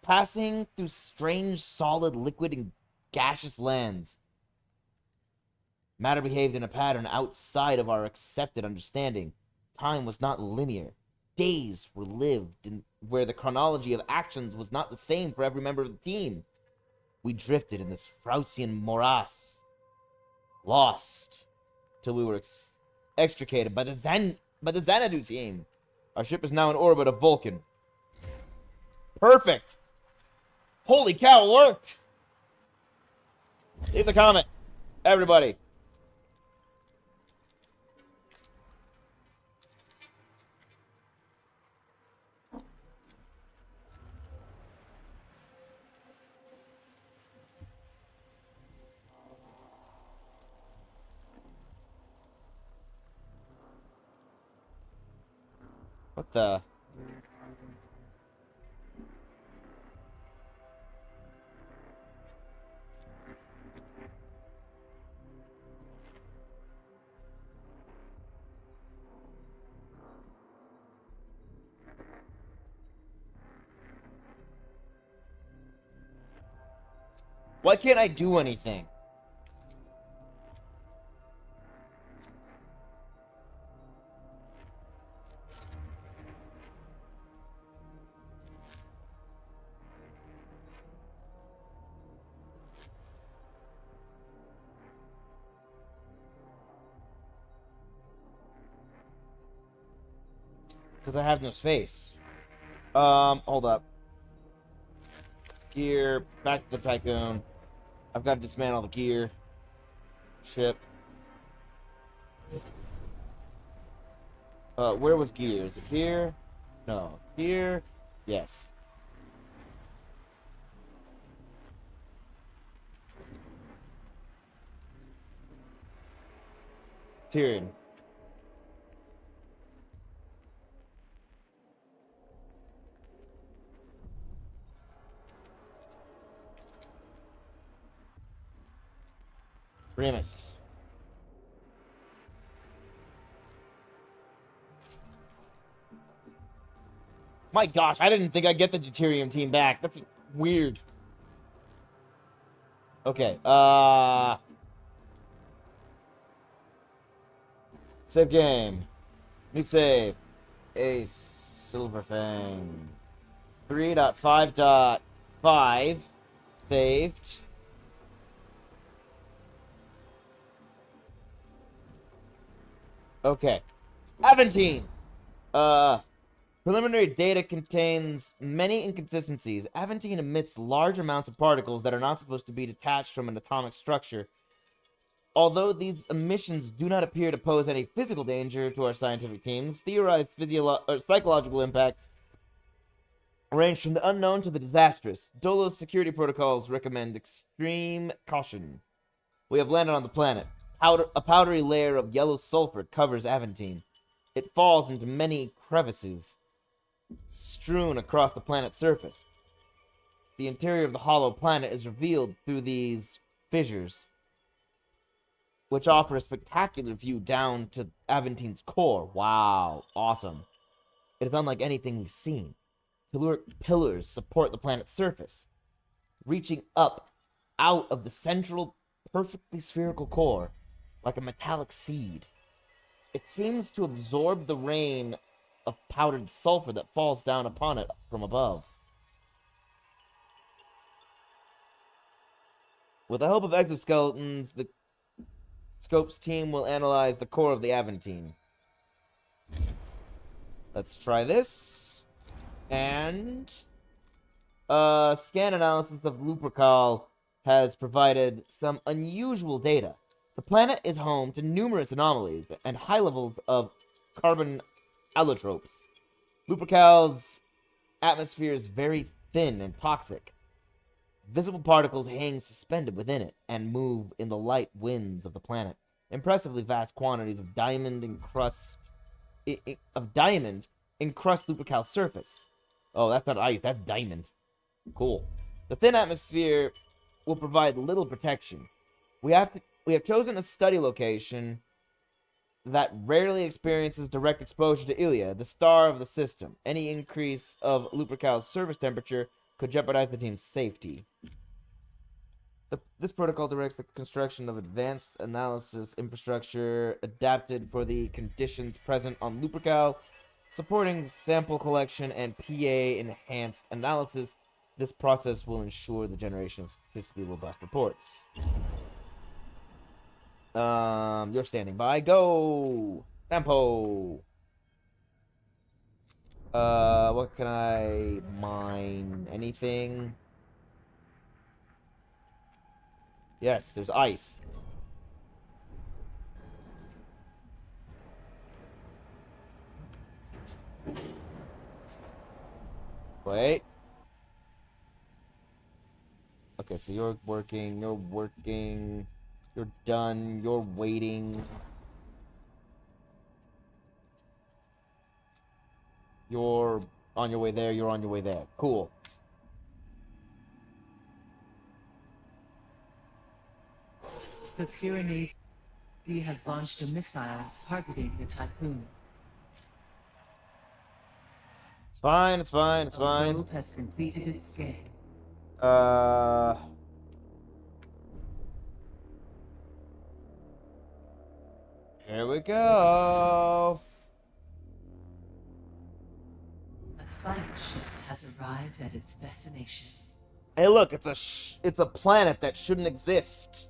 [SPEAKER 1] Passing through strange, solid, liquid, and gaseous lands. Matter behaved in a pattern outside of our accepted understanding. Time was not linear. Days were lived in where the chronology of actions was not the same for every member of the team. We drifted in this Frausian morass, lost till we were extricated by the Xanadu team. Our ship is now in orbit of Vulcan. Perfect. Holy cow, it worked. Leave the comment, everybody. What the? Why can't I do anything? Because I have no space. Hold up. Gear, back to the Tycoon. I've got to dismantle the gear. Ship. Where was gear? Is it here? No. Here? Yes. Tyrion. Remus. My gosh, I didn't think I'd get the Deuterium team back. That's weird. Okay, save game. New save. Ace. Silver Fang. 3.5.5. Saved. Okay. Aventine. Preliminary data contains many inconsistencies. Aventine emits large amounts of particles that are not supposed to be detached from an atomic structure. Although these emissions do not appear to pose any physical danger to our scientific teams, theorized psychological impacts range from the unknown to the disastrous. Dolo's security protocols recommend extreme caution. We have landed on the planet. A powdery layer of yellow sulfur covers Aventine. It falls into many crevices strewn across the planet's surface. The interior of the hollow planet is revealed through these fissures, which offer a spectacular view down to Aventine's core. Wow, awesome. It is unlike anything we've seen. Telluric pillars support the planet's surface, reaching up out of the central, perfectly spherical core, like a metallic seed. It seems to absorb the rain of powdered sulfur that falls down upon it from above. With the help of exoskeletons, the Scopes team will analyze the core of the Aventine. Let's try this. And scan analysis of Lupercal has provided some unusual data. The planet is home to numerous anomalies and high levels of carbon allotropes. Lupercal's atmosphere is very thin and toxic. Visible particles hang suspended within it and move in the light winds of the planet. Impressively vast quantities of diamond encrust Lupercal's surface. Oh, that's not ice, that's diamond. Cool. The thin atmosphere will provide little protection. We have chosen a study location that rarely experiences direct exposure to Ilia, the star of the system. Any increase of Lupercal's surface temperature could jeopardize the team's safety. This protocol directs the construction of advanced analysis infrastructure adapted for the conditions present on Lupercal, supporting sample collection and PA-enhanced analysis. This process will ensure the generation of statistically robust reports. You're standing by. Go! Sampo! What can I mine? Anything? Yes, there's ice. Wait. Okay, so you're working, you're done, you're waiting. You're on your way there, you're on your way there. Cool.
[SPEAKER 2] The Pyrenees has launched a missile targeting the Typhoon.
[SPEAKER 1] It's fine, it's fine, it's
[SPEAKER 2] The
[SPEAKER 1] fine.
[SPEAKER 2] probe has completed its scan.
[SPEAKER 1] Here we go.
[SPEAKER 2] A science ship has arrived at its destination.
[SPEAKER 1] Hey, look, it's a planet that shouldn't exist.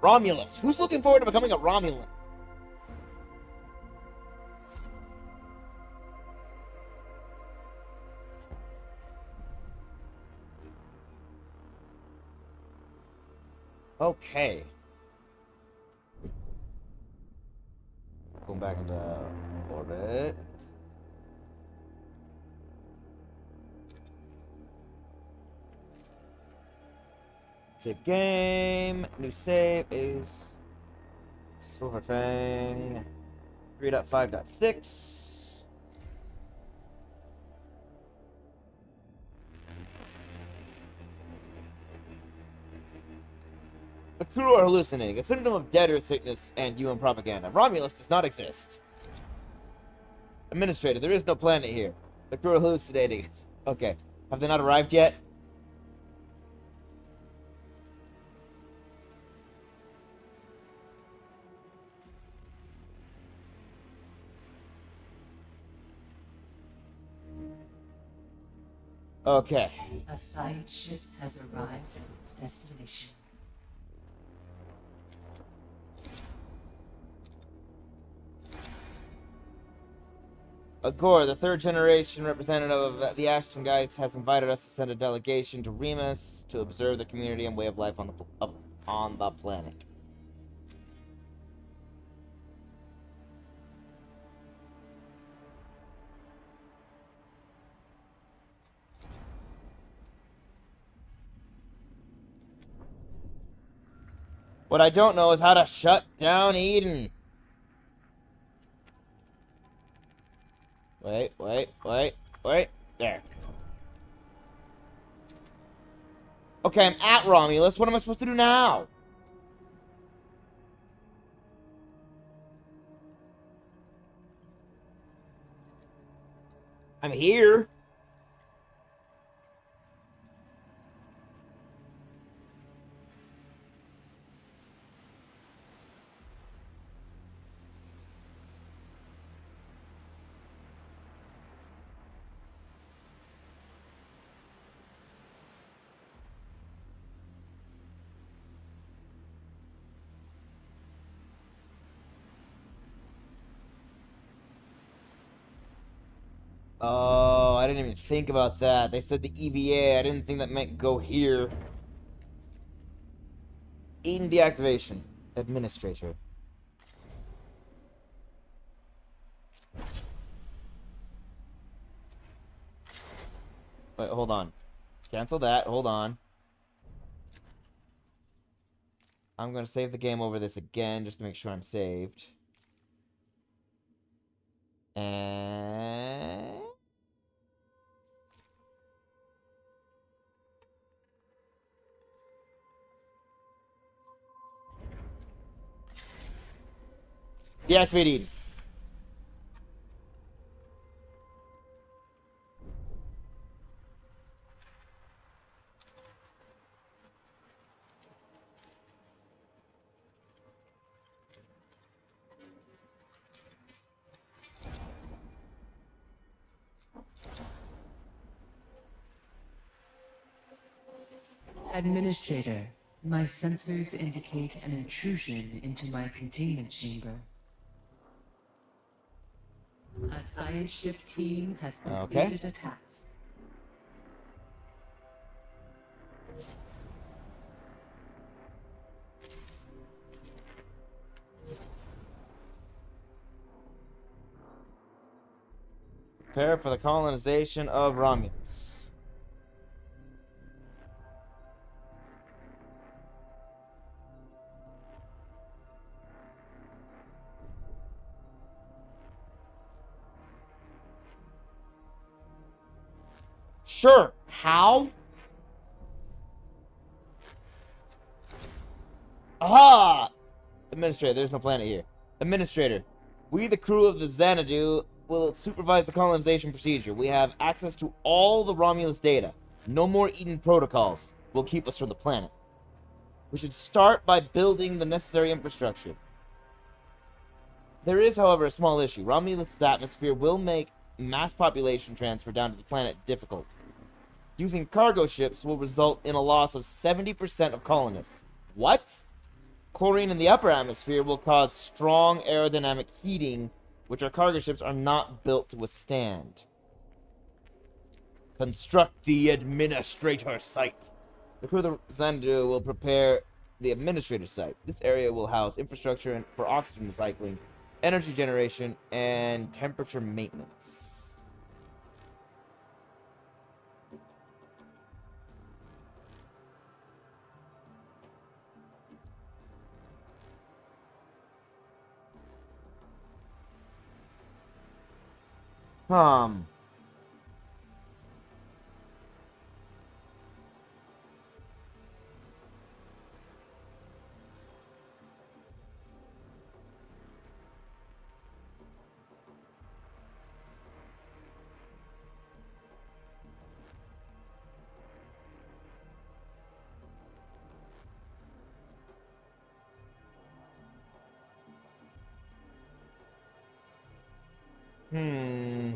[SPEAKER 1] Romulus. Who's looking forward to becoming a Romulan? Okay. Going back into orbit. Save game. New save is Silver Fang 3.5.6. The crew are hallucinating, a symptom of dead Earth sickness and UN propaganda. Romulus does not exist. Administrator, there is no planet here. The crew are hallucinating. Okay. Have they not arrived yet? Okay.
[SPEAKER 2] A science ship has arrived at its destination.
[SPEAKER 1] Agor, the third generation representative of the IXION Guides, has invited us to send a delegation to Remus to observe the community and way of life on the planet. What I don't know is how to shut down Eden. Wait. There. Okay, I'm at Romulus. What am I supposed to do now? I'm here. Oh, I didn't even think about that. They said the EVA. I didn't think that meant go here. Eden deactivation. Administrator. Wait, hold on. Cancel that. Hold on. I'm going to save the game over this again just to make sure I'm saved. And... deactivate Eden.
[SPEAKER 2] Administrator, my sensors indicate an intrusion into my containment chamber. A science ship team has completed a task.
[SPEAKER 1] Prepare for the colonization of Romulus. Sure. How? Aha! Administrator, there's no planet here. Administrator, we, the crew of the Xanadu, will supervise the colonization procedure. We have access to all the Romulus data. No more Eden protocols will keep us from the planet. We should start by building the necessary infrastructure. There is, however, a small issue. Romulus' atmosphere will make mass population transfer down to the planet difficult. Using cargo ships will result in a loss of 70% of colonists. What? Chlorine in the upper atmosphere will cause strong aerodynamic heating, which our cargo ships are not built to withstand. Construct the administrator site. The crew of the Xanadu will prepare the administrator site. This area will house infrastructure for oxygen recycling, energy generation, and temperature maintenance. Hmm.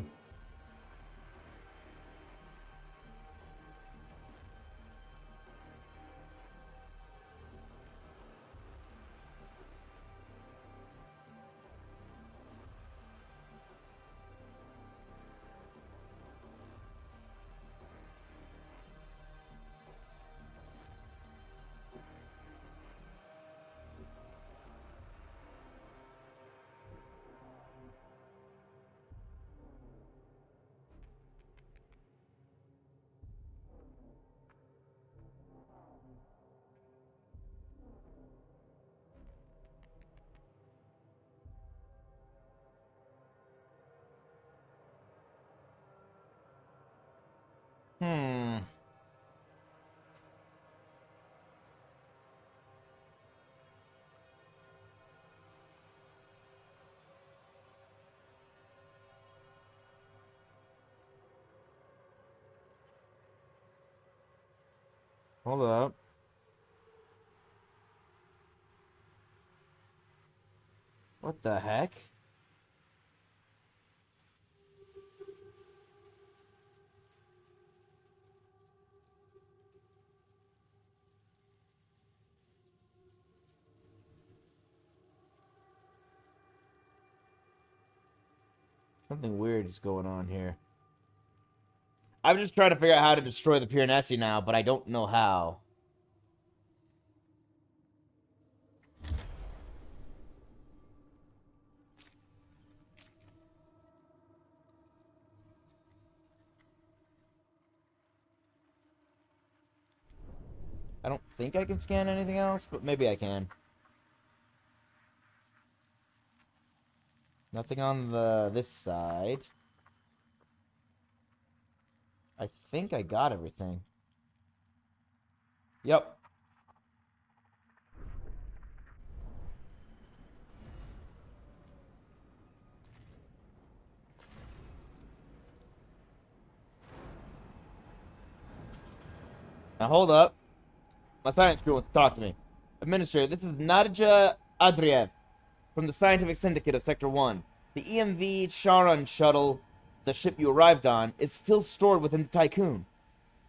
[SPEAKER 1] Hmm. Hold up. What the heck? Something weird is going on here. I'm just trying to figure out how to destroy the Piranesi now, but I don't know how. I don't think I can scan anything else, but maybe I can. Nothing on this side. I think I got everything. Yep. Now hold up. My science crew wants to talk to me. Administrator, this is Nadja Adriev from the Scientific Syndicate of Sector 1. The EMV Charon shuttle, the ship you arrived on, is still stored within the Tycoon.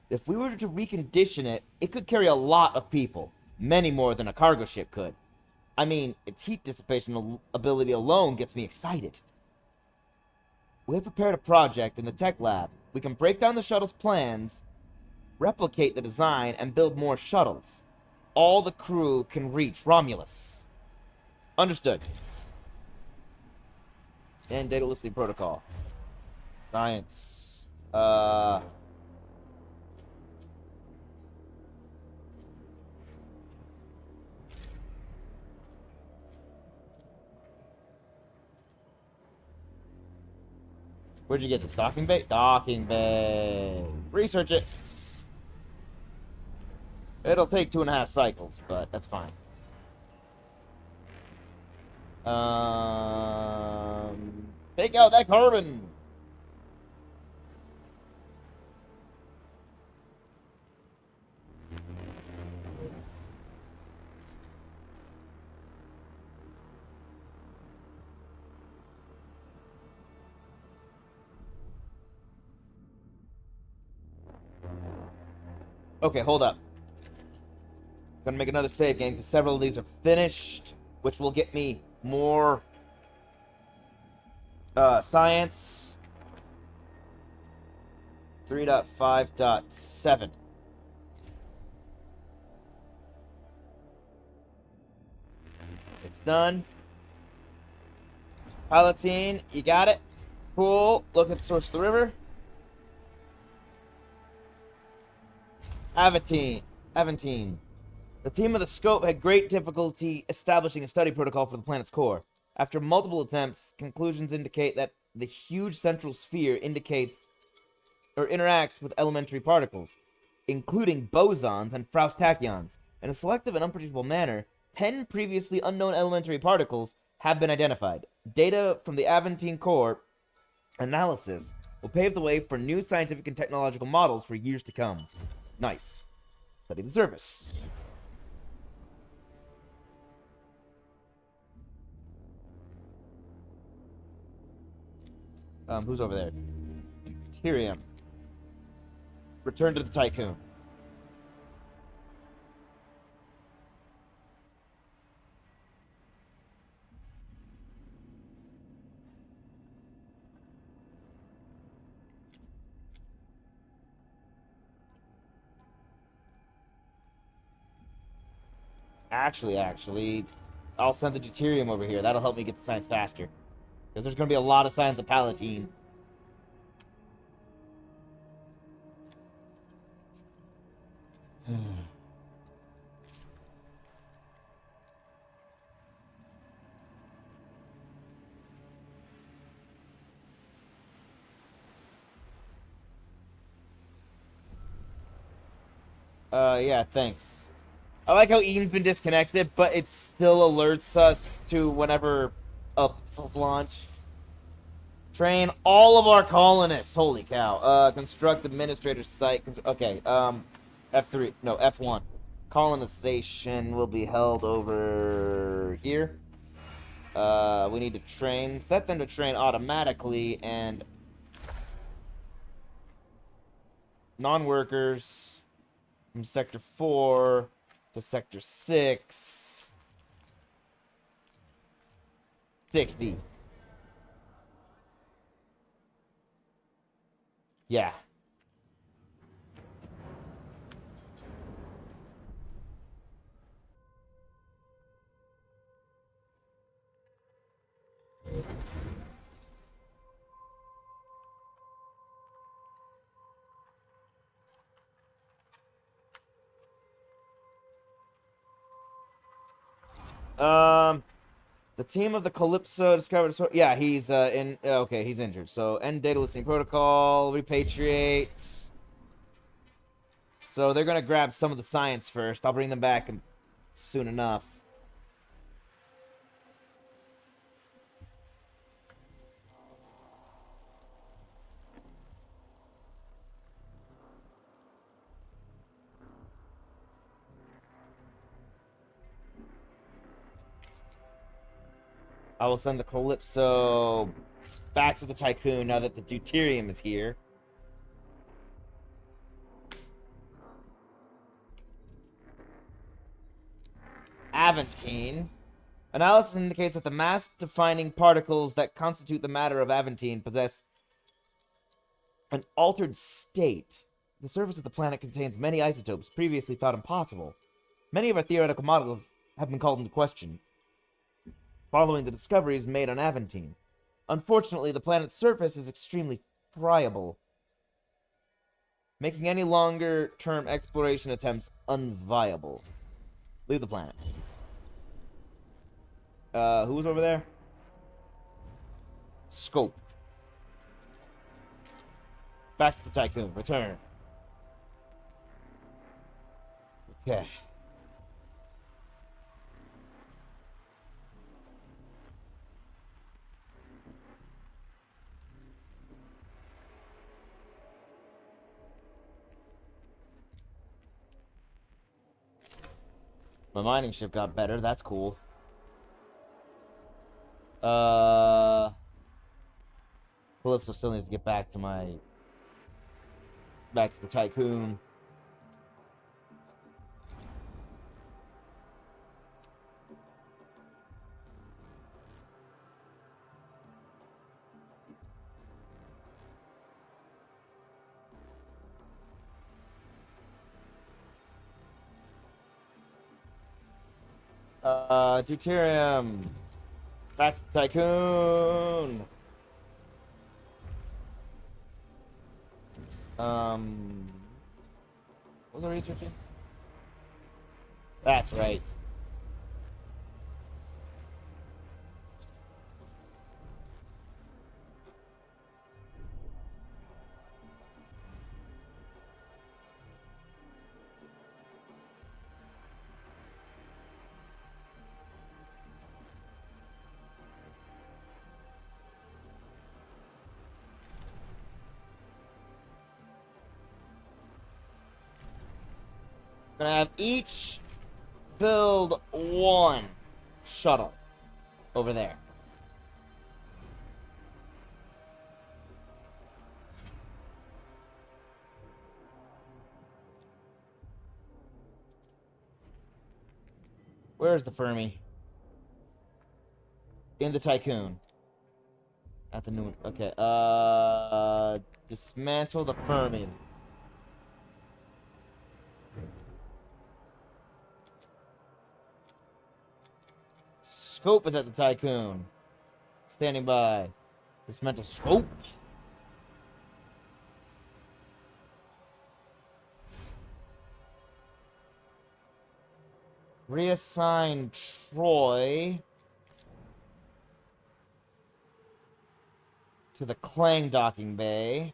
[SPEAKER 1] If we were to recondition it, it could carry a lot of people. Many more than a cargo ship could. I mean, its heat dissipation ability alone gets me excited. We have prepared a project in the tech lab. We can break down the shuttle's plans, replicate the design, and build more shuttles. All the crew can reach Romulus. Understood. And data listing protocol. Science. Where'd you get this? Docking bay? Docking bay. Research it. It'll take 2.5 cycles, but that's fine. Take out that carbon. Okay, hold up. Gonna make another save game because several of these are finished, which will get me more science. 3.5.7. It's done. Palatine, you got it. Cool. Look at the source of the river. Aventine. The team of the Scope had great difficulty establishing a study protocol for the planet's core. After multiple attempts, conclusions indicate that the huge central sphere indicates or interacts with elementary particles, including bosons and Faust tachyons. In a selective and unpredictable manner, 10 previously unknown elementary particles have been identified. Data from the Aventine core analysis will pave the way for new scientific and technological models for years to come. Nice. Study the surface. Who's over there? Tyrium. Return to the Tycoon. Actually, I'll send the deuterium over here. That'll help me get the science faster. Because there's going to be a lot of signs of Palatine. Yeah, thanks. I like how Eaton's been disconnected, but it still alerts us to whenever missiles launch. Train all of our colonists. Holy cow. Construct administrator site. Okay, F3. No, F1. Colonization will be held over here. We need to train. Set them to train automatically, and non-workers from Sector 4 to Sector 6. 60. Yeah. The team of the Calypso discovered. So yeah, he's in. Okay, he's injured. So end data listening protocol. Repatriate. So they're gonna grab some of the science first. I'll bring them back soon enough. I will send the Calypso back to the Tycoon now that the deuterium is here. Aventine. Analysis indicates that the mass-defining particles that constitute the matter of Aventine possess an altered state. The surface of the planet contains many isotopes previously thought impossible. Many of our theoretical models have been called into question following the discoveries made on Aventine. Unfortunately, the planet's surface is extremely friable, making any longer-term exploration attempts unviable. Leave the planet. Who was over there? Scope. Back to the Tycoon. Return. Okay. My mining ship got better. That's cool. Calypso still needs to get back to the Tycoon. Deuterium. Back to the Tycoon. What was I researching? That's right. Gonna have each build one shuttle over there. Where's the Fermi? In the Tycoon. At the new... Okay, dismantle the Fermi. Scope is at the Tycoon. Standing by. Dismantle Scope. Reassign Troy to the Clang docking bay.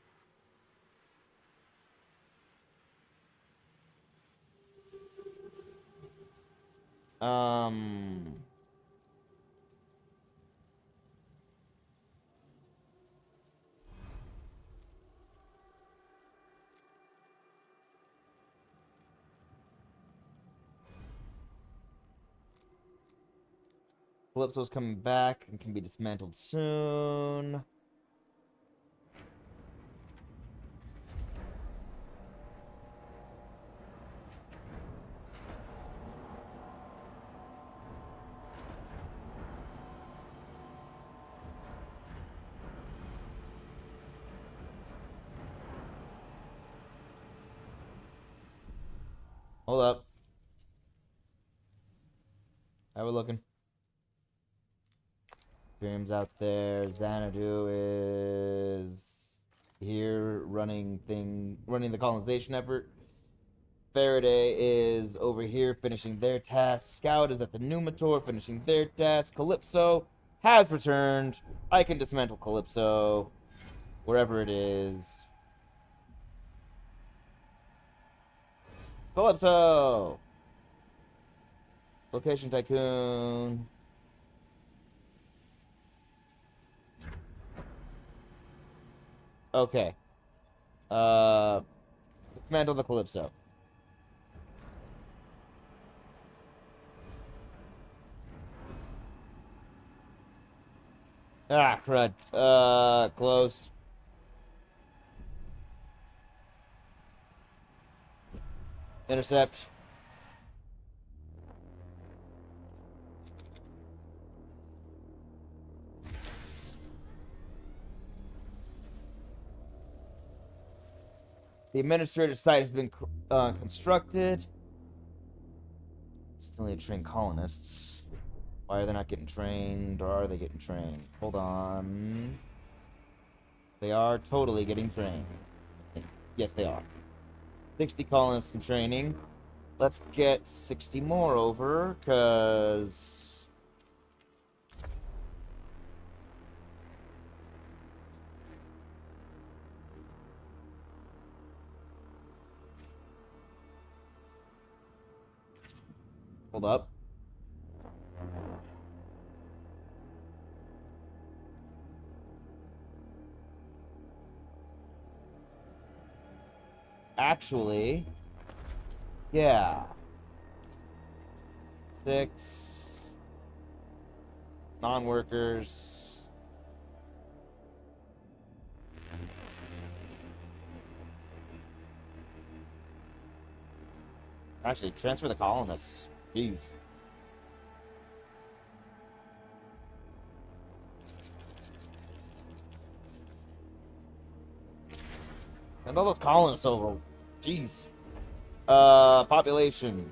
[SPEAKER 1] Calypso's coming back and can be dismantled soon. Hold up. How we looking? Dream's out there. Xanadu is here running the colonization effort. Faraday is over here finishing their task. Scout is at the Numitor finishing their task. Calypso has returned. I can dismantle Calypso wherever it is. Calypso! Location Tycoon. Okay. Dismantle the Calypso. Ah, crud. Closed. Intercept. The administrative site has been constructed. Still need to train colonists. Why are they not getting trained, or are they getting trained? Hold on. They are totally getting trained. Yes, they are. 60 colonists in training. Let's get 60 more over, because... Hold up. Actually, yeah. 6 non-workers. Actually, transfer the colonists. Jeez. Send all those colonists over. Jeez. Population.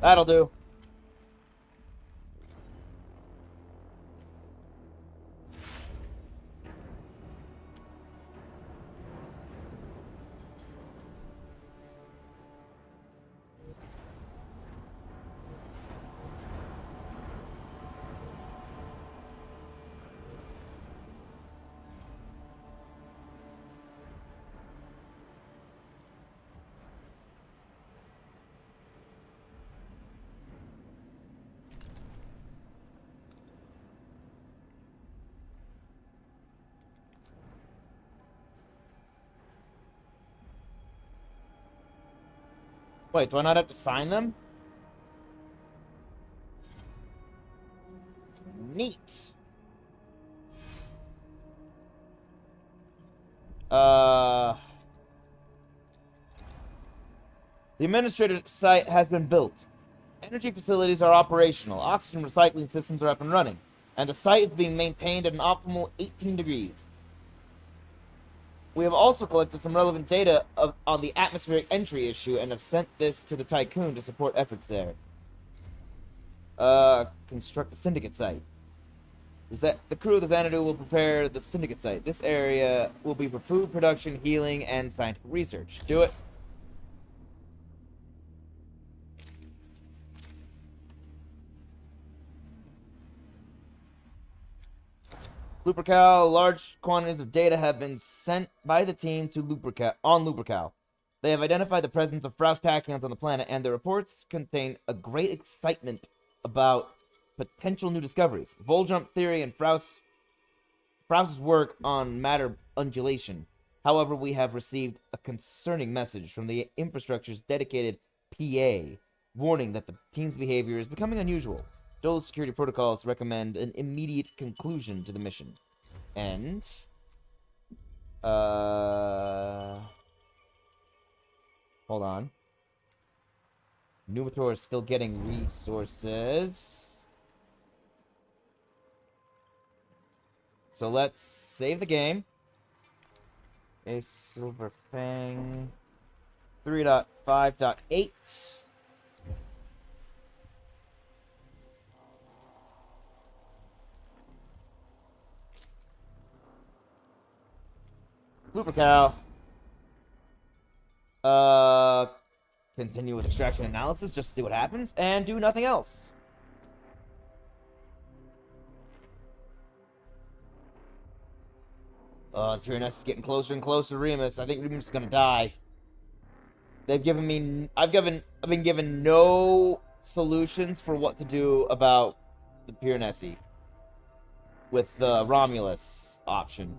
[SPEAKER 1] That'll do. Wait, do I not have to sign them? Neat. The administrative site has been built. Energy facilities are operational. Oxygen recycling systems are up and running. And the site is being maintained at an optimal 18 degrees. We have also collected some relevant data on the atmospheric entry issue and have sent this to the Tycoon to support efforts there. Construct the Syndicate site. The crew of the Xanadu will prepare the Syndicate site. This area will be for food production, healing, and scientific research. Do it. Lupercal, large quantities of data have been sent by the team to Lupercal. They have identified the presence of Frost tachyons on the planet, and the reports contain a great excitement about potential new discoveries. Voljump theory and Frost's work on matter undulation. However, we have received a concerning message from the infrastructure's dedicated PA, warning that the team's behavior is becoming unusual. Those security protocols recommend an immediate conclusion to the mission. And hold on. Numitor is still getting resources. So let's save the game. A Silver Fang 3.5.8. Lupercal. Continue with extraction analysis just to see what happens, and do nothing else. Tyranus is getting closer and closer to Remus. I think Remus is gonna die. They've given me... I've been given no solutions for what to do about the Piranesi with the Romulus option.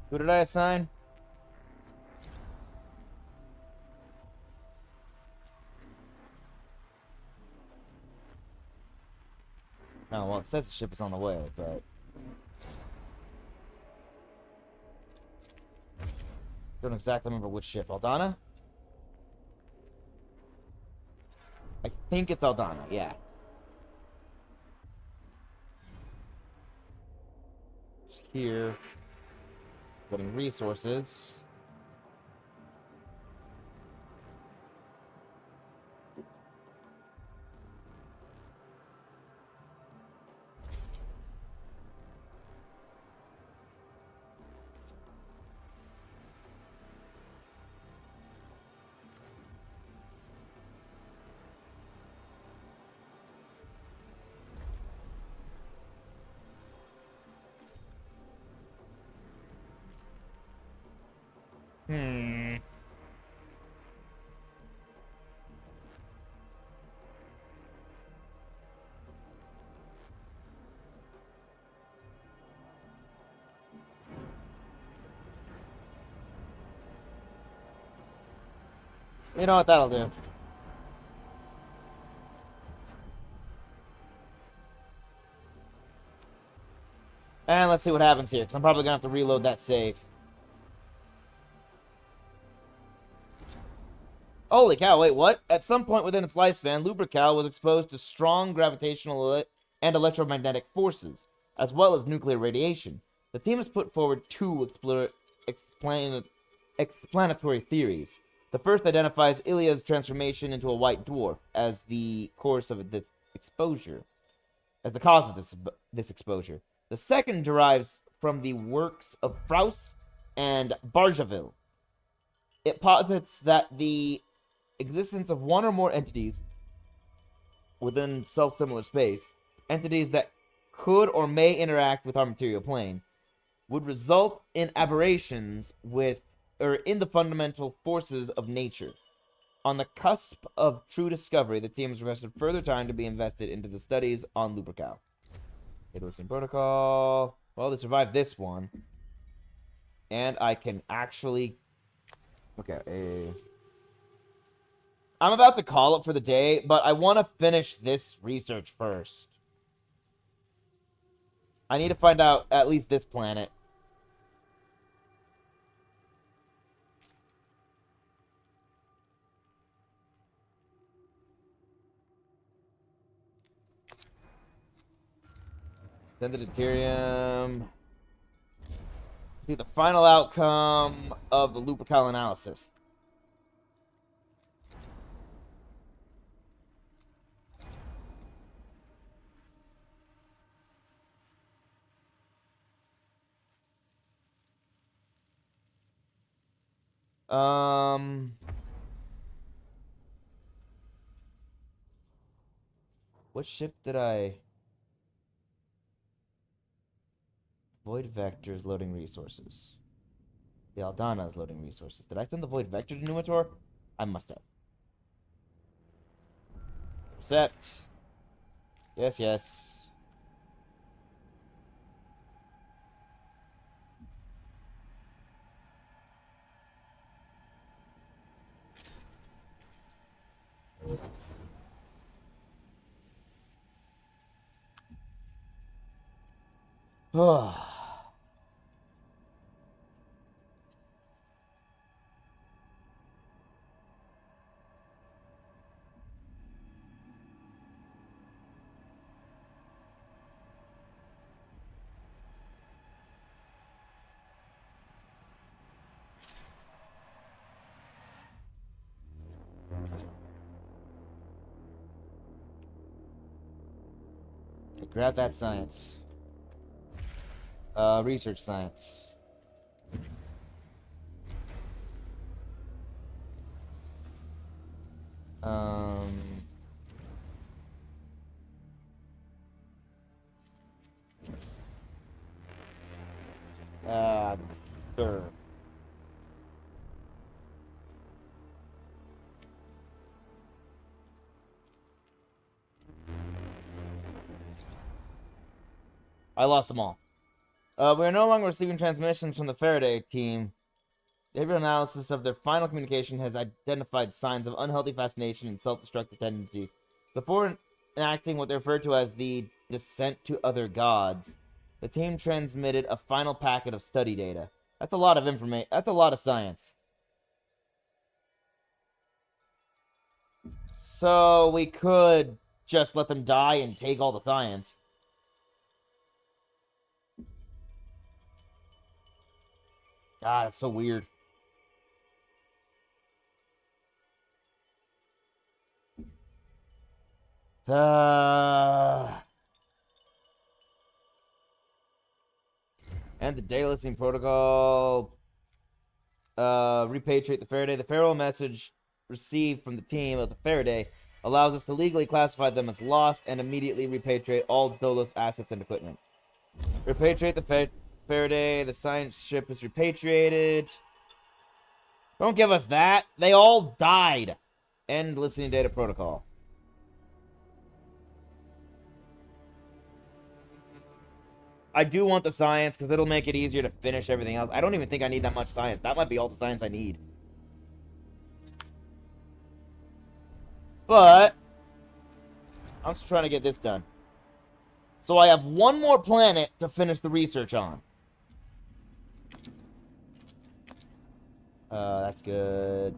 [SPEAKER 1] Who did I assign? Oh, well, it says the ship is on the way, but... don't exactly remember which ship. Aldana? I think it's Aldana, yeah. Just here. Getting resources. You know what that'll do. And let's see what happens here, because I'm probably going to have to reload that save. Holy cow, wait, what? At some point within its lifespan, Lupercal was exposed to strong gravitational and electromagnetic forces, as well as nuclear radiation. The team has put forward two explanatory theories. The first identifies Ilia's transformation into a white dwarf as the cause of this exposure. This exposure. The second derives from the works of Frauss and Barjaville. It posits that the existence of one or more entities within self-similar space, entities that could or may interact with our material plane, would result in aberrations with in the fundamental forces of nature. On the cusp of true discovery, the team has requested further time to be invested into the studies on Lupercal. Listening protocol. Well, they survived this one. And I can actually... Okay, I'm about to call it for the day, but I want to finish this research first. I need to find out at least this planet. Send the deuterium. Be the final outcome of the Lupercal analysis. What ship did I... Void Vector is loading resources. The Aldana is loading resources. Did I send the Void Vector to Numitor? I must have. Accept. Yes, yes. Grab that science. Research science. Sure. I lost them all. We are no longer receiving transmissions from the Faraday team. Behavioral analysis of their final communication has identified signs of unhealthy fascination and self-destructive tendencies. Before enacting what they refer to as the descent to other gods, the team transmitted a final packet of study data. That's a lot of information. That's a lot of science. So we could just let them die and take all the science. God, it's so weird. And the data listening protocol. Repatriate the Faraday. The farewell message received from the team of the Faraday allows us to legally classify them as lost and immediately repatriate all Dolos assets and equipment. Repatriate the Faraday. The science ship is repatriated. Don't give us that. They all died. End listening data protocol. I do want the science because it'll make it easier to finish everything else. I don't even think I need that much science. That might be all the science I need. But I'm just trying to get this done. So I have one more planet to finish the research on. That's good.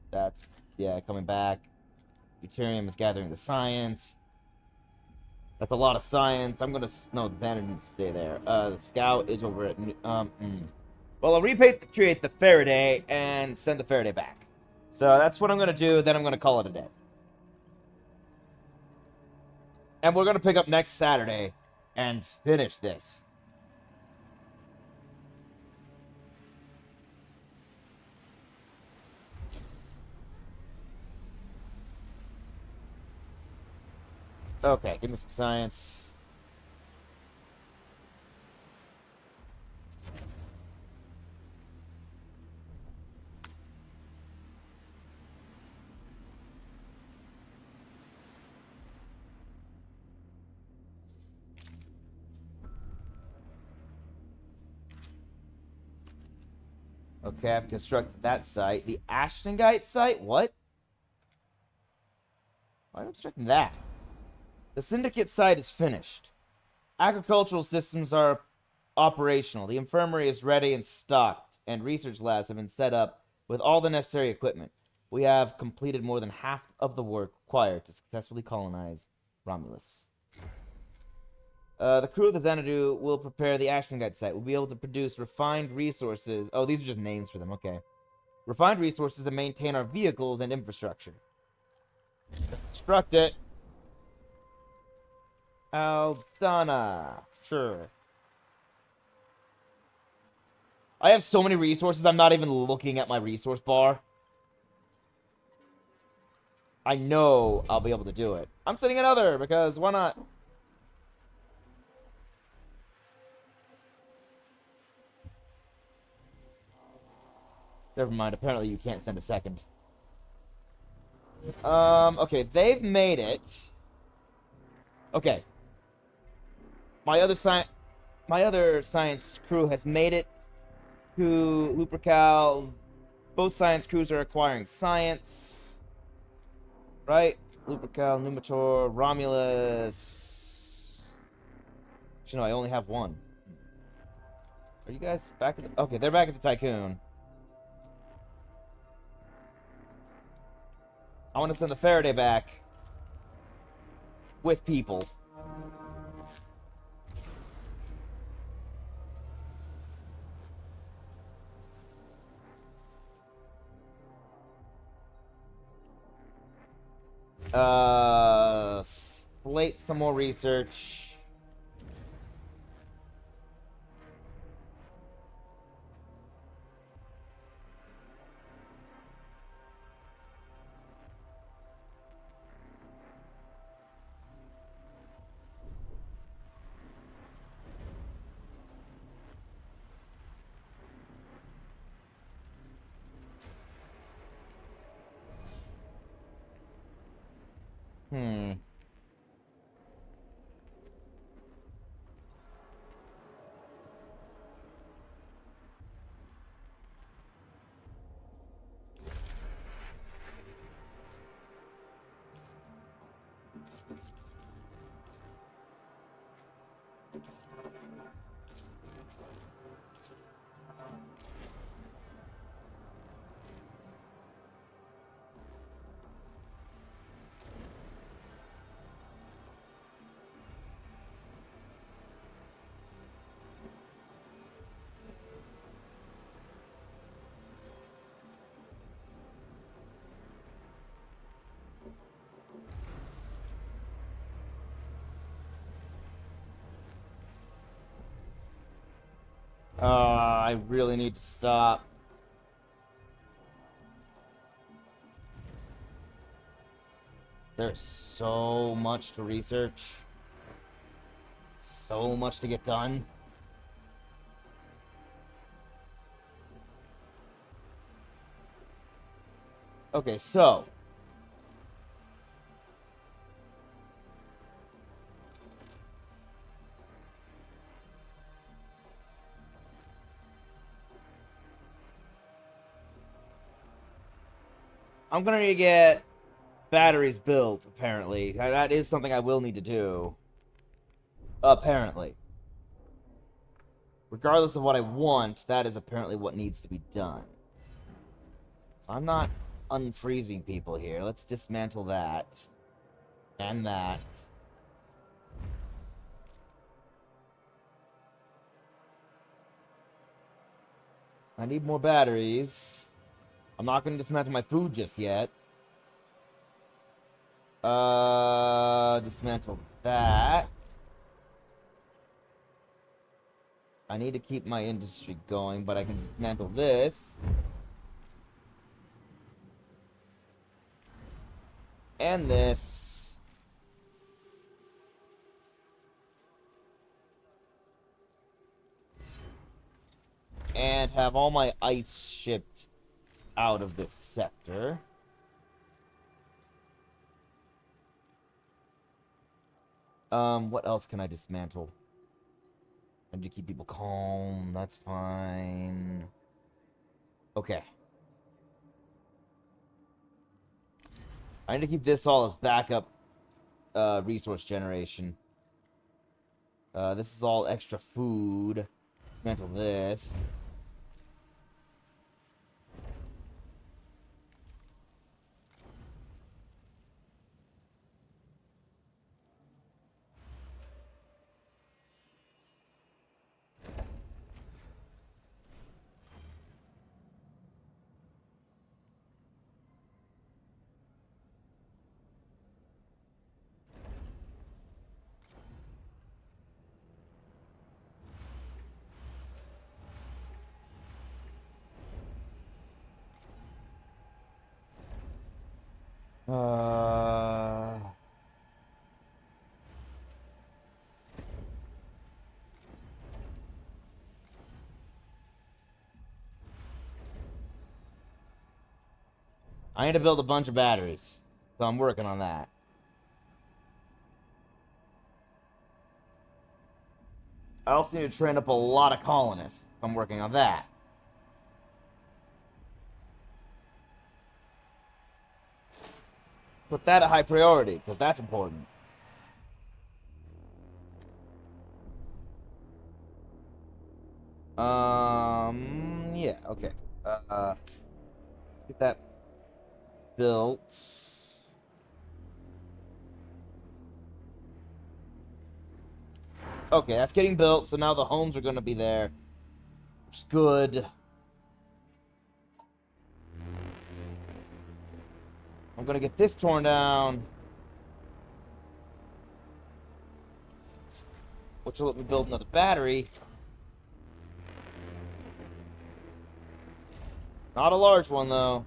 [SPEAKER 1] That's, yeah, coming back. Deuterium is gathering the science. That's a lot of science. I'm gonna... No, Xander needs to stay there. The scout is over at... Well, I'll repatriate the Faraday and send the Faraday back. So that's what I'm gonna do. Then I'm gonna call it a day. And we're gonna pick up next Saturday and finish this. Okay, give me some science. Okay, I've constructed that site. The Ashtonite site? What? Why am I constructing that? The Syndicate site is finished. Agricultural systems are operational. The infirmary is ready and stocked, and research labs have been set up with all the necessary equipment. We have completed more than half of the work required to successfully colonize Romulus. The crew of the Xanadu will prepare the Ashtonite site. We'll be able to produce refined resources. Oh, these are just names for them. Okay. Refined resources to maintain our vehicles and infrastructure. Construct it. Aldana. Sure. I have so many resources, I'm not even looking at my resource bar. I know I'll be able to do it. I'm setting another, because why not? Never mind, apparently you can't send a second. Okay, they've made it. Okay. My other science crew has made it to Lupercal. Both science crews are acquiring science. Right? Lupercal, Numitor, Romulus. Actually, no, I only have one. Are you guys back at the... Okay, they're back at the Tycoon. I want to send the Faraday back. With people. Slate some more research. Hmm. I really need to stop. There's so much to research. So much to get done. Okay, so... I'm gonna need to get batteries built, apparently. That is something I will need to do. Apparently. Regardless of what I want, that is apparently what needs to be done. So I'm not unfreezing people here. Let's dismantle that. And that. I need more batteries. I'm not going to dismantle my food just yet. Dismantle that. I need to keep my industry going, but I can dismantle this. And this. And have all my ice shipped out of this sector. What else can I dismantle? I need to keep people calm, that's fine. Okay. I need to keep this all as backup resource generation. This is all extra food. Dismantle this. I need to build a bunch of batteries. So I'm working on that. I also need to train up a lot of colonists. I'm working on that. Put that at high priority, because that's important. Yeah, okay. Let's get that built. Okay, that's getting built, so now the homes are going to be there. Which is good. I'm going to get this torn down. Which will let me build another battery. Not a large one, though.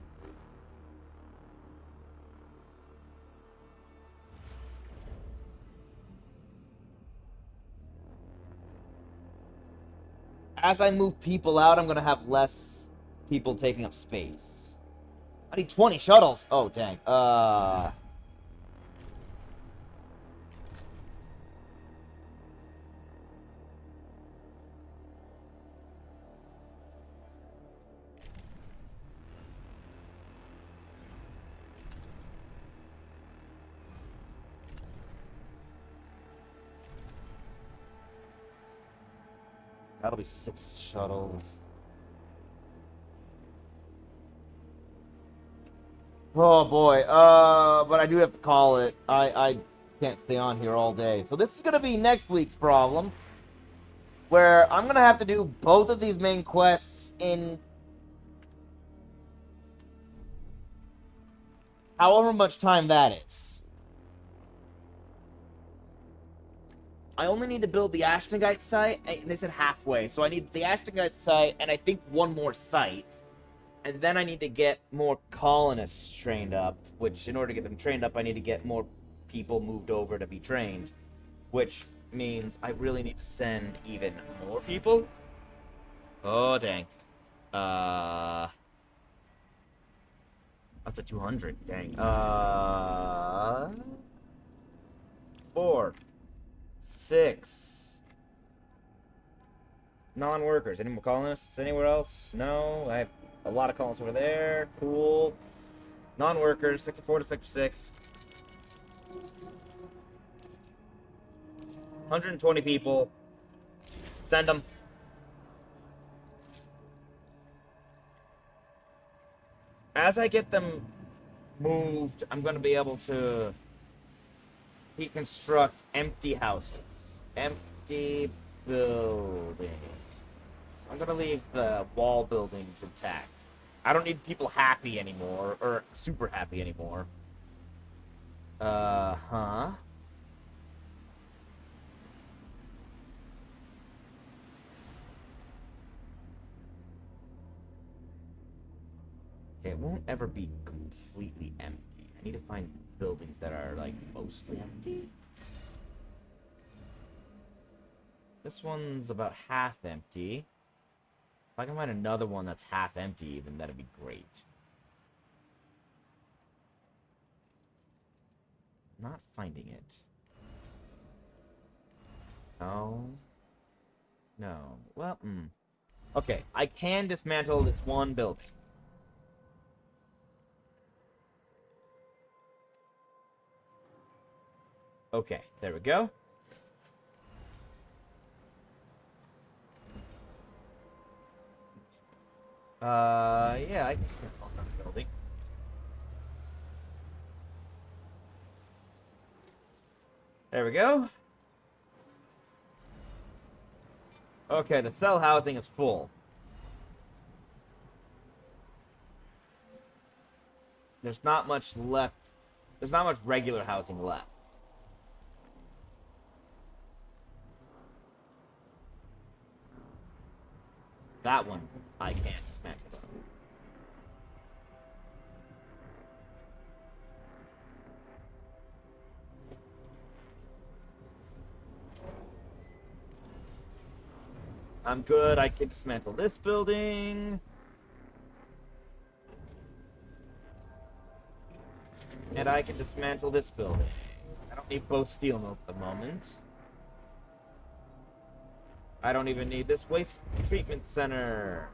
[SPEAKER 1] As I move people out, I'm going to have less people taking up space. I need 20 shuttles. Oh, dang. That'll be 6 shuttles. Oh boy, but I do have to call it. I can't stay on here all day. So this is gonna be next week's problem, where I'm gonna have to do both of these main quests in however much time that is. I only need to build the Ashtonite site. They said halfway, so I need the Ashtonite site and I think one more site. And then I need to get more colonists trained up, which in order to get them trained up, I need to get more people moved over to be trained. Which means I really need to send even more people. Oh, dang. Up to 200, dang. 4, 6. Non-workers. Any more colonists anywhere else? No, I have a lot of colonists over there. Cool. Non-workers, Sector 4 to Sector 6. 120 people. Send them. As I get them moved, I'm going to be able to deconstruct empty houses. Empty buildings. I'm going to leave the wall buildings intact. I don't need people happy anymore, or super happy anymore. Huh? It won't ever be completely empty. I need to find buildings that are, like, mostly empty. This one's about half empty. If I can find another one that's half empty, even, that'd be great. Not finding it. No. No. Well,
[SPEAKER 5] Okay, I can dismantle this one building. Okay, there we go. Yeah, I can dismantle that building. There we go. Okay, the cell housing is full. There's not much left. There's not much regular housing left. That one I can't dismantle. I'm good. I can dismantle this building. And I can dismantle this building. I don't need both steel mills at the moment. I don't even need this waste treatment center.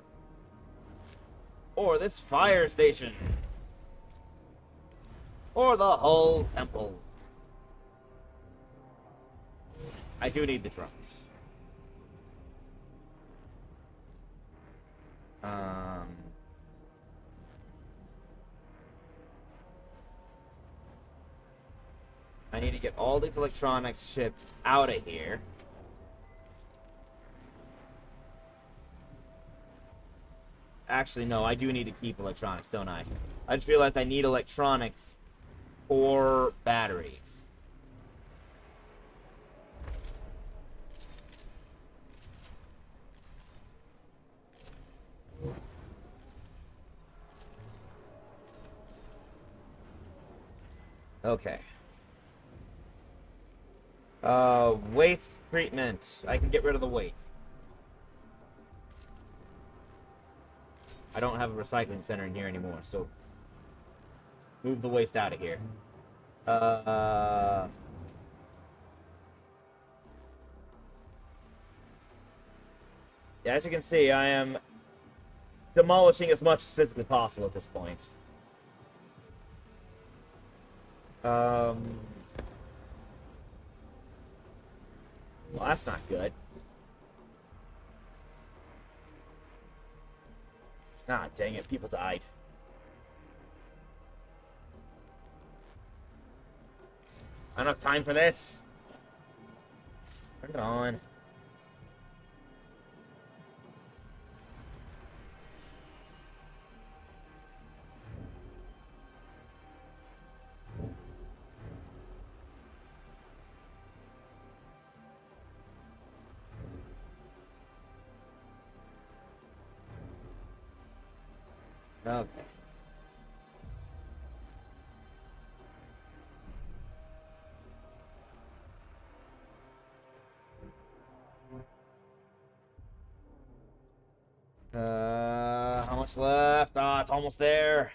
[SPEAKER 5] Or this fire station. Or the whole temple. I do need the drums. I need to get all these electronics shipped out of here. Actually, no, I do need to keep electronics, don't I? I just realized I need electronics for batteries. Okay. Waste treatment. I can get rid of the waste. I don't have a recycling center in here anymore, so move the waste out of here. Yeah, as you can see, I am demolishing as much as physically possible at this point. Well, that's not good. Ah, dang it, people died. I don't have time for this. Turn it on. Okay. How much left? Ah, it's almost there.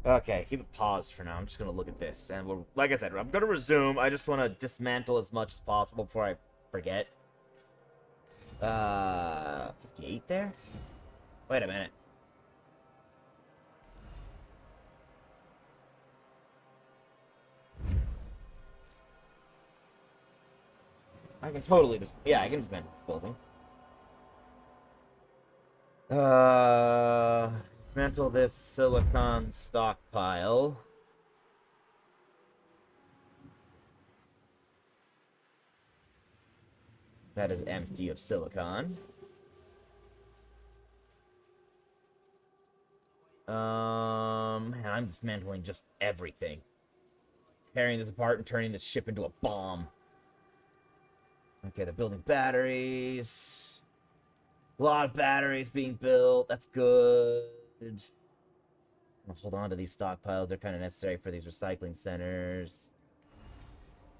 [SPEAKER 5] Okay, keep it paused for now. I'm just gonna look at this, and like I said, I'm gonna resume. I just want to dismantle as much as possible before I forget. 58 there? Wait a minute. I can totally just, yeah, I can dismantle this building. Dismantle this silicon stockpile. That is empty of silicon. And I'm dismantling just everything. Tearing this apart and turning this ship into a bomb. Okay, they're building batteries. A lot of batteries being built. That's good. I'll hold on to these stockpiles. They're kind of necessary for these recycling centers.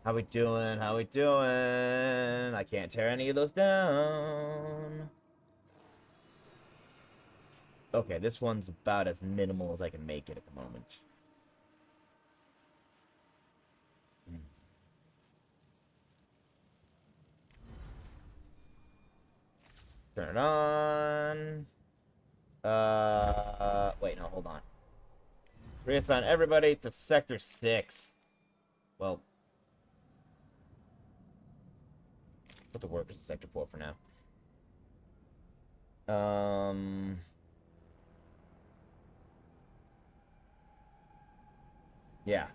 [SPEAKER 5] How we doing? How we doing? I can't tear any of those down. Okay, this one's about as minimal as I can make it at the moment. Turn it on. Wait, no, hold on. Reassign everybody to Sector 6. Well, put the workers in Sector 4 for now. Yeah.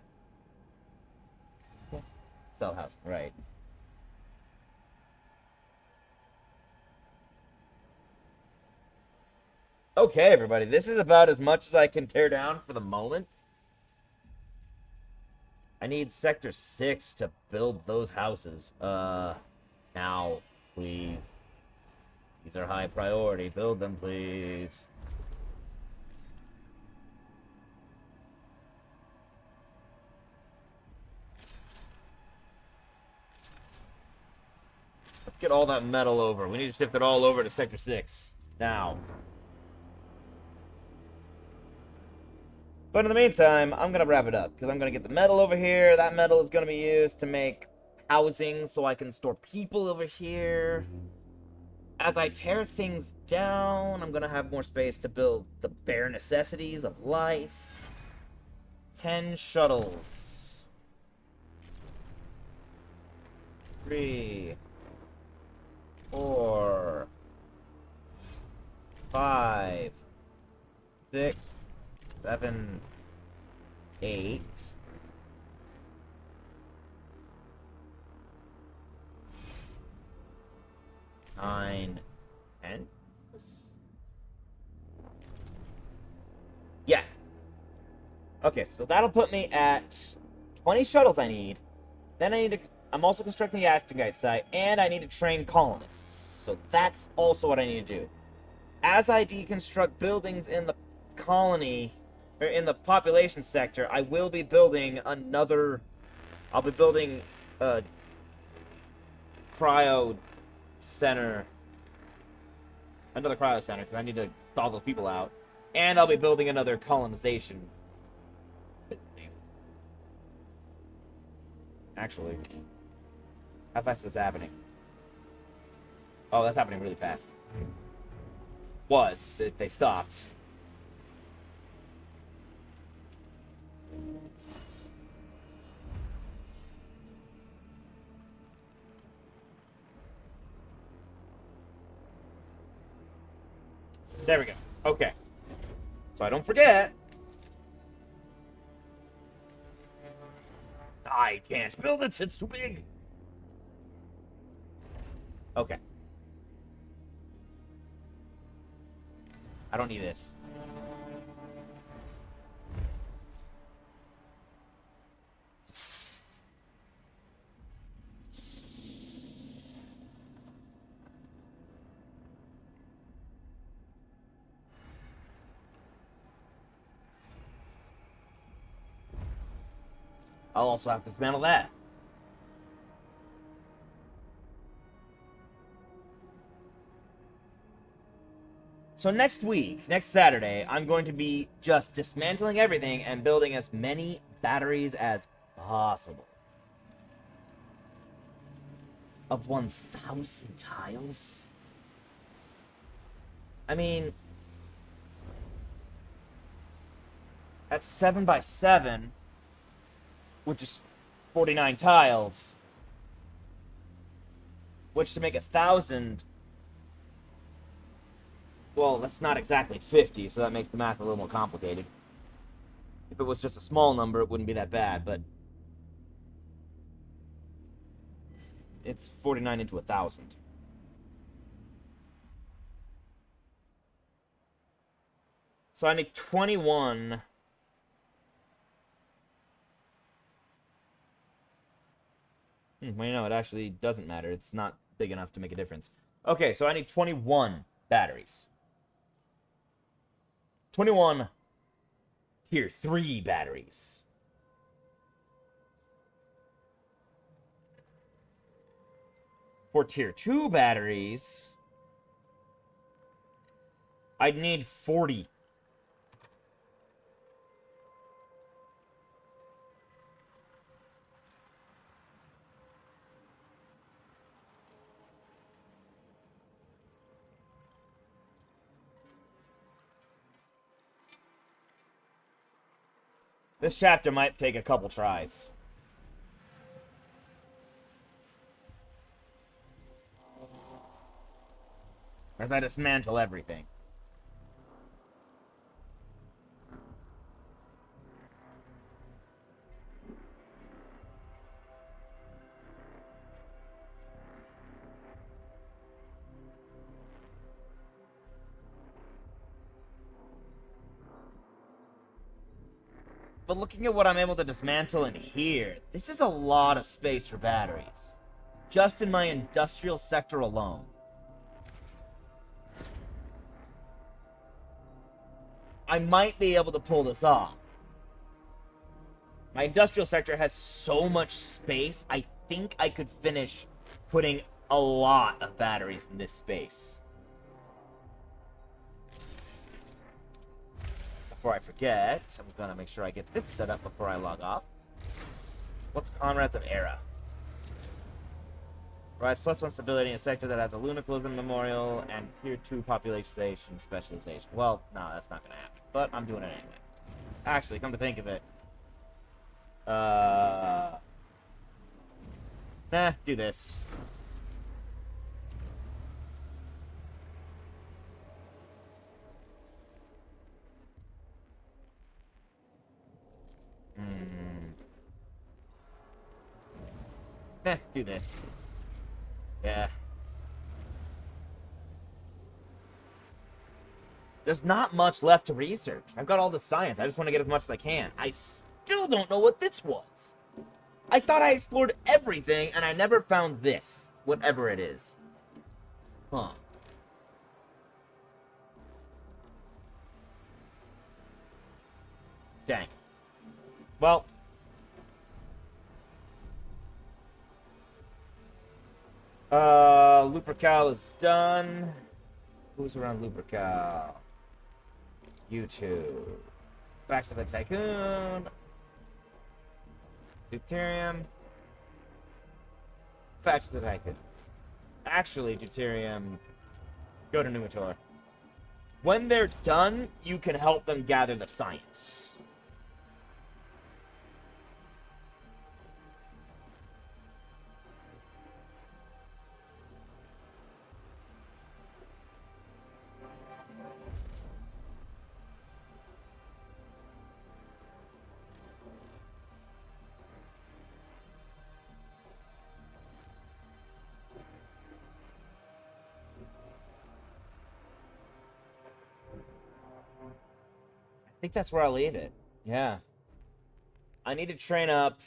[SPEAKER 5] Cell house, right. Okay, everybody, this is about as much as I can tear down for the moment. I need Sector 6 to build those houses. Now, please. These are high priority. Build them, please. Let's get all that metal over. We need to shift it all over to Sector 6. Now. But in the meantime, I'm going to wrap it up. Because I'm going to get the metal over here. That metal is going to be used to make housing so I can store people over here. As I tear things down, I'm going to have more space to build the bare necessities of life. 10 shuttles. 3, 4, 5, 6, 7, 8. 9, 10. Yeah. Okay, so that'll put me at 20 shuttles I need. Then I need to... I'm also constructing the IXION site, and I need to train colonists. So that's also what I need to do. As I deconstruct buildings in the colony, or in the population sector, I will be building another... I'll be building a cryo center. Another cryo center, because I need to thaw those people out. And I'll be building another colonization. Actually, how fast is this happening? Oh, that's happening really fast. They stopped. There we go. Okay. So I don't forget. I can't build it, it's too big. Okay. I don't need this. I'll also have to dismantle that. So next week, next Saturday, I'm going to be just dismantling everything and building as many batteries as possible. Of 1,000 tiles? I mean... That's 7 by 7, which is 49 tiles. Which to make 1,000... Well, that's not exactly 50, so that makes the math a little more complicated. If it was just a small number, it wouldn't be that bad, but... It's 49 into 1,000. So I need 21... Well, you know, it actually doesn't matter. It's not big enough to make a difference. Okay, so I need 21 batteries. 21 tier 3 batteries. For tier 2 batteries, I'd need 40. This chapter might take a couple tries. As I dismantle everything. But looking at what I'm able to dismantle in here, this is a lot of space for batteries. Just in my industrial sector alone. I might be able to pull this off. My industrial sector has so much space, I think I could finish putting a lot of batteries in this space. Before I forget, I'm gonna make sure I get this set up before I log off. What's Comrades of Era? Provides +1 stability in a sector that has a lunicalism memorial and tier 2 population specialization. Well, no, that's not gonna happen. But I'm doing it anyway. Actually, come to think of it. Do this. Do this. Yeah. There's not much left to research. I've got all the science. I just want to get as much as I can. I still don't know what this was. I thought I explored everything, and I never found this. Whatever it is. Huh. Dang. Well. Lupercal is done. Who's around Lupercal? You two. Back to the Tycoon. Deuterium. Back to the Tycoon. Actually, Deuterium, go to Numitor. When they're done, you can help them gather the science. I think that's where I'll leave it. Yeah. I need to train up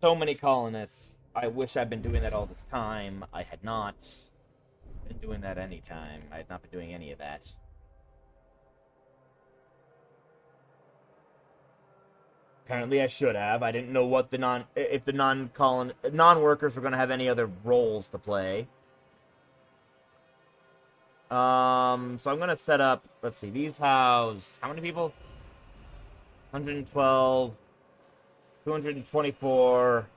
[SPEAKER 5] so many colonists. I wish I'd been doing that all this time. I had not been doing that any time. I had not been doing any of that. Apparently I should have. I didn't know what the non-workers were going to have any other roles to play. So I'm going to set up, let's see, these house, how many people? 112, 224.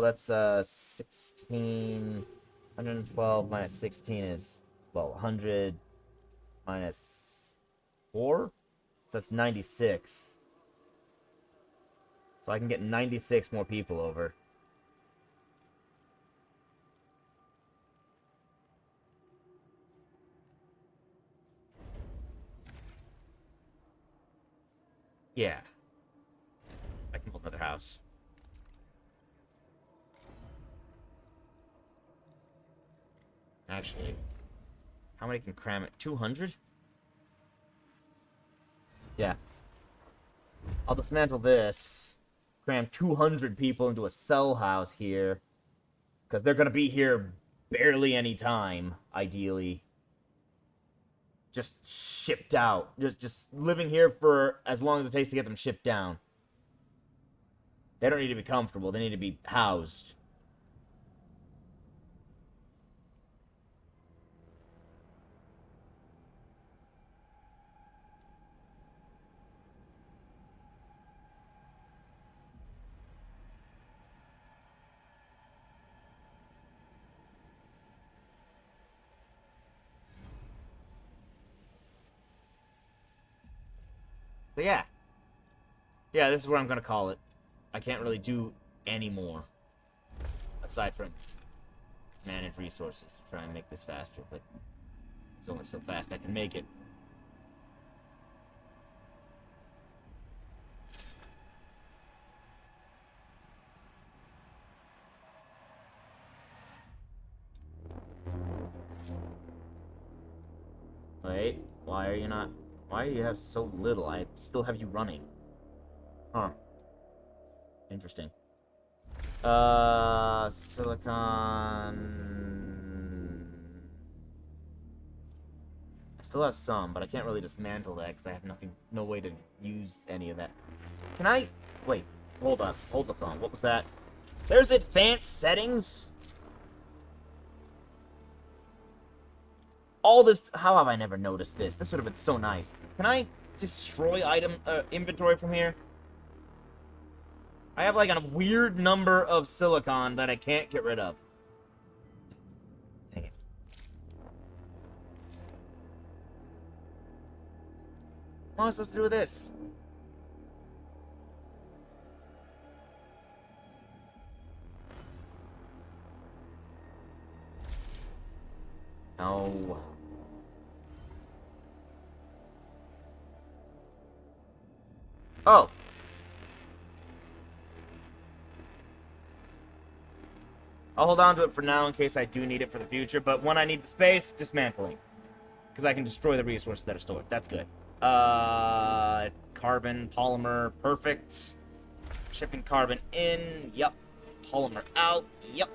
[SPEAKER 5] That's 16. 112 minus 16 is, well, 100 minus 4? So that's 96. So I can get 96 more people over. Yeah. I can build another house. Actually, how many can cram it? 200? Yeah. I'll dismantle this. Cram 200 people into a cell house here. Because they're going to be here barely any time, ideally. Just shipped out. Just living here for as long as it takes to get them shipped down. They don't need to be comfortable. They need to be housed. But yeah. Yeah, this is where I'm gonna call it. I can't really do any more. Aside from manage resources to try and make this faster, but it's only so fast I can make it. Wait, why are you not... Why do you have so little? I still have you running. Huh. Interesting. Silicon... I still have some, but I can't really dismantle that because I have no way to use any of that. Can I... Wait, hold on. Hold the phone. What was that? There's advanced settings? All this... How have I never noticed this? This would have been so nice. Can I destroy item inventory from here? I have like a weird number of silicon that I can't get rid of. Dang it. What am I supposed to do with this? No. Oh. I'll hold on to it for now in case I do need it for the future, but when I need the space, dismantling. Because I can destroy the resources that are stored. That's good. Carbon, polymer, perfect. Shipping carbon in, yep. Polymer out, yep.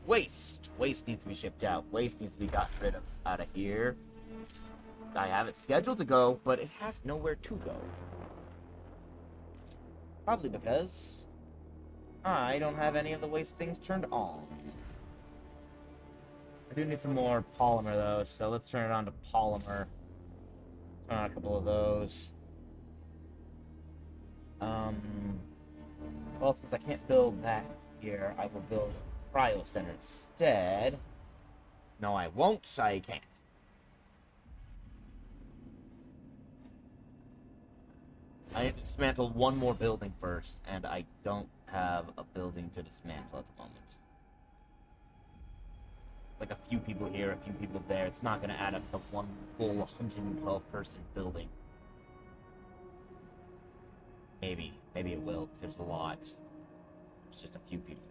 [SPEAKER 5] Waste. Waste needs to be shipped out. Waste needs to be gotten rid of out of here. I have it scheduled to go, but it has nowhere to go. Probably because I don't have any of the waste things turned on. I do need some more polymer, though, so let's turn it on to polymer. Turn on a couple of those. Well, since I can't build that here, I will build a cryo center instead. No, I won't. I can't. I need to dismantle one more building first, and I don't have a building to dismantle at the moment. Like a few people here, a few people there. It's not going to add up to one full 112-person building. Maybe. Maybe it will. There's a lot. There's just a few people.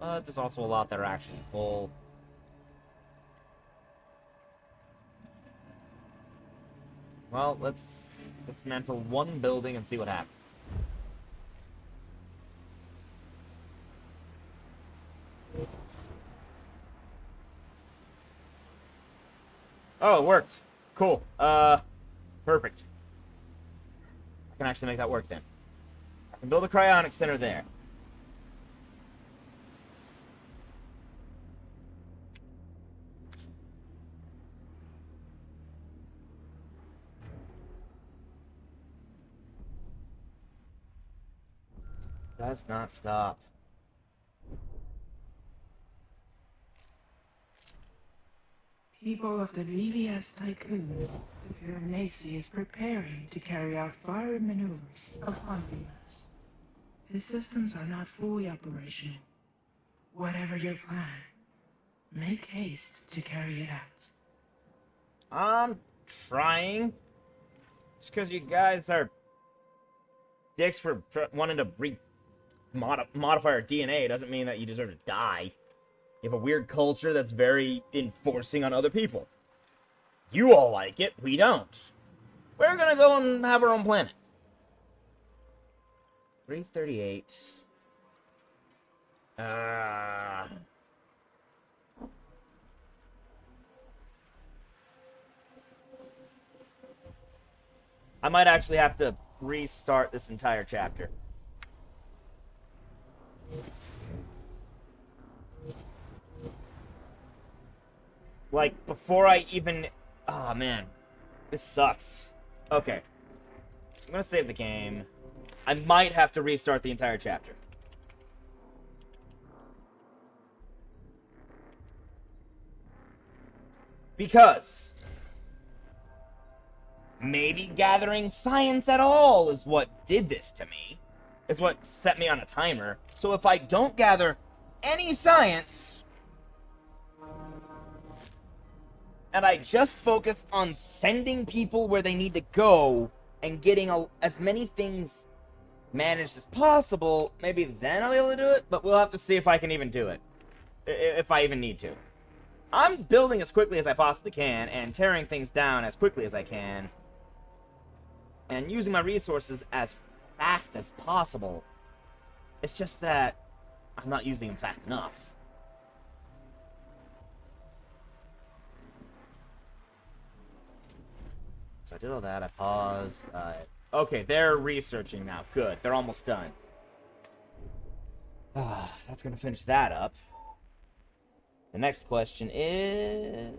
[SPEAKER 5] But there's also a lot that are actually full. Well, let's dismantle one building and see what happens. Oh, it worked. Cool. Perfect. I can actually make that work then. I can build a cryonic center there. Does not stop.
[SPEAKER 3] People of the VVS Tycoon, the Piranesi is preparing to carry out fire maneuvers upon Venus. His systems are not fully operational. Whatever your plan, make haste to carry it out.
[SPEAKER 5] I'm trying. Just because you guys are dicks for wanting to modify our DNA doesn't mean that you deserve to die. You have a weird culture that's very enforcing on other people. You all like it, we don't. We're gonna go and have our own planet. 338. I might actually have to restart this entire chapter. Like, before I even... Oh, man. This sucks. Okay. I'm gonna save the game. I might have to restart the entire chapter. Because maybe gathering science at all is what did this to me. Is what set me on a timer. So if I don't gather any science, and I just focus on sending people where they need to go and getting as many things managed as possible, maybe then I'll be able to do it, but we'll have to see if I can even do it. If I even need to. I'm building as quickly as I possibly can, and tearing things down as quickly as I can, and using my resources as fast as possible. It's just that I'm not using them fast enough. So I did all that, I paused, okay, they're researching now. Good, they're almost done. That's gonna finish that up. The next question is...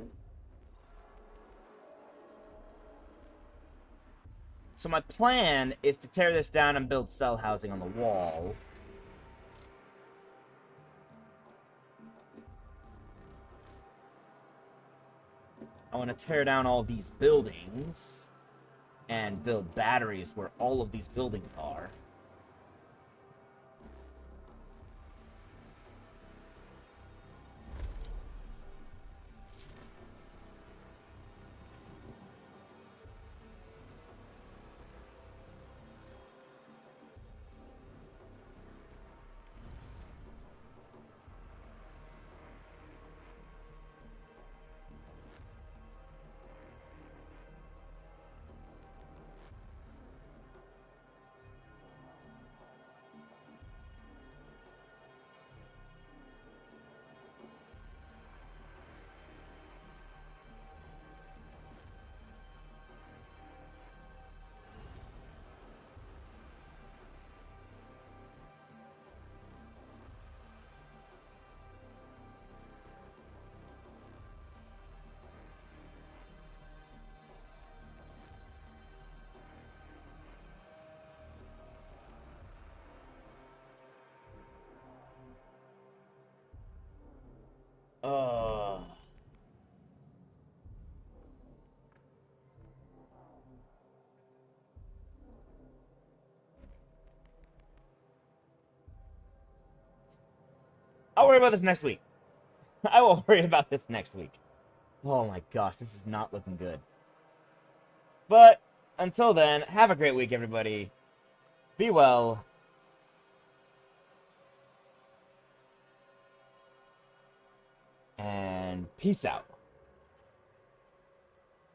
[SPEAKER 5] So my plan is to tear this down and build cell housing on the wall. I want to tear down all these buildings and build batteries where all of these buildings are. I'll worry about this next week. I will worry about this next week. Oh my gosh, this is not looking good. But until then, have a great week, everybody. Be well. And peace out.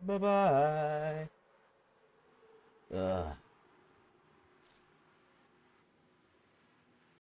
[SPEAKER 5] Bye-bye. Ugh.